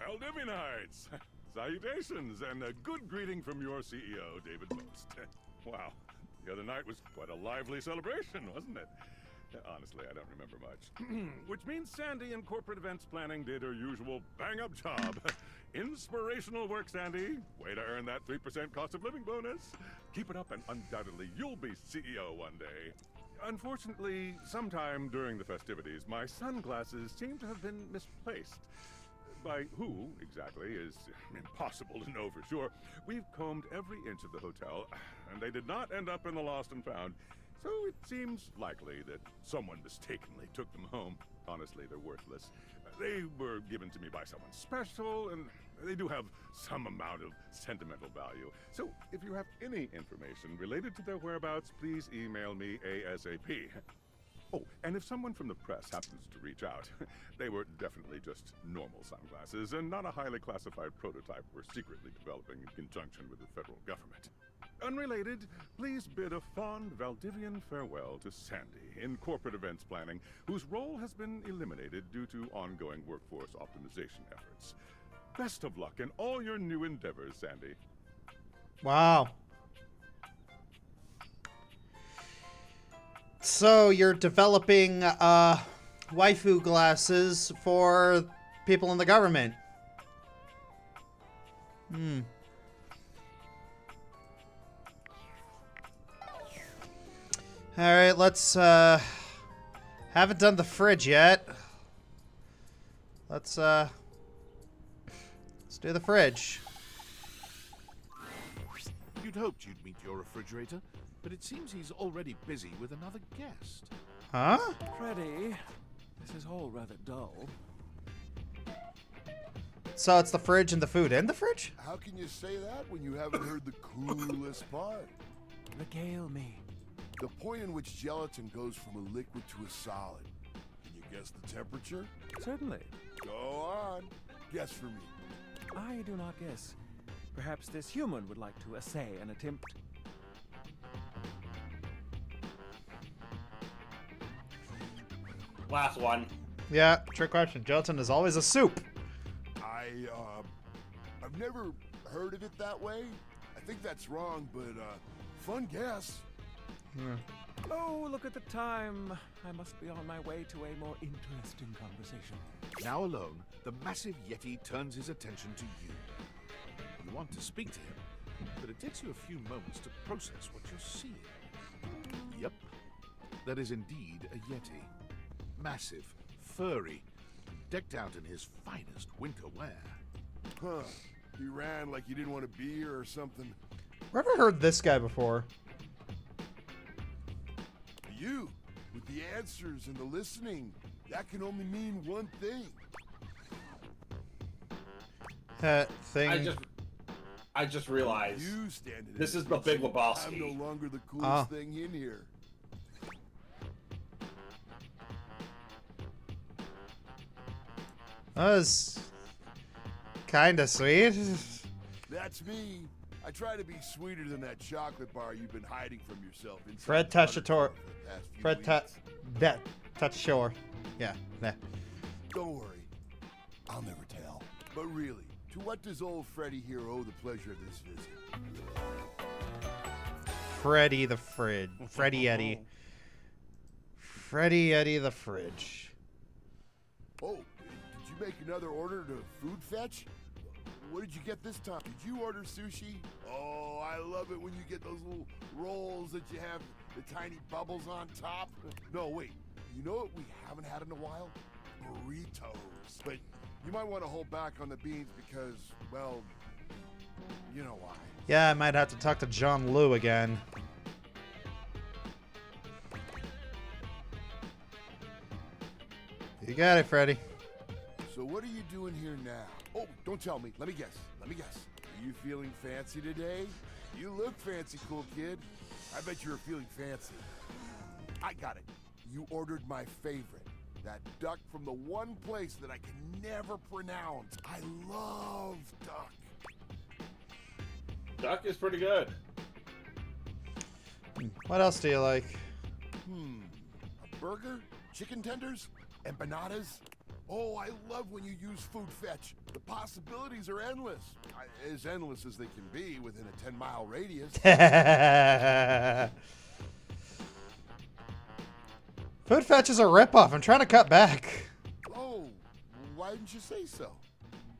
Aldivinites! Salutations, and a good greeting from your CEO, David Most. Wow, the other night was quite a lively celebration, wasn't it? Honestly, I don't remember much. Which means Sandy in corporate events planning did her usual bang-up job. Inspirational work, Sandy. Way to earn that 3% cost of living bonus. Keep it up and undoubtedly you'll be CEO one day. Unfortunately, sometime during the festivities, my sunglasses seem to have been misplaced. By who, exactly, is impossible to know for sure. We've combed every inch of the hotel, and they did not end up in the lost and found. So it seems likely that someone mistakenly took them home. Honestly, they're worthless. They were given to me by someone special, and they do have some amount of sentimental value. So if you have any information related to their whereabouts, please email me ASAP. Oh, and if someone from the press happens to reach out, they were definitely just normal sunglasses and not a highly classified prototype we're secretly developing in conjunction with the federal government. Unrelated, please bid a fond Valdivian farewell to Sandy in corporate events planning, whose role has been eliminated due to ongoing workforce optimization efforts. Best of luck in all your new endeavors, Sandy. Wow. So you're developing waifu glasses for people in the government. Hmm. All right, let's haven't done the fridge yet. Let's do the fridge. You'd hoped you'd meet your refrigerator, but it seems he's already busy with another guest. Huh? Freddy, this is all rather dull. So it's the fridge and the food in the fridge? How can you say that when you haven't heard the coolest part? Regale me. The point in which gelatin goes from a liquid to a solid. Can you guess the temperature? Certainly. Go on. Guess for me. I do not guess. Perhaps this human would like to essay an attempt. Last one. Yeah, trick question. Gelatin is always a soup. I've never heard of it that way. I think that's wrong, but fun guess. Yeah. Oh, look at the time. I must be on my way to a more interesting conversation. Now alone, the massive Yeti turns his attention to you. You want to speak to him, but it takes you a few moments to process what you're seeing. Yep, that is indeed a Yeti. Massive, furry, decked out in his finest winter wear. Huh. He ran like he didn't want to be here or something. I've never heard this guy before. You, with the answers and the listening, that can only mean one thing. I just realized You standing this in is the Big Lebowski. I'm no longer the coolest thing in here. That was kind of sweet. That's me. I try to be sweeter than that chocolate bar you've been hiding from yourself. Fred Tessitore. Fred Tessitore. Yeah. Nah. Don't worry. I'll never tell. But really, to what does old Freddy here owe the pleasure of this visit? Freddy the Fridge. Freddy Eddie. Freddy Eddie the Fridge. Oh, did you make another order to food fetch? What did you get this time? Did you order sushi? Oh, I love it when you get those little rolls that you have the tiny bubbles on top. No, wait. You know what we haven't had in a while? Burritos. But you might want to hold back on the beans because, well, you know why. Yeah, I might have to talk to John Liu again. You got it, Freddy. So what are you doing here now? Oh, don't tell me. Let me guess. Are you feeling fancy today? You look fancy, cool kid. I bet you were feeling fancy. I got it. You ordered my favorite. That duck from the one place that I can never pronounce. I love duck. Duck is pretty good. What else do you like? A burger? Chicken tenders? Empanadas? Oh, I love when you use food fetch. The possibilities are endless. As endless as they can be within a 10-mile radius. Food Fetch is a ripoff. I'm trying to cut back. Oh, why didn't you say so?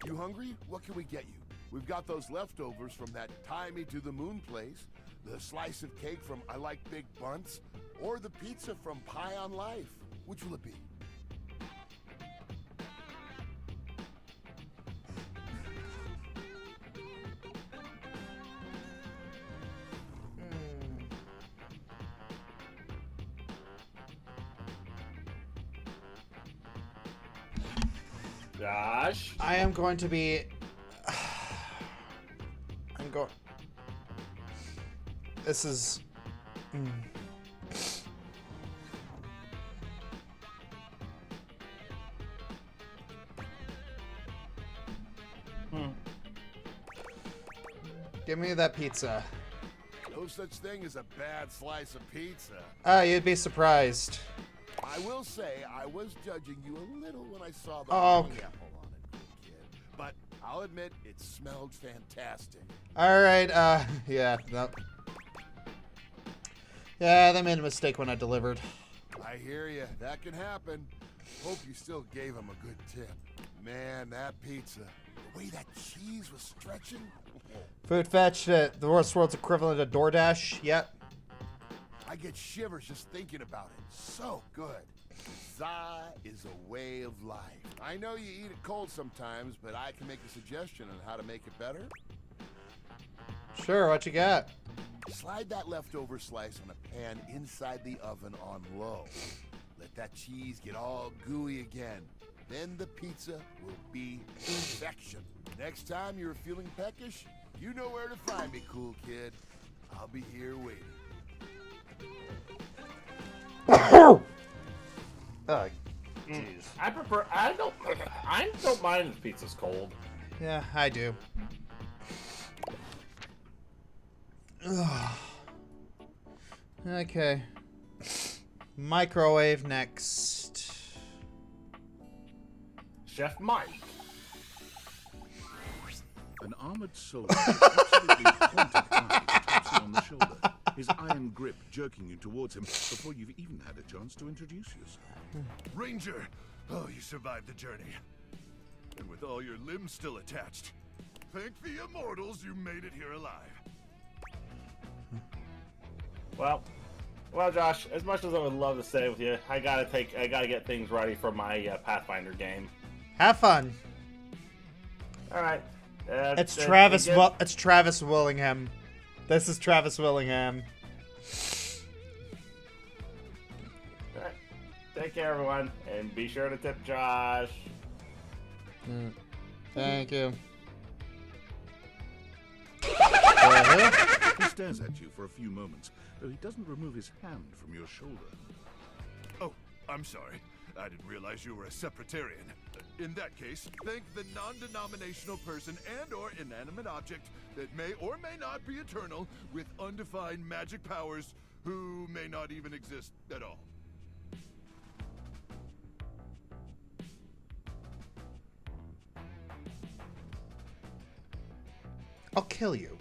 You hungry? What can we get you? We've got those leftovers from that Tie Me to the Moon place, the slice of cake from I Like Big Bunts, or the pizza from Pie on Life. Which will it be? Josh? I am going to be... I'm going... This is... Give me that pizza. No such thing as a bad slice of pizza. You'd be surprised. I will say, I was judging you a little when I saw the Oh. pineapple on it, kid. But I'll admit, it smelled fantastic. Alright, yeah, no. Yeah, they made a mistake when I delivered. I hear you. That can happen. Hope you still gave him a good tip. Man, that pizza. The way that cheese was stretching. Food Fetch, the world's equivalent of DoorDash. Yep. I get shivers just thinking about it. So good. Za is a way of life. I know you eat it cold sometimes, but I can make a suggestion on how to make it better. Sure, what you got? Slide that leftover slice on a pan inside the oven on low. Let that cheese get all gooey again. Then the pizza will be perfection. Next time you're feeling peckish, you know where to find me, cool kid. I'll be here waiting. Oh, jeez. I don't mind if pizza's cold. Yeah, I do. Ugh. Okay. Microwave next. Chef Mike. An armored soldier with absolutely haunted eyes taps you on the shoulder, his iron grip jerking you towards him before you've even had a chance to introduce yourself. Ranger! Oh, you survived the journey. And with all your limbs still attached. Thank the immortals you made it here alive. Well, Josh, as much as I would love to stay with you, I gotta get things ready for my Pathfinder game. Have fun. All right. It's Travis. It's Travis Willingham. This is Travis Willingham. All right. Take care, everyone, and be sure to tip Josh. Thank you. He stares at you for a few moments, though he doesn't remove his hand from your shoulder. Oh, I'm sorry. I didn't realize you were a sepratarian. In that case, thank the non-denominational person and/or inanimate object that may or may not be eternal with undefined magic powers who may not even exist at all. I'll kill you.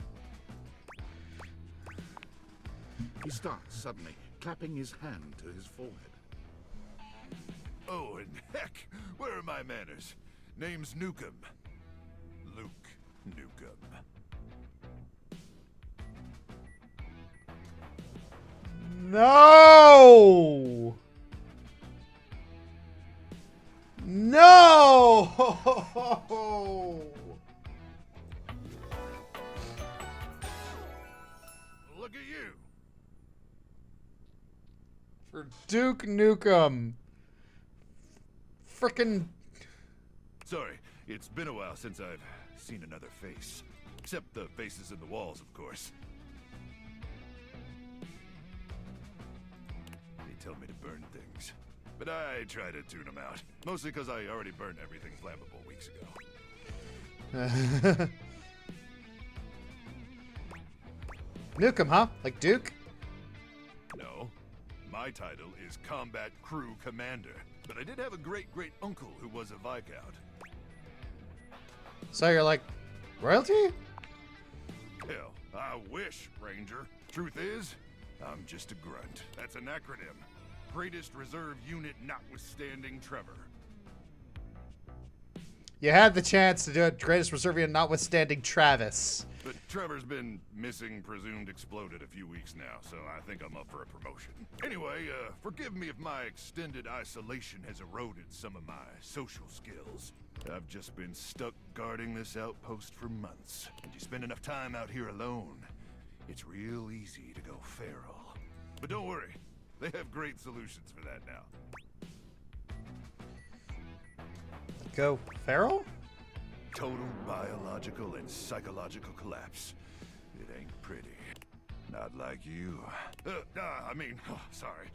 He starts suddenly, clapping his hand to his forehead. Oh, and heck, where are my manners? Name's Nukem. Luke Nukem. No! No! Look at you. For Duke Nukem. Frickin'. Sorry, it's been a while since I've seen another face. Except the faces in the walls, of course. They tell me to burn things, but I try to tune them out. Mostly because I already burned everything flammable weeks ago. Nukem, huh? Like Duke? No. My title is Combat Crew Commander, but I did have a great-great-uncle who was a Viscount. So you're like, royalty? Hell, I wish, Ranger. Truth is, I'm just a grunt. That's an acronym. greatest reserve unit notwithstanding Trevor. You had the chance to do it, greatest reserve unit notwithstanding Travis. But Trevor's been missing, presumed exploded a few weeks now, so I think I'm up for a promotion. Anyway, forgive me if my extended isolation has eroded some of my social skills. I've just been stuck guarding this outpost for months. And you spend enough time out here alone, it's real easy to go feral. But don't worry, they have great solutions for that now. Go feral? Total biological and psychological collapse. It ain't pretty. Not like you. Sorry.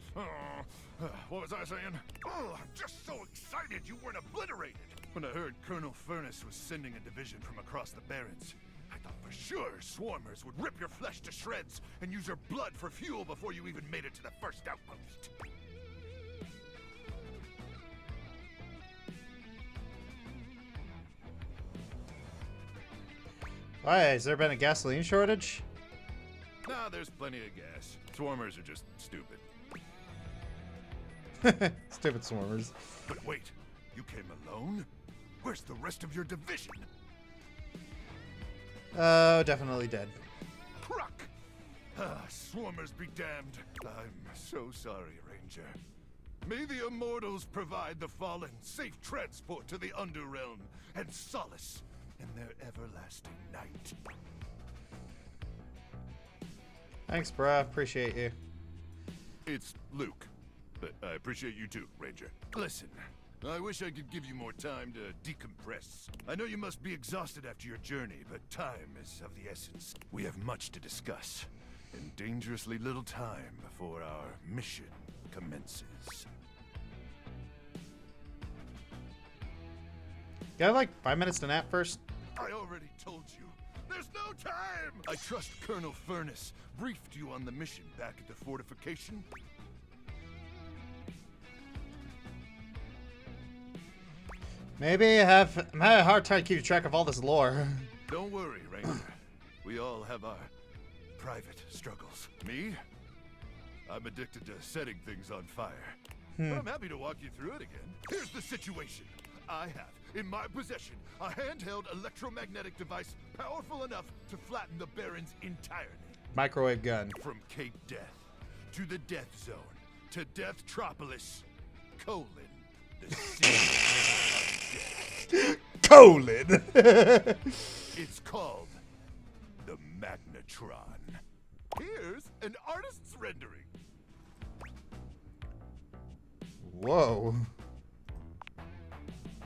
What was I saying? Oh, I'm just so excited you weren't obliterated. When I heard Colonel Furnace was sending a division from across the Barrens, I thought for sure swarmers would rip your flesh to shreds and use your blood for fuel before you even made it to the first outpost. Why, has there been a gasoline shortage? Nah, there's plenty of gas. Swarmers are just stupid. Stupid swarmers. But wait, you came alone? Where's the rest of your division? Oh, definitely dead. Cruck! Swarmers be damned. I'm so sorry, Ranger. May the Immortals provide the fallen safe transport to the Underrealm and solace in their everlasting night. Thanks, bruh. Appreciate you. It's Luke, but I appreciate you too, Ranger. Listen, I wish I could give you more time to decompress. I know you must be exhausted after your journey, but time is of the essence. We have much to discuss, and dangerously little time before our mission commences. You have like 5 minutes to nap first? I already told you. There's no time! I trust Colonel Furnace briefed you on the mission back at the fortification. Maybe I'm having a hard time keeping track of all this lore. Don't worry, Ranger. We all have our private struggles. Me? I'm addicted to setting things on fire. But I'm happy to walk you through it again. Here's the situation. I have, in my possession, a handheld electromagnetic device powerful enough to flatten the Barrens entirely. Microwave gun. From Cape Death to the Death Zone to Deathtropolis, colon, the city of death. Colon! It's called the Magnetron. Here's an artist's rendering. Whoa.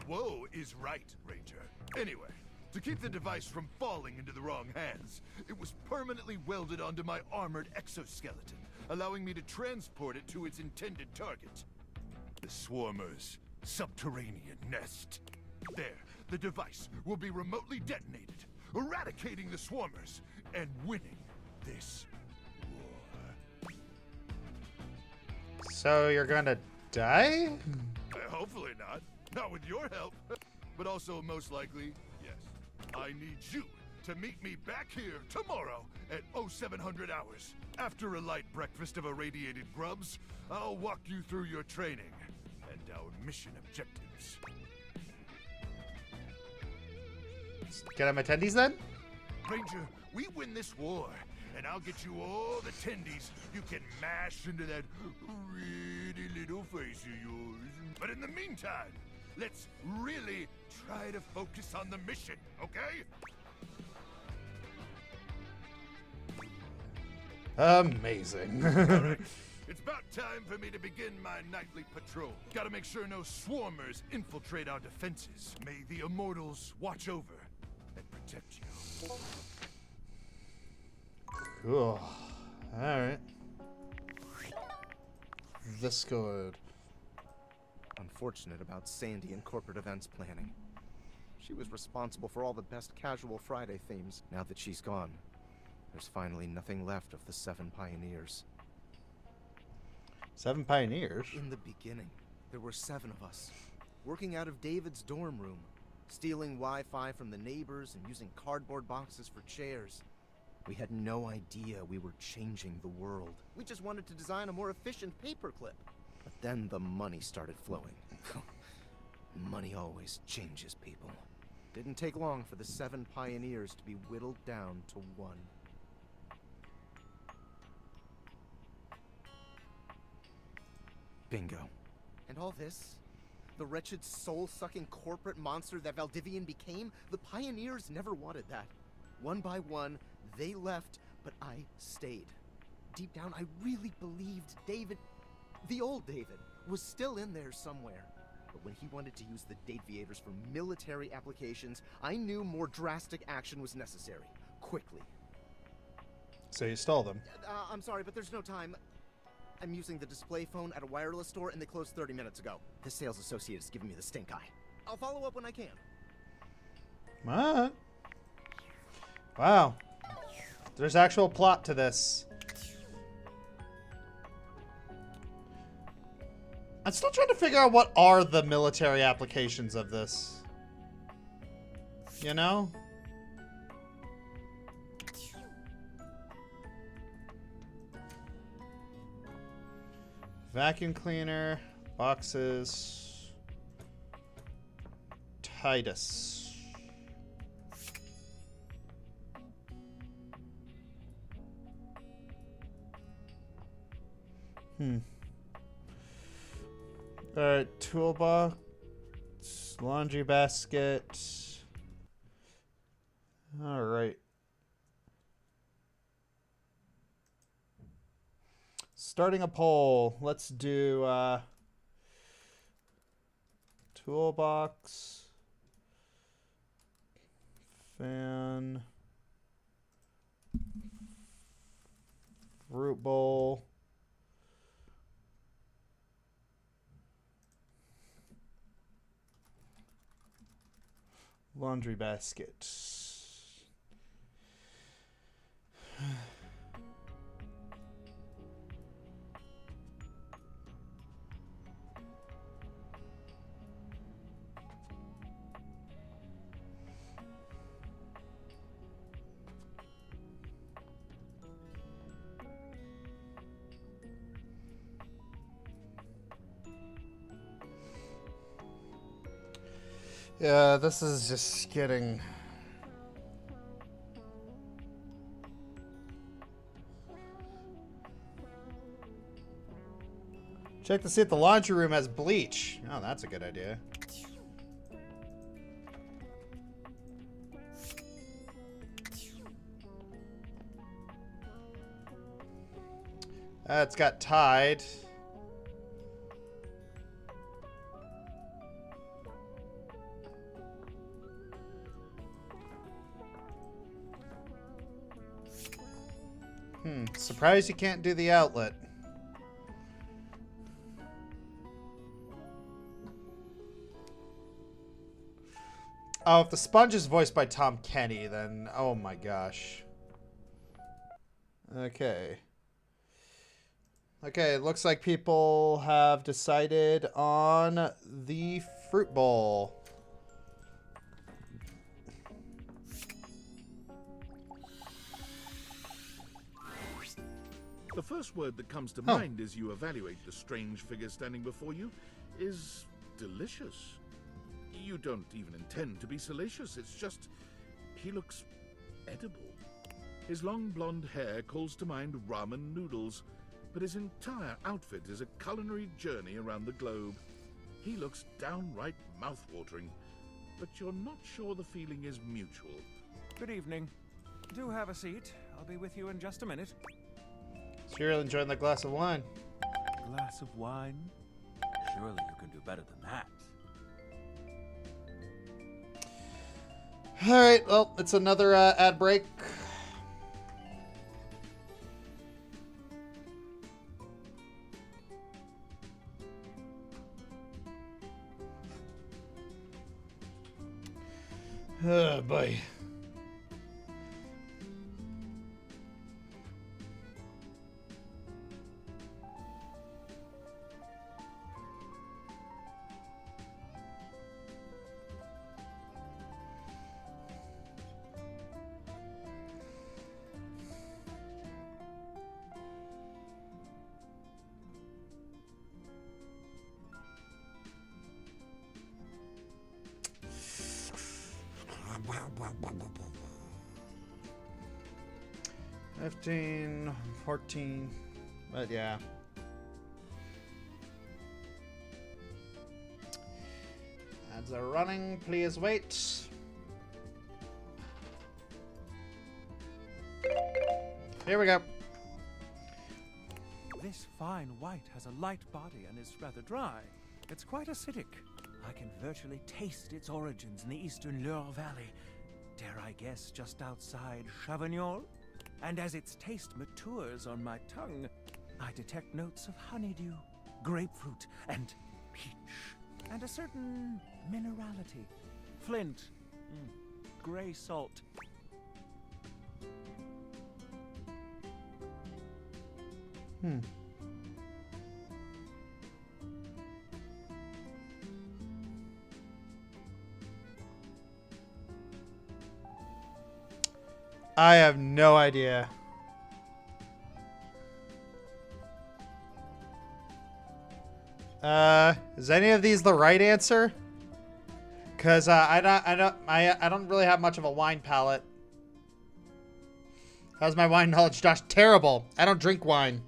Whoa is right, Ranger. Anyway, to keep the device from falling into the wrong hands, it was permanently welded onto my armored exoskeleton, allowing me to transport it to its intended target. The Swarmer's subterranean nest. There, the device will be remotely detonated, eradicating the Swarmers and winning this war. So you're gonna die? Hopefully not. Not with your help. But also, most likely, yes. I need you to meet me back here tomorrow at 0700 hours. After a light breakfast of irradiated grubs, I'll walk you through your training and our mission objectives. Get him attendees then? Ranger, we win this war, and I'll get you all the tendies you can mash into that pretty little face of yours. But in the meantime, let's really try to focus on the mission, okay? Amazing. All right. It's about time for me to begin my nightly patrol. Gotta make sure no swarmers infiltrate our defenses. May the Immortals watch over and protect you. Cool. Alright. Discord. Unfortunate about Sandy and corporate events planning. She was responsible for all the best casual Friday themes. Now that she's gone, there's finally nothing left of the 7 Pioneers. 7 Pioneers? In the beginning, there were 7 of us, working out of David's dorm room, stealing Wi-Fi from the neighbors and using cardboard boxes for chairs. We had no idea we were changing the world. We just wanted to design a more efficient paperclip. But then the money started flowing. Money always changes people. Didn't take long for the 7 pioneers to be whittled down to 1. Bingo. And all this? The wretched soul-sucking corporate monster that Valdivian became? The pioneers never wanted that. One by one, they left, but I stayed. Deep down, I really believed David, the old David, was still in there somewhere. But when he wanted to use the Dateviators for military applications, I knew more drastic action was necessary. Quickly. So you stole them. I'm sorry, but there's no time. I'm using the display phone at a wireless store, and they closed 30 minutes ago. The sales associate is giving me the stink eye. I'll follow up when I can. What? Wow. There's actual plot to this. I'm still trying to figure out what are the military applications of this. You know? Vacuum cleaner, boxes, Titus. Alright, toolbox, laundry basket. Alright. Starting a poll. Let's do toolbox, fan, fruit bowl, laundry basket. Yeah, this is just getting... Check to see if the laundry room has bleach. Oh, that's a good idea. It's got Tide. Surprised you can't do the outlet. Oh, if the sponge is voiced by Tom Kenny, then oh my gosh. Okay. Okay, it looks like people have decided on the fruit bowl. The first word that comes to mind as you evaluate the strange figure standing before you is delicious. You don't even intend to be salacious, it's just he looks edible. His long blonde hair calls to mind ramen noodles, but his entire outfit is a culinary journey around the globe. He looks downright mouth-watering, but you're not sure the feeling is mutual. Good evening. Do have a seat. I'll be with you in just a minute. So you're enjoying the glass of wine. Glass of wine? Surely you can do better than that. Alright, well, it's another ad break. Oh boy. $15, $14, but yeah. Ads are running, please wait. Here we go. This fine white has a light body and is rather dry. It's quite acidic. I can virtually taste its origins in the eastern Loire Valley. Dare I guess just outside Chavignon? And as its taste matures on my tongue, I detect notes of honeydew, grapefruit, and peach. And a certain minerality. Flint. Gray salt. I have no idea. Is any of these the right answer? Cause I don't really have much of a wine palate. How's my wine knowledge, Josh? Terrible. I don't drink wine.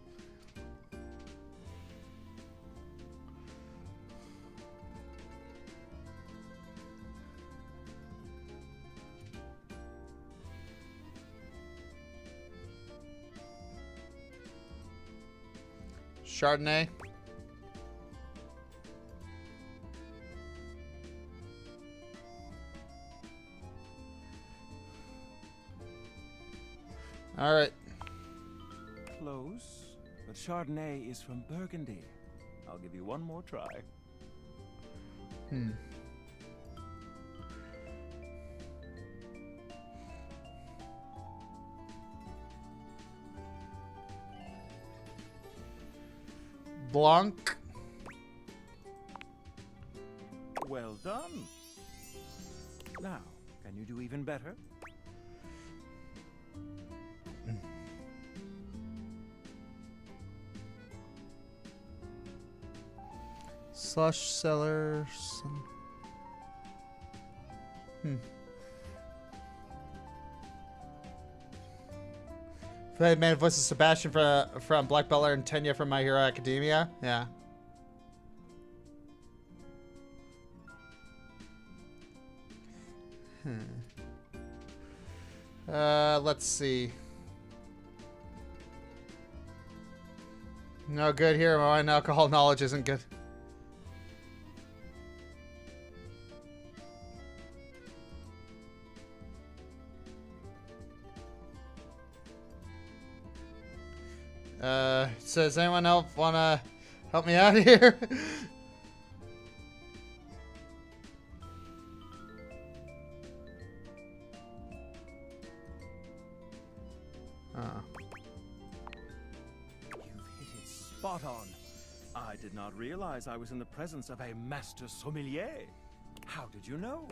Chardonnay. All right. Close, but Chardonnay is from Burgundy. I'll give you one more try. Blanc. Well done. Now, can you do even better? Slush cellars. Man voices Sebastian from Black Butler and Tenya from My Hero Academia. Yeah. Let's see. No good here. My wine alcohol knowledge isn't good. Says anyone else wanna help me out here? You've hit it spot on. I did not realize I was in the presence of a master sommelier. How did you know?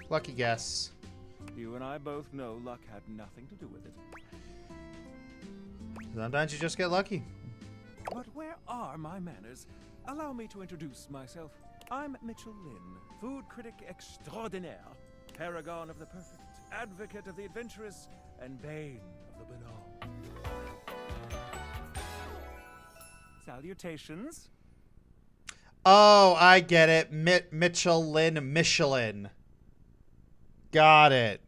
Lucky guess. You and I both know luck had nothing to do with it. Sometimes you just get lucky. But where are my manners? Allow me to introduce myself. I'm Mitchell Lynn, food critic extraordinaire, paragon of the perfect, advocate of the adventurous, and bane of the banal. Salutations. Oh, I get it. Michelin. Got it.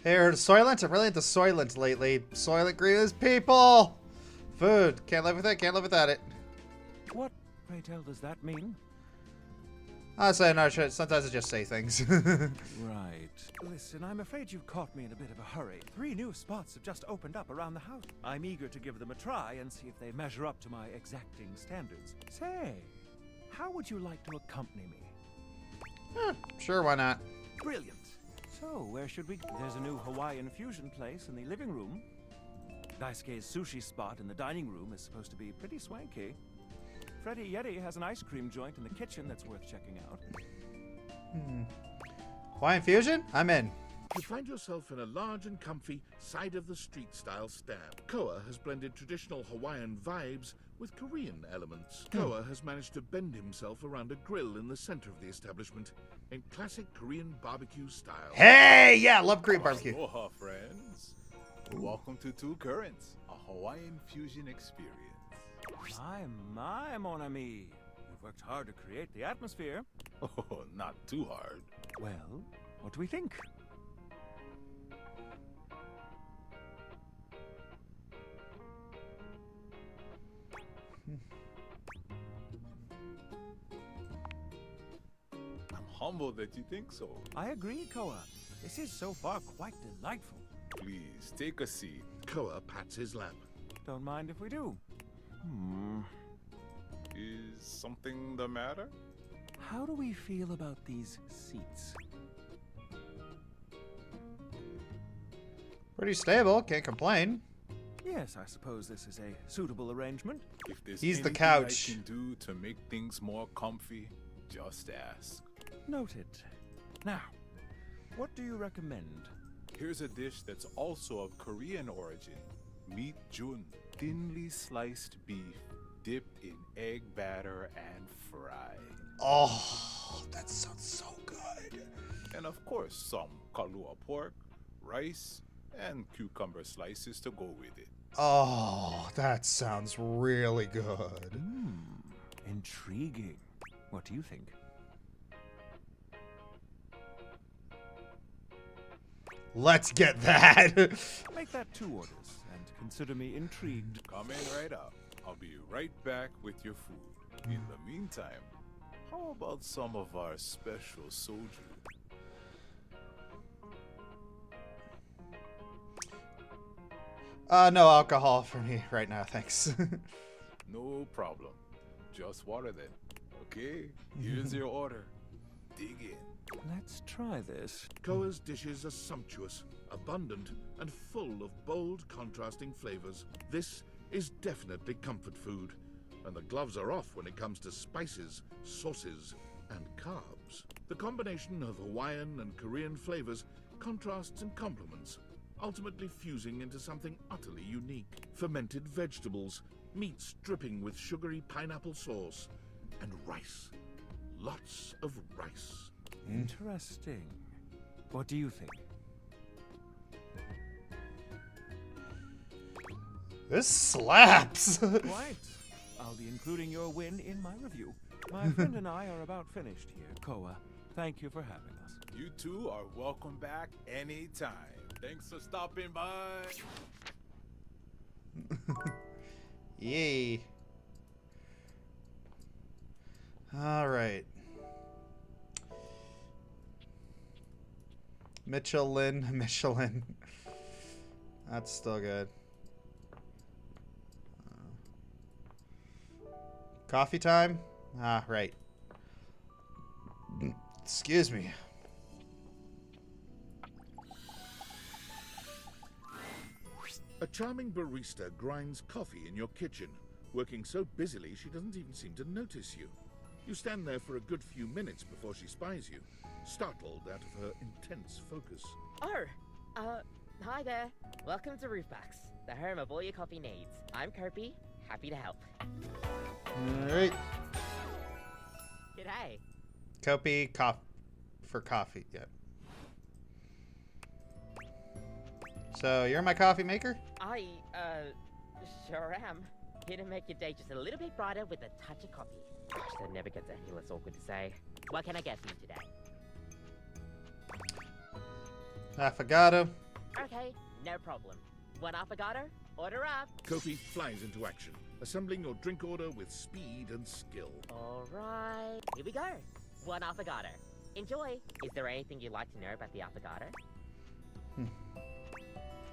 Hey, heard of Soylent? I'm really into Soylent lately. Soylent grieves people. Food. Can't live with it. Can't live without it. What, pray tell, does that mean? Honestly, I'm not sure. Sometimes I just say things. Right. Listen, I'm afraid you've caught me in a bit of a hurry. 3 new spots have just opened up around the house. I'm eager to give them a try and see if they measure up to my exacting standards. Say, how would you like to accompany me? Sure, why not? Brilliant. So, where should we go? There's a new Hawaiian fusion place in the living room. Daisuke's sushi spot in the dining room is supposed to be pretty swanky. Freddy Yeti has an ice cream joint in the kitchen that's worth checking out. Hawaiian Fusion? I'm in. You find yourself in a large and comfy side-of-the-street style stand. Koa has blended traditional Hawaiian vibes with Korean elements. Koa has managed to bend himself around a grill in the center of the establishment in classic Korean barbecue style. Hey, yeah, love Korean barbecue. Aloha, friends. Welcome to Two Currents, a Hawaiian fusion experience. My, mon ami. You've worked hard to create the atmosphere. Oh, not too hard. Well, what do we think? I'm humbled that you think so. I agree, Koa. This is so far quite delightful. Please, take a seat. Koa pats his lap. Don't mind if we do. Is something the matter? How do we feel about these seats? Pretty stable, can't complain. Yes, I suppose this is a suitable arrangement. If there's He's the anything couch. I can do to make things more comfy, just ask. Noted. Now, what do you recommend? Here's a dish that's also of Korean origin. Meat jun, thinly sliced beef, dipped in egg batter and fried. Oh, that sounds so good. And of course, some kalua pork, rice, and cucumber slices to go with it. Oh, that sounds really good. Intriguing. What do you think? Let's get that. Make that 2 orders, and consider me intrigued. Coming right up. I'll be right back with your food. In the meantime, how about some of our special soju? No alcohol for me right now, thanks. No problem. Just water then. Okay, here's your order. Dig in. Let's try this. Koa's dishes are sumptuous, abundant, and full of bold, contrasting flavors. This is definitely comfort food, and the gloves are off when it comes to spices, sauces, and carbs. The combination of Hawaiian and Korean flavors contrasts and complements, ultimately fusing into something utterly unique. Fermented vegetables, meats dripping with sugary pineapple sauce, and rice. Lots of rice. Interesting. What do you think? This slaps. Quite. I'll be including your win in my review. My friend and I are about finished here. Koa, thank you for having us. You two are welcome back anytime. Thanks for stopping by. Yay. All right. Michelin. That's still good. Coffee time? Ah, right. Excuse me. A charming barista grinds coffee in your kitchen, working so busily she doesn't even seem to notice you. You stand there for a good few minutes before she spies you, startled out of her intense focus. Hi there. Welcome to Roofbox, the home of all your coffee needs. I'm Kirby, happy to help. Alright. G'day. Kopi, for coffee, yep. So, you're my coffee maker? I, sure am. Here to make your day just a little bit brighter with a touch of coffee. Gosh, that never gets any less awkward to say. What can I get for you today? Affogato. Okay, no problem. 1 affogato? Order up. Kofi flies into action, assembling your drink order with speed and skill. Alright, here we go. 1 affogato. Enjoy. Is there anything you'd like to know about the affogato?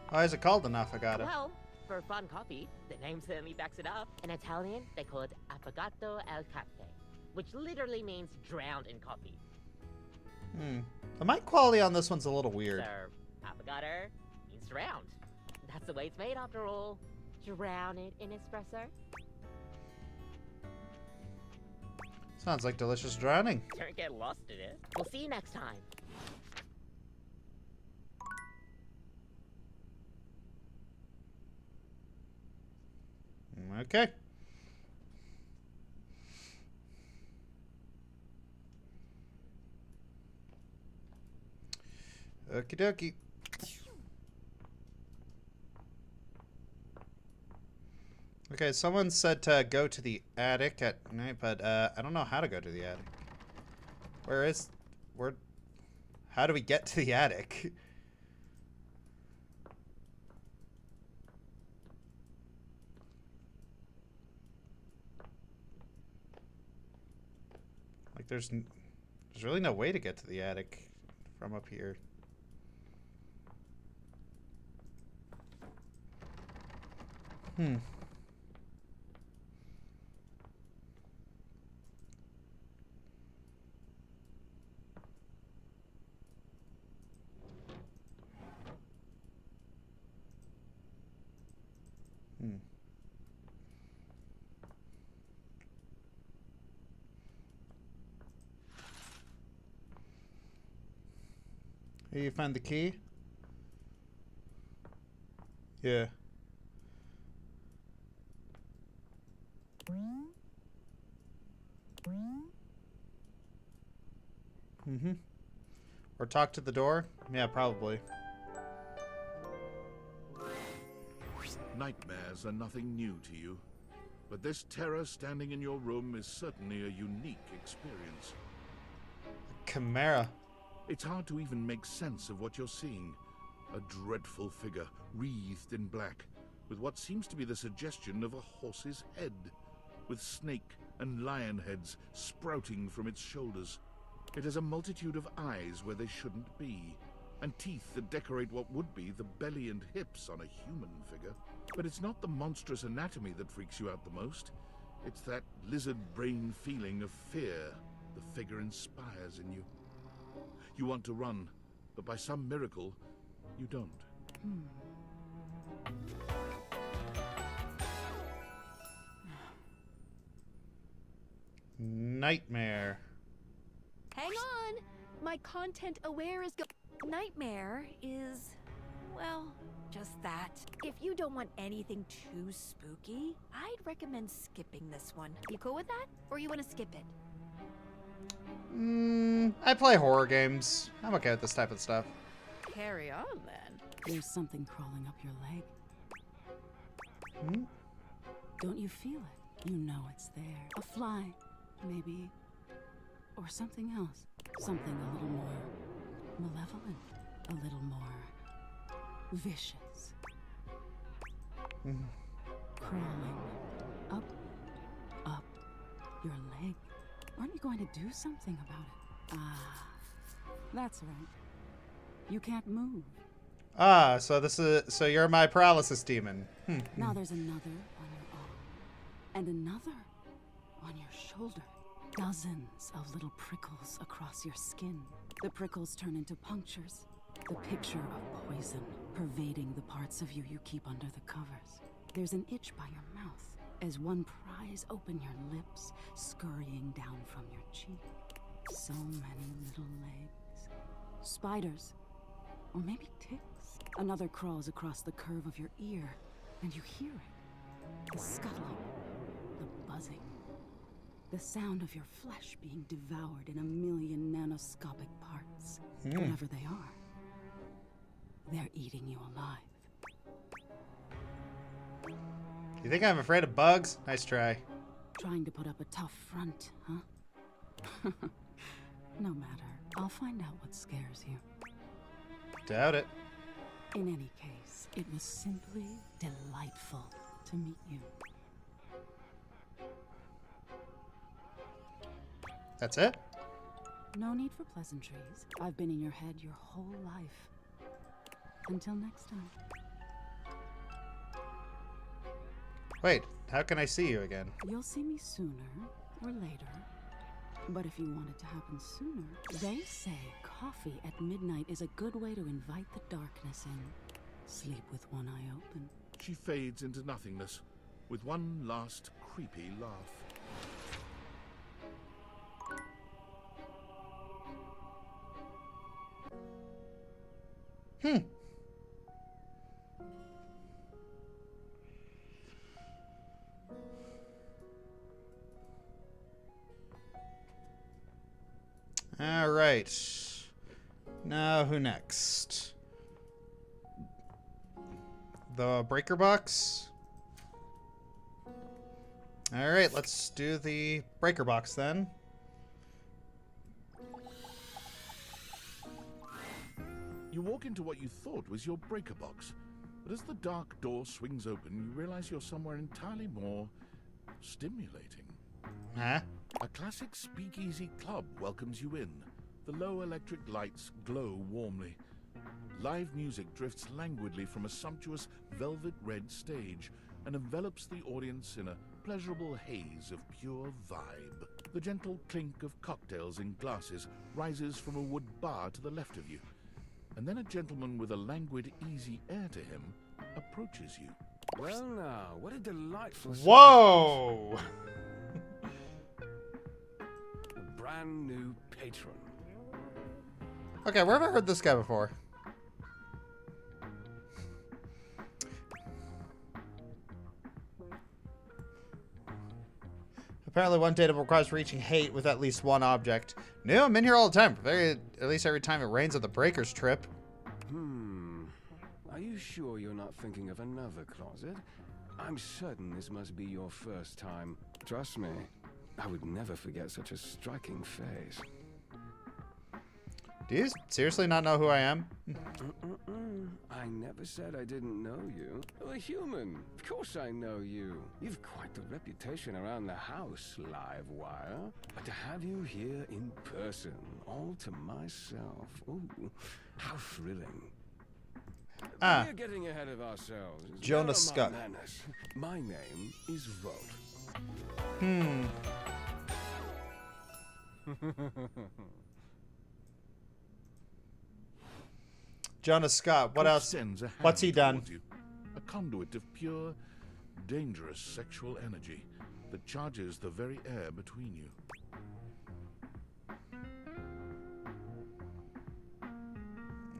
Why is it called an affogato? Well, for fun coffee, the name certainly backs it up. In Italian, they call it affogato al caffè, which literally means drowned in coffee. The mic quality on this one's a little weird. So, affogato means drowned. That's the way it's made after all. Drown it in espresso. Sounds like delicious drowning. Don't get lost in it. We'll see you next time. Okay. Okie dokie. Okay, someone said to go to the attic at night, but I don't know how to go to the attic. How do we get to the attic? Like, there's really no way to get to the attic from up here. Hmm. Here you find the key? Yeah. Mm-hmm. Or talk to the door? Yeah, probably. Nightmares are nothing new to you, but this terror standing in your room is certainly a unique experience. Chimera. It's hard to even make sense of what you're seeing. A dreadful figure, wreathed in black, with what seems to be the suggestion of a horse's head, with snake and lion heads sprouting from its shoulders. It has a multitude of eyes where they shouldn't be, and teeth that decorate what would be the belly and hips on a human figure. But it's not the monstrous anatomy that freaks you out the most. It's that lizard brain feeling of fear the figure inspires in you. You want to run, but by some miracle, you don't. Nightmare. Hang on! My content aware is Nightmare is, well, just that. If you don't want anything too spooky, I'd recommend skipping this one. You cool with that? Or you want to skip it? I play horror games. I'm okay with this type of stuff. Carry on then. There's something crawling up your leg. Hmm? Don't you feel it? You know it's there. A fly, maybe. Or something else. Something a little more malevolent. A little more vicious. Crawling up your leg. Aren't you going to do something about it? Ah, that's right. You can't move. Ah, so you're my paralysis demon. Now there's another on your arm. And another on your shoulder. Dozens of little prickles across your skin. The prickles turn into punctures. The picture of poison pervading the parts of you keep under the covers. There's an itch by your mouth as one pries open your lips, scurrying down from your cheek. So many little legs. Spiders. Or maybe ticks. Another crawls across the curve of your ear, and you hear it. The scuttling. The buzzing. The sound of your flesh being devoured in a million nanoscopic parts. Whatever they are. They're eating you alive. You think I'm afraid of bugs? Nice try. Trying to put up a tough front, huh? No matter. I'll find out what scares you. Doubt it. In any case, it was simply delightful to meet you. That's it? No need for pleasantries. I've been in your head your whole life. Until next time. Wait, how can I see you again? You'll see me sooner or later. But if you want it to happen sooner, they say coffee at midnight is a good way to invite the darkness in. Sleep with one eye open. She fades into nothingness, with one last creepy laugh. All right. Now, who next? The breaker box? All right, let's do the breaker box then. You walk into what you thought was your breaker box, but as the dark door swings open, you realize you're somewhere entirely more stimulating. Huh? A classic speakeasy club welcomes you in. The low electric lights glow warmly. Live music drifts languidly from a sumptuous velvet red stage and envelops the audience in a pleasurable haze of pure vibe. The gentle clink of cocktails in glasses rises from a wood bar to the left of you, and then a gentleman with a languid, easy air to him approaches you. Well now, what a delightful... Whoa! A brand new patron. Okay, where have I heard this guy before? Apparently one data requires reaching hate with at least one object. No, I'm in here all the time. At least every time it rains at the Breakers trip. Are you sure you're not thinking of another closet? I'm certain this must be your first time. Trust me, I would never forget such a striking face. Do you seriously not know who I am? I never said I didn't know you. You're a human. Of course I know you. You've quite the reputation around the house, Livewire. But to have you here in person, all to myself, ooh, how thrilling. We're getting ahead of ourselves. Jonas Scott. My name is Rota. Jonas Scott, what else? What's he done? A conduit of pure, dangerous sexual energy that charges the very air between you.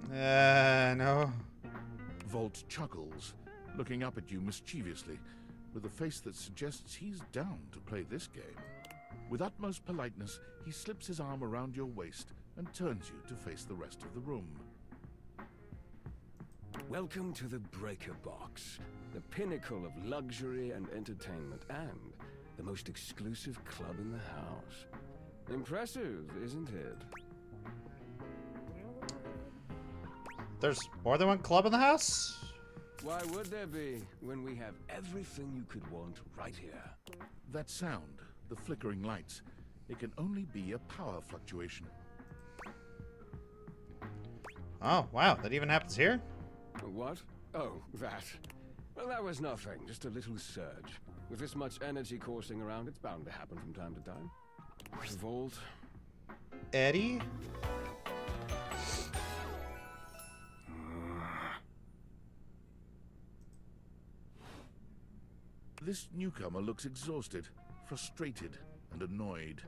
No. Volt chuckles, looking up at you mischievously, with a face that suggests he's down to play this game. With utmost politeness, he slips his arm around your waist and turns you to face the rest of the room. Welcome to the Breaker Box, the pinnacle of luxury and entertainment, and the most exclusive club in the house. Impressive, isn't it? There's more than one club in the house? Why would there be, when we have everything you could want right here? That sound, the flickering lights, it can only be a power fluctuation. Oh, wow, that even happens here? What? Oh, that. Well, that was nothing, just a little surge. With this much energy coursing around, it's bound to happen from time to time. Volt. Eddie? This newcomer looks exhausted, frustrated, and annoyed.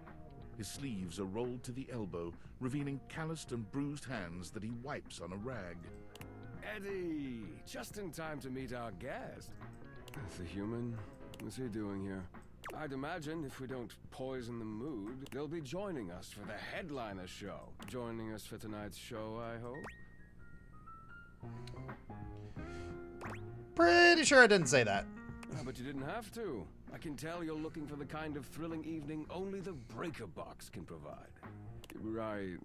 His sleeves are rolled to the elbow, revealing calloused and bruised hands that he wipes on a rag. Eddie! Just in time to meet our guest. The human? What's he doing here? I'd imagine if we don't poison the mood, they'll be joining us for the headliner show. Joining us for tonight's show, I hope? Pretty sure I didn't say that. But you didn't have to. I can tell you're looking for the kind of thrilling evening only the Breaker Box can provide. Right.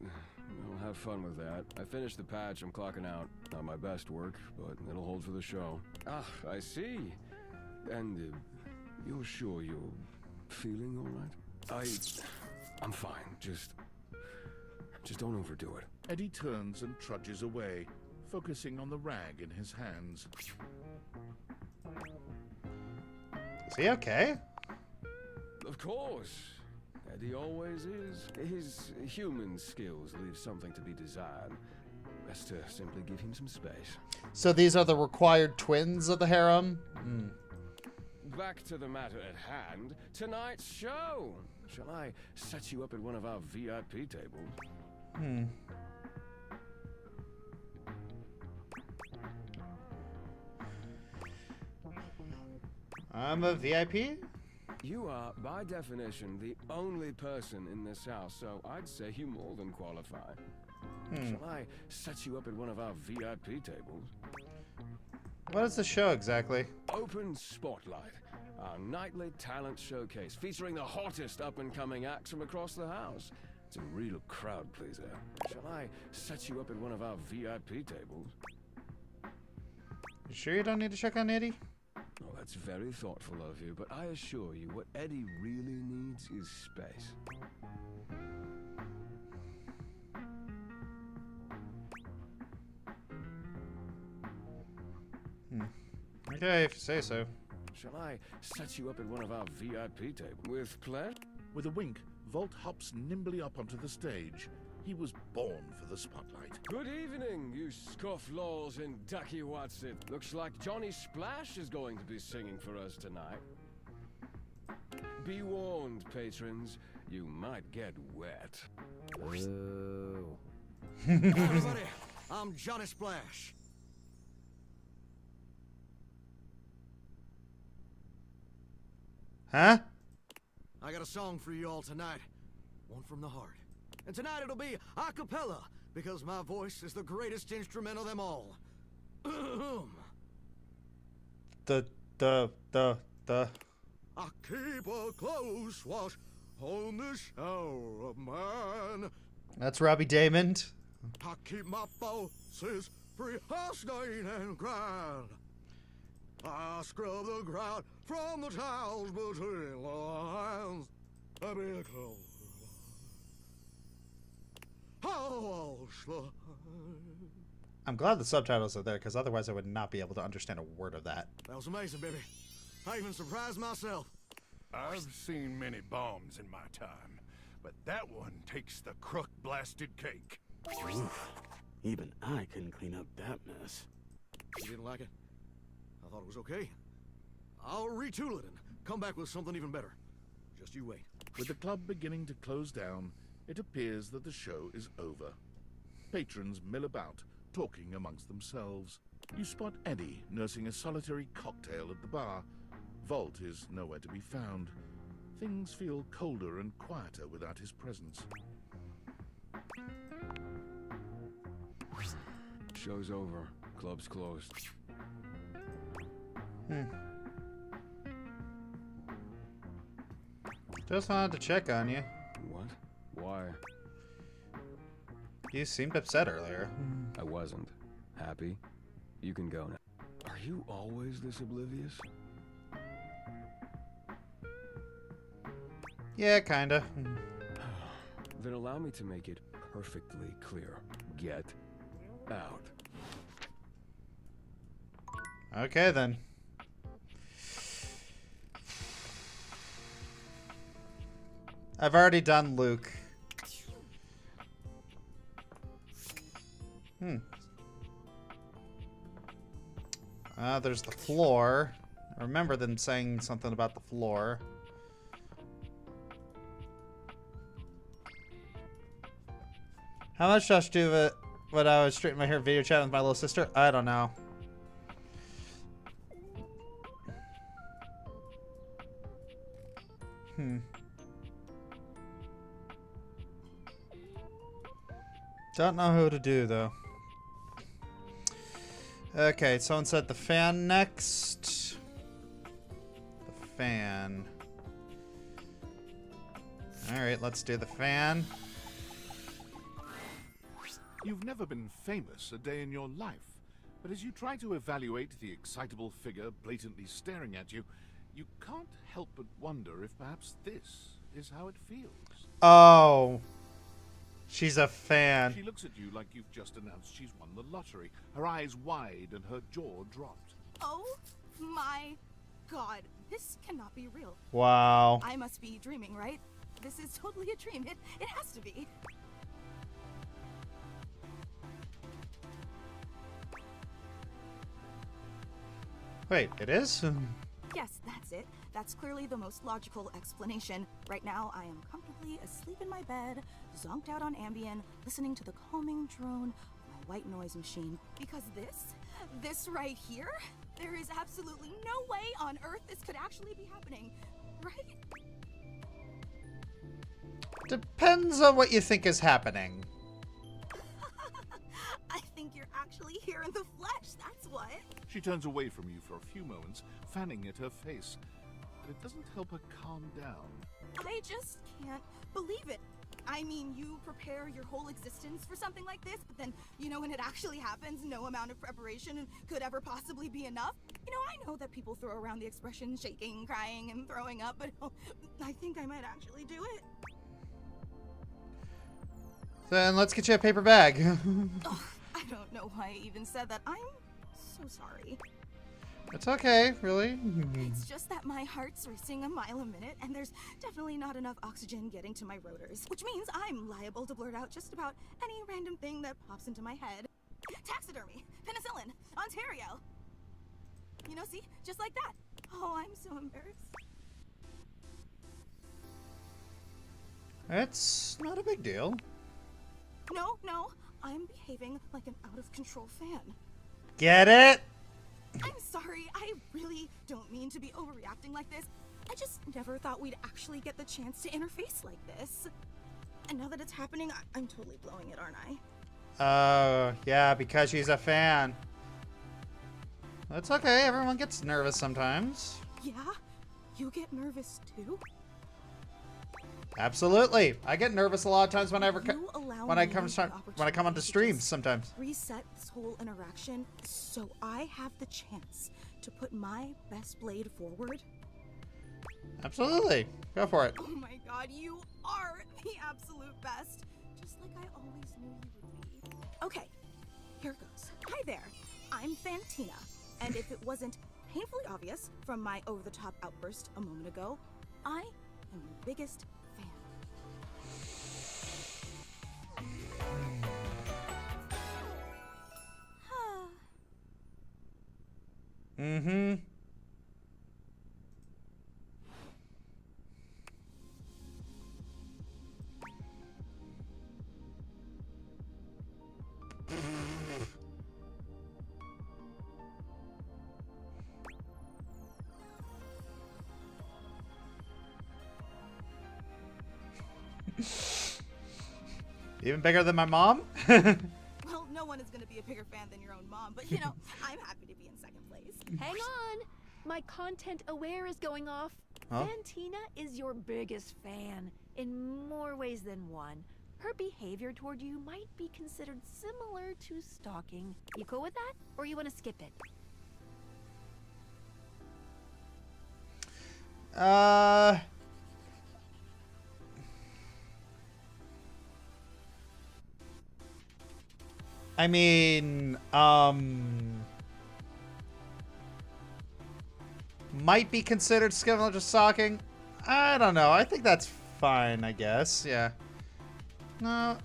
Well, have fun with that. I finished the patch, I'm clocking out. Not my best work, but it'll hold for the show. Ah, I see. And you're sure you're feeling all right? I'm fine. Just don't overdo it. Eddie turns and trudges away, focusing on the rag in his hands. Is he okay? Of course. Eddie always is. His human skills leave something to be desired. Best to simply give him some space. So these are the required twins of the harem? Back to the matter at hand. Tonight's show. Shall I set you up at one of our VIP tables? I'm a VIP? You are, by definition, the only person in this house, so I'd say you more than qualify. Shall I set you up at one of our VIP tables? What is the show exactly? Open Spotlight, our nightly talent showcase featuring the hottest up-and-coming acts from across the house. It's a real crowd pleaser. Shall I set you up at one of our VIP tables? You sure you don't need to check on Eddie? Oh, that's very thoughtful of you, but I assure you what Eddie really needs is space. Okay, if you say so. Shall I set you up at one of our VIP tables? With pleasure? With a wink, Volt hops nimbly up onto the stage. He was born for the spotlight. Good evening, you scofflaws and ducky Watson. Looks like Johnny Splash is going to be singing for us tonight. Be warned, patrons. You might get wet. Ooh. Hi, everybody. I'm Johnny Splash. Huh? I got a song for you all tonight. One from the heart. And tonight it'll be a cappella, because my voice is the greatest instrument of them all. The. I keep a close watch on this shower of mine. That's Robbie Damon. I keep my pulses free of stain and grind. I scrub the ground from the tiles between the lines. I'm glad the subtitles are there, because otherwise I would not be able to understand a word of that. That was amazing, baby. I even surprised myself. I've seen many bombs in my time, but that one takes the crook-blasted cake. Oof. Even I couldn't clean up that mess. You didn't like it? I thought it was okay. I'll retool it and come back with something even better. Just you wait. With the club beginning to close down, it appears that the show is over. Patrons mill about, talking amongst themselves. You spot Eddie nursing a solitary cocktail at the bar. Volt is nowhere to be found. Things feel colder and quieter without his presence. Show's over. Club's closed. Just wanted to check on you. What? Why? You seemed upset earlier. I wasn't. Happy? You can go now. Are you always this oblivious? Yeah, kinda. Then allow me to make it perfectly clear. Get out. Okay, then. I've already done Luke. There's the floor. I remember them saying something about the floor. How much Josh do it when I was straightening my hair video chat with my little sister? I don't know. Don't know who to do, though. Okay, someone said the fan next. The fan. Alright, let's do the fan. You've never been famous a day in your life, but as you try to evaluate the excitable figure blatantly staring at you, you can't help but wonder if perhaps this is how it feels. Oh. She's a fan. She looks at you like you've just announced she's won the lottery, her eyes wide and her jaw dropped. Oh my god, this cannot be real. Wow. I must be dreaming, right? This is totally a dream. It has to be. Wait, it is? Yes, that's it. That's clearly the most logical explanation. Right now, I am comfortably asleep in my bed, zonked out on Ambien, listening to the calming drone of my white noise machine. Because this right here, There is absolutely no way on Earth this could actually be happening, right? Depends on what you think is happening. I think you're actually here in the flesh, that's what. She turns away from you for a few moments, fanning at her face. But it doesn't help her calm down. I just can't believe it. I mean, you prepare your whole existence for something like this, but then, you know, when it actually happens, no amount of preparation could ever possibly be enough. You know, I know that people throw around the expression shaking, crying, and throwing up, but I think I might actually do it. Then let's get you a paper bag. Ugh, I don't know why I even said that. I'm so sorry. It's okay, really. It's just that my heart's racing a mile a minute, and there's definitely not enough oxygen getting to my rotors, which means I'm liable to blurt out just about any random thing that pops into my head. Taxidermy, penicillin, Ontario. You know, see? Just like that. Oh, I'm so embarrassed. It's not a big deal. No, I'm behaving like an out-of-control fan. Get it? I'm sorry, I really don't mean to be overreacting like this. I just never thought we'd actually get the chance to interface like this. And now that it's happening, I'm totally blowing it, aren't I? Yeah, because she's a fan. That's okay, everyone gets nervous sometimes. Yeah? You get nervous too? Absolutely. I get nervous a lot of times when I come onto streams sometimes. Reset this whole interaction so I have the chance to put my best blade forward. Absolutely. Go for it. Oh my god, you are the absolute best. Just like I always knew you would be. Okay, here goes. Hi there, I'm Fantina. And if it wasn't painfully obvious from my over-the-top outburst a moment ago, I am your biggest fan. Mm-hmm. Even bigger than my mom? Well, no one is going to be a bigger fan than your own mom, but you know, I'm happy to be in second place. Hang on! My content aware is going off. Huh? Fantina is your biggest fan, in more ways than one. Her behavior toward you might be considered similar to stalking. You cool with that? Or you want to skip it? I mean, might be considered similar to stalking. I don't know. I think that's fine, I guess. Yeah. No.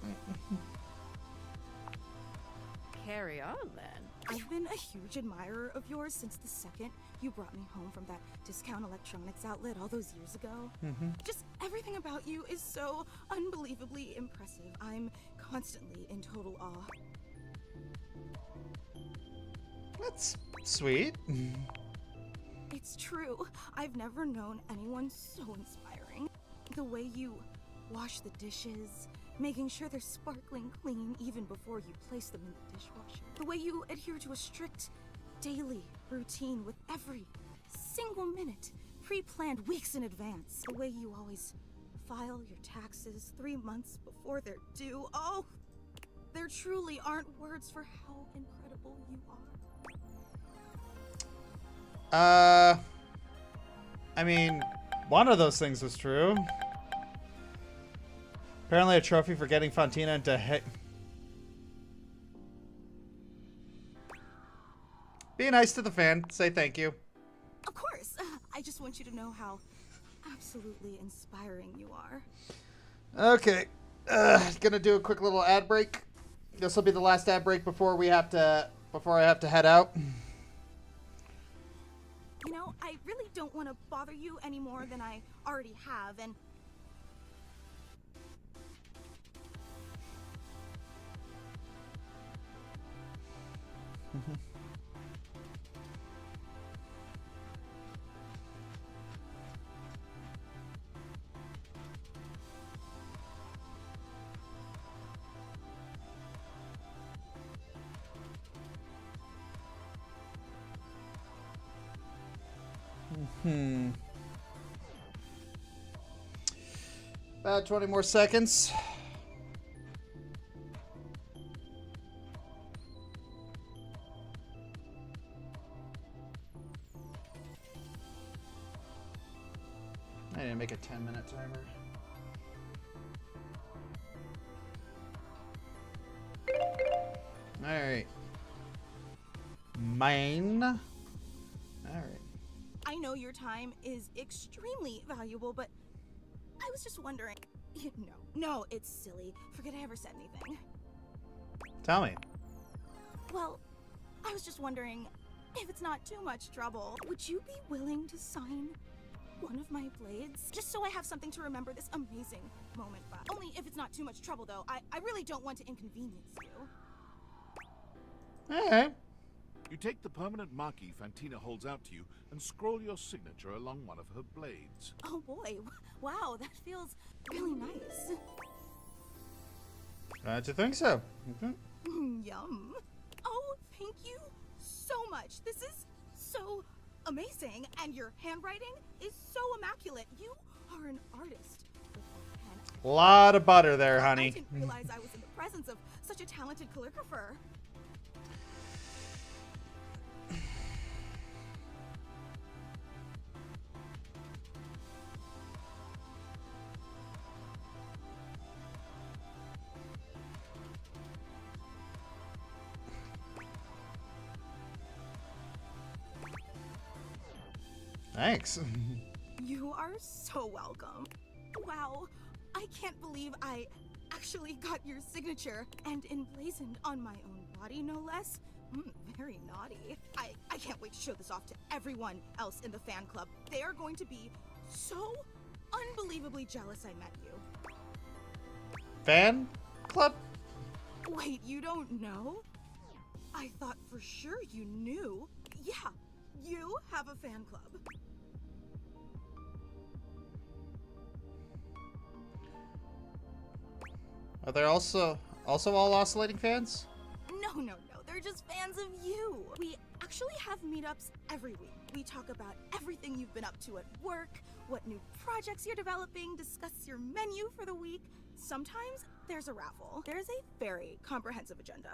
Carry on, then. I've been a huge admirer of yours since the second you brought me home from that discount electronics outlet all those years ago. Just everything about you is so unbelievably impressive. I'm constantly in total awe. That's sweet. It's true. I've never known anyone so inspiring. The way you wash the dishes, making sure they're sparkling clean even before you place them in the dishwasher. The way you adhere to a strict daily routine with every single minute pre-planned weeks in advance. The way you always file your taxes 3 months before they're due. Oh, there truly aren't words for how incredible you are. I mean, one of those things was true. Apparently a trophy for getting Fantina into Be nice to the fan. Say thank you. Of course. I just want you to know how absolutely inspiring you are. Okay. Gonna do a quick little ad break. This will be the last ad break before I have to head out. You know, I really don't want to bother you any more than I already have, and... About 20 more seconds. I need to make a 10-minute timer. Alright. Mine. Alright. I know your time is extremely valuable, but I was just wondering. No, it's silly. Forget I ever said anything. Tell me. Well, I was just wondering if it's not too much trouble. Would you be willing to sign one of my blades? Just so I have something to remember this amazing moment by. Only if it's not too much trouble, though. I really don't want to inconvenience you. Alright. You take the permanent marquee Fantina holds out to you and scroll your signature along one of her blades. Oh boy, wow, that feels really nice. Glad you think so. Yum. Oh, thank you so much. This is so amazing, and your handwriting is so immaculate. You are an artist. A lot of butter there, honey. I didn't realize I was in the presence of such a talented calligrapher. Thanks. You are so welcome. Wow, I can't believe I actually got your signature and emblazoned on my own body, no less. Very naughty. I can't wait to show this off to everyone else in the fan club. They are going to be so unbelievably jealous I met you. Fan club? Wait, you don't know? I thought for sure you knew. Yeah, you have a fan club. Are there also all oscillating fans? No. They're just fans of you. We actually have meetups every week. We talk about everything you've been up to at work, what new projects you're developing, discuss your menu for the week. Sometimes there's a raffle. There's a very comprehensive agenda.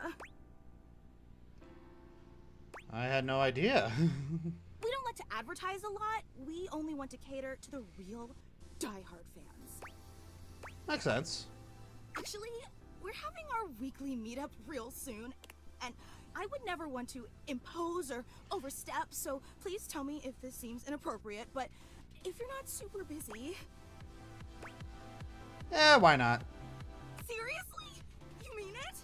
I had no idea. We don't like to advertise a lot. We only want to cater to the real diehard fans. Makes sense. Actually, we're having our weekly meetup real soon, and I would never want to impose or overstep, so please tell me if this seems inappropriate, but if you're not super busy... Yeah, why not? Seriously? You mean it?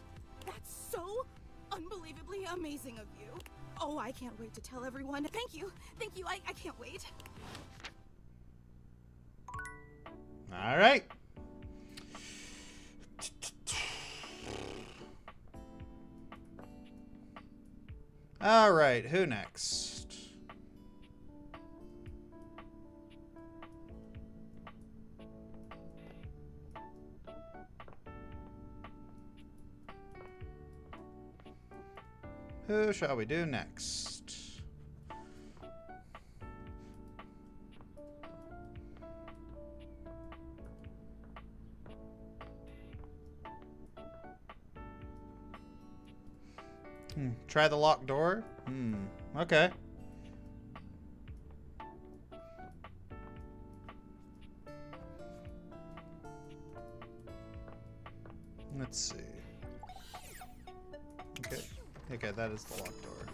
That's so unbelievably amazing of you. Oh, I can't wait to tell everyone. Thank you, I can't wait. Alright. Alright, who next? Who shall we do next? Try the locked door? Okay. Let's see. Okay, that is the locked door.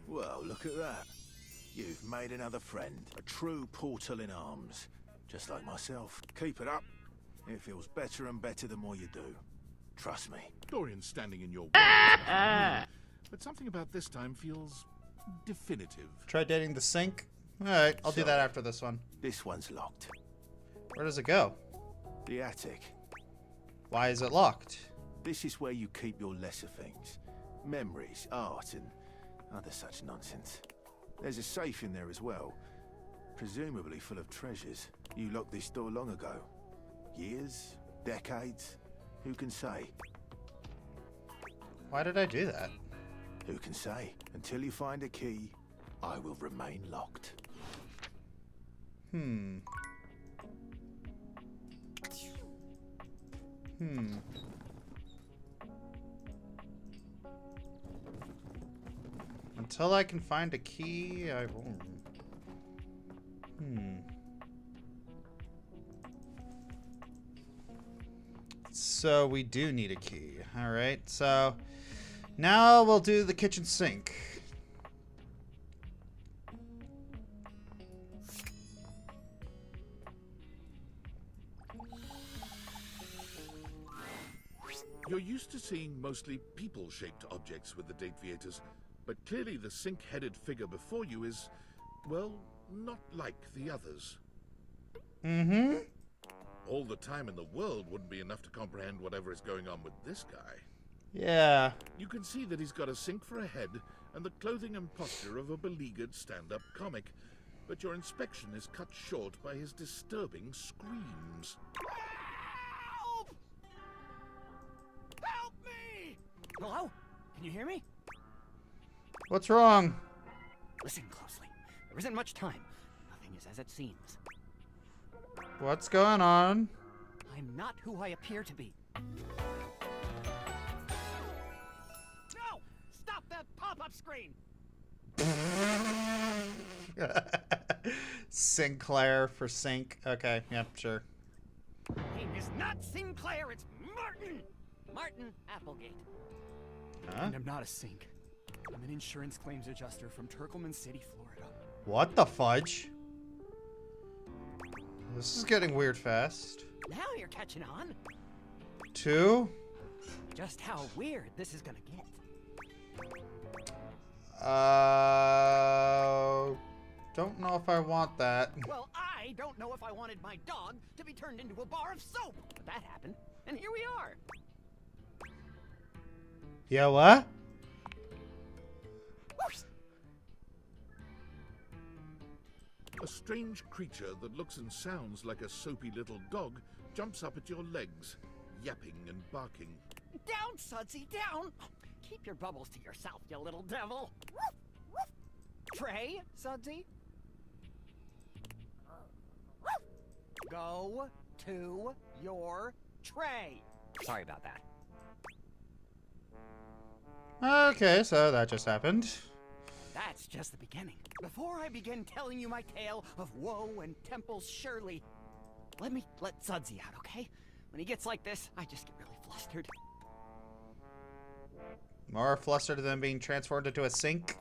Well, look at that. You've made another friend. A true portal in arms. Just like myself. Keep it up. It feels better and better the more you do. Trust me. Dorian's standing in your way. But something about this time feels definitive. Try dating the sink? Alright, I'll do that after this one. This one's locked. Where does it go? The attic. Why is it locked? This is where you keep your lesser things. Memories, art, and other such nonsense. There's a safe in there as well. Presumably full of treasures. You locked this door long ago. Years? Decades? Who can say? Why did I do that? Who can say? Until you find a key, I will remain locked. Until I can find a key, I won't. So we do need a key. Alright, so now we'll do the kitchen sink. You're used to seeing mostly people-shaped objects with the Deviators, but clearly the sink-headed figure before you is, well, not like the others. All the time in the world wouldn't be enough to comprehend whatever is going on with this guy. Yeah. You can see that he's got a sink for a head and the clothing and posture of a beleaguered stand-up comic, but your inspection is cut short by his disturbing screams. Help! Help me! Hello? Can you hear me? What's wrong? Listen closely. There isn't much time. Nothing is as it seems. What's going on? I'm not who I appear to be. No! Stop that pop-up screen! Sinclair for sink. Okay, yeah, sure. Name is not Sinclair, it's Martin! Martin Applegate. Huh? And I'm not a sink. I'm an insurance claims adjuster from Turkleman City, Florida. What the fudge? This is getting weird fast. Now you're catching on. 2? Just how weird this is gonna get. Don't know if I want that. Well, I don't know if I wanted my dog to be turned into a bar of soap. But that happened, and here we are. Yeah, what? A strange creature that looks and sounds like a soapy little dog jumps up at your legs, yapping and barking. Down, Sudsy, down! Keep your bubbles to yourself, you little devil. Trey, Sudsy? Go to your tray. Sorry about that. Okay, so that just happened. That's just the beginning. Before I begin telling you my tale of woe and temples surely, let me let Sudsy out, okay? When he gets like this, I just get really flustered. More flustered than being transformed into a sink?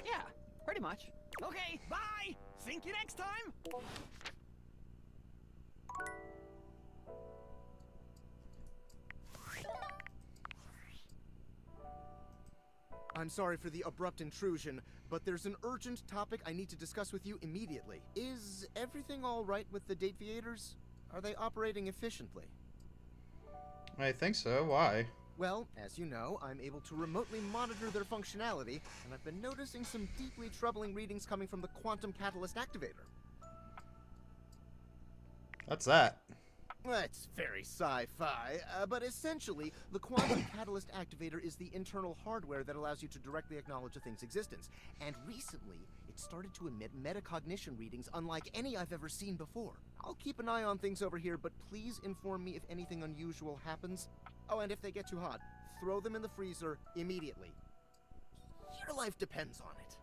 Yeah, pretty much. Okay, bye! Sink you next time! I'm sorry for the abrupt intrusion, but there's an urgent topic I need to discuss with you immediately. Is everything all right with the Deviators? Are they operating efficiently? I think so. Why? Well, as you know, I'm able to remotely monitor their functionality, and I've been noticing some deeply troubling readings coming from the Quantum Catalyst Activator. What's that? That's very sci-fi, but essentially, the Quantum Catalyst Activator is the internal hardware that allows you to directly acknowledge a thing's existence. And recently, it started to emit metacognition readings unlike any I've ever seen before. I'll keep an eye on things over here, but please inform me if anything unusual happens. Oh, and if they get too hot, throw them in the freezer immediately. Your life depends on it.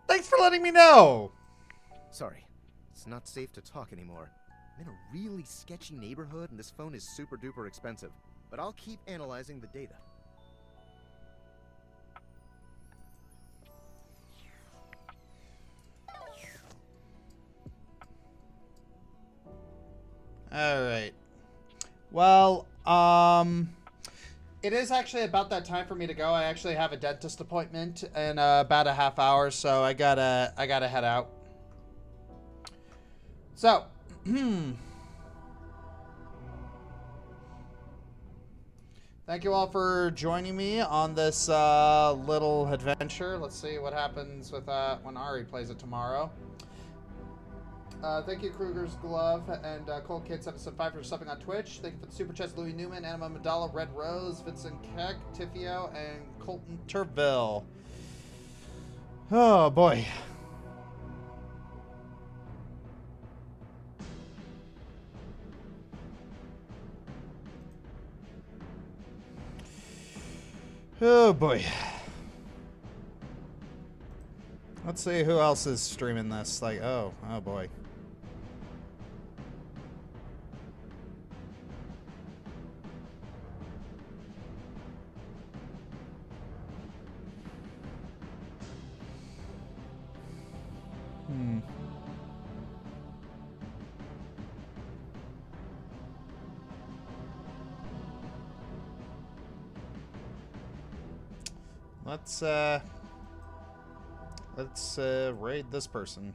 Thanks for letting me know! Sorry. It's not safe to talk anymore. I'm in a really sketchy neighborhood and this phone is super duper expensive. But I'll keep analyzing the data. Alright. Well, it is actually about that time for me to go. I actually have a dentist appointment in about a half hour, so I gotta head out. So, thank you all for joining me on this little adventure. Let's see what happens with when Ari plays it tomorrow. Thank you, Kruger's Glove and Cold Kids episode 5 for subbing on Twitch. Thank you for the super chats, Louis Newman, Anima Madala, Red Rose, Vincent Keck, Tifio, and Colton Turville. Oh boy. Oh boy. Let's see who else is streaming this. Like, oh boy. Let's raid this person.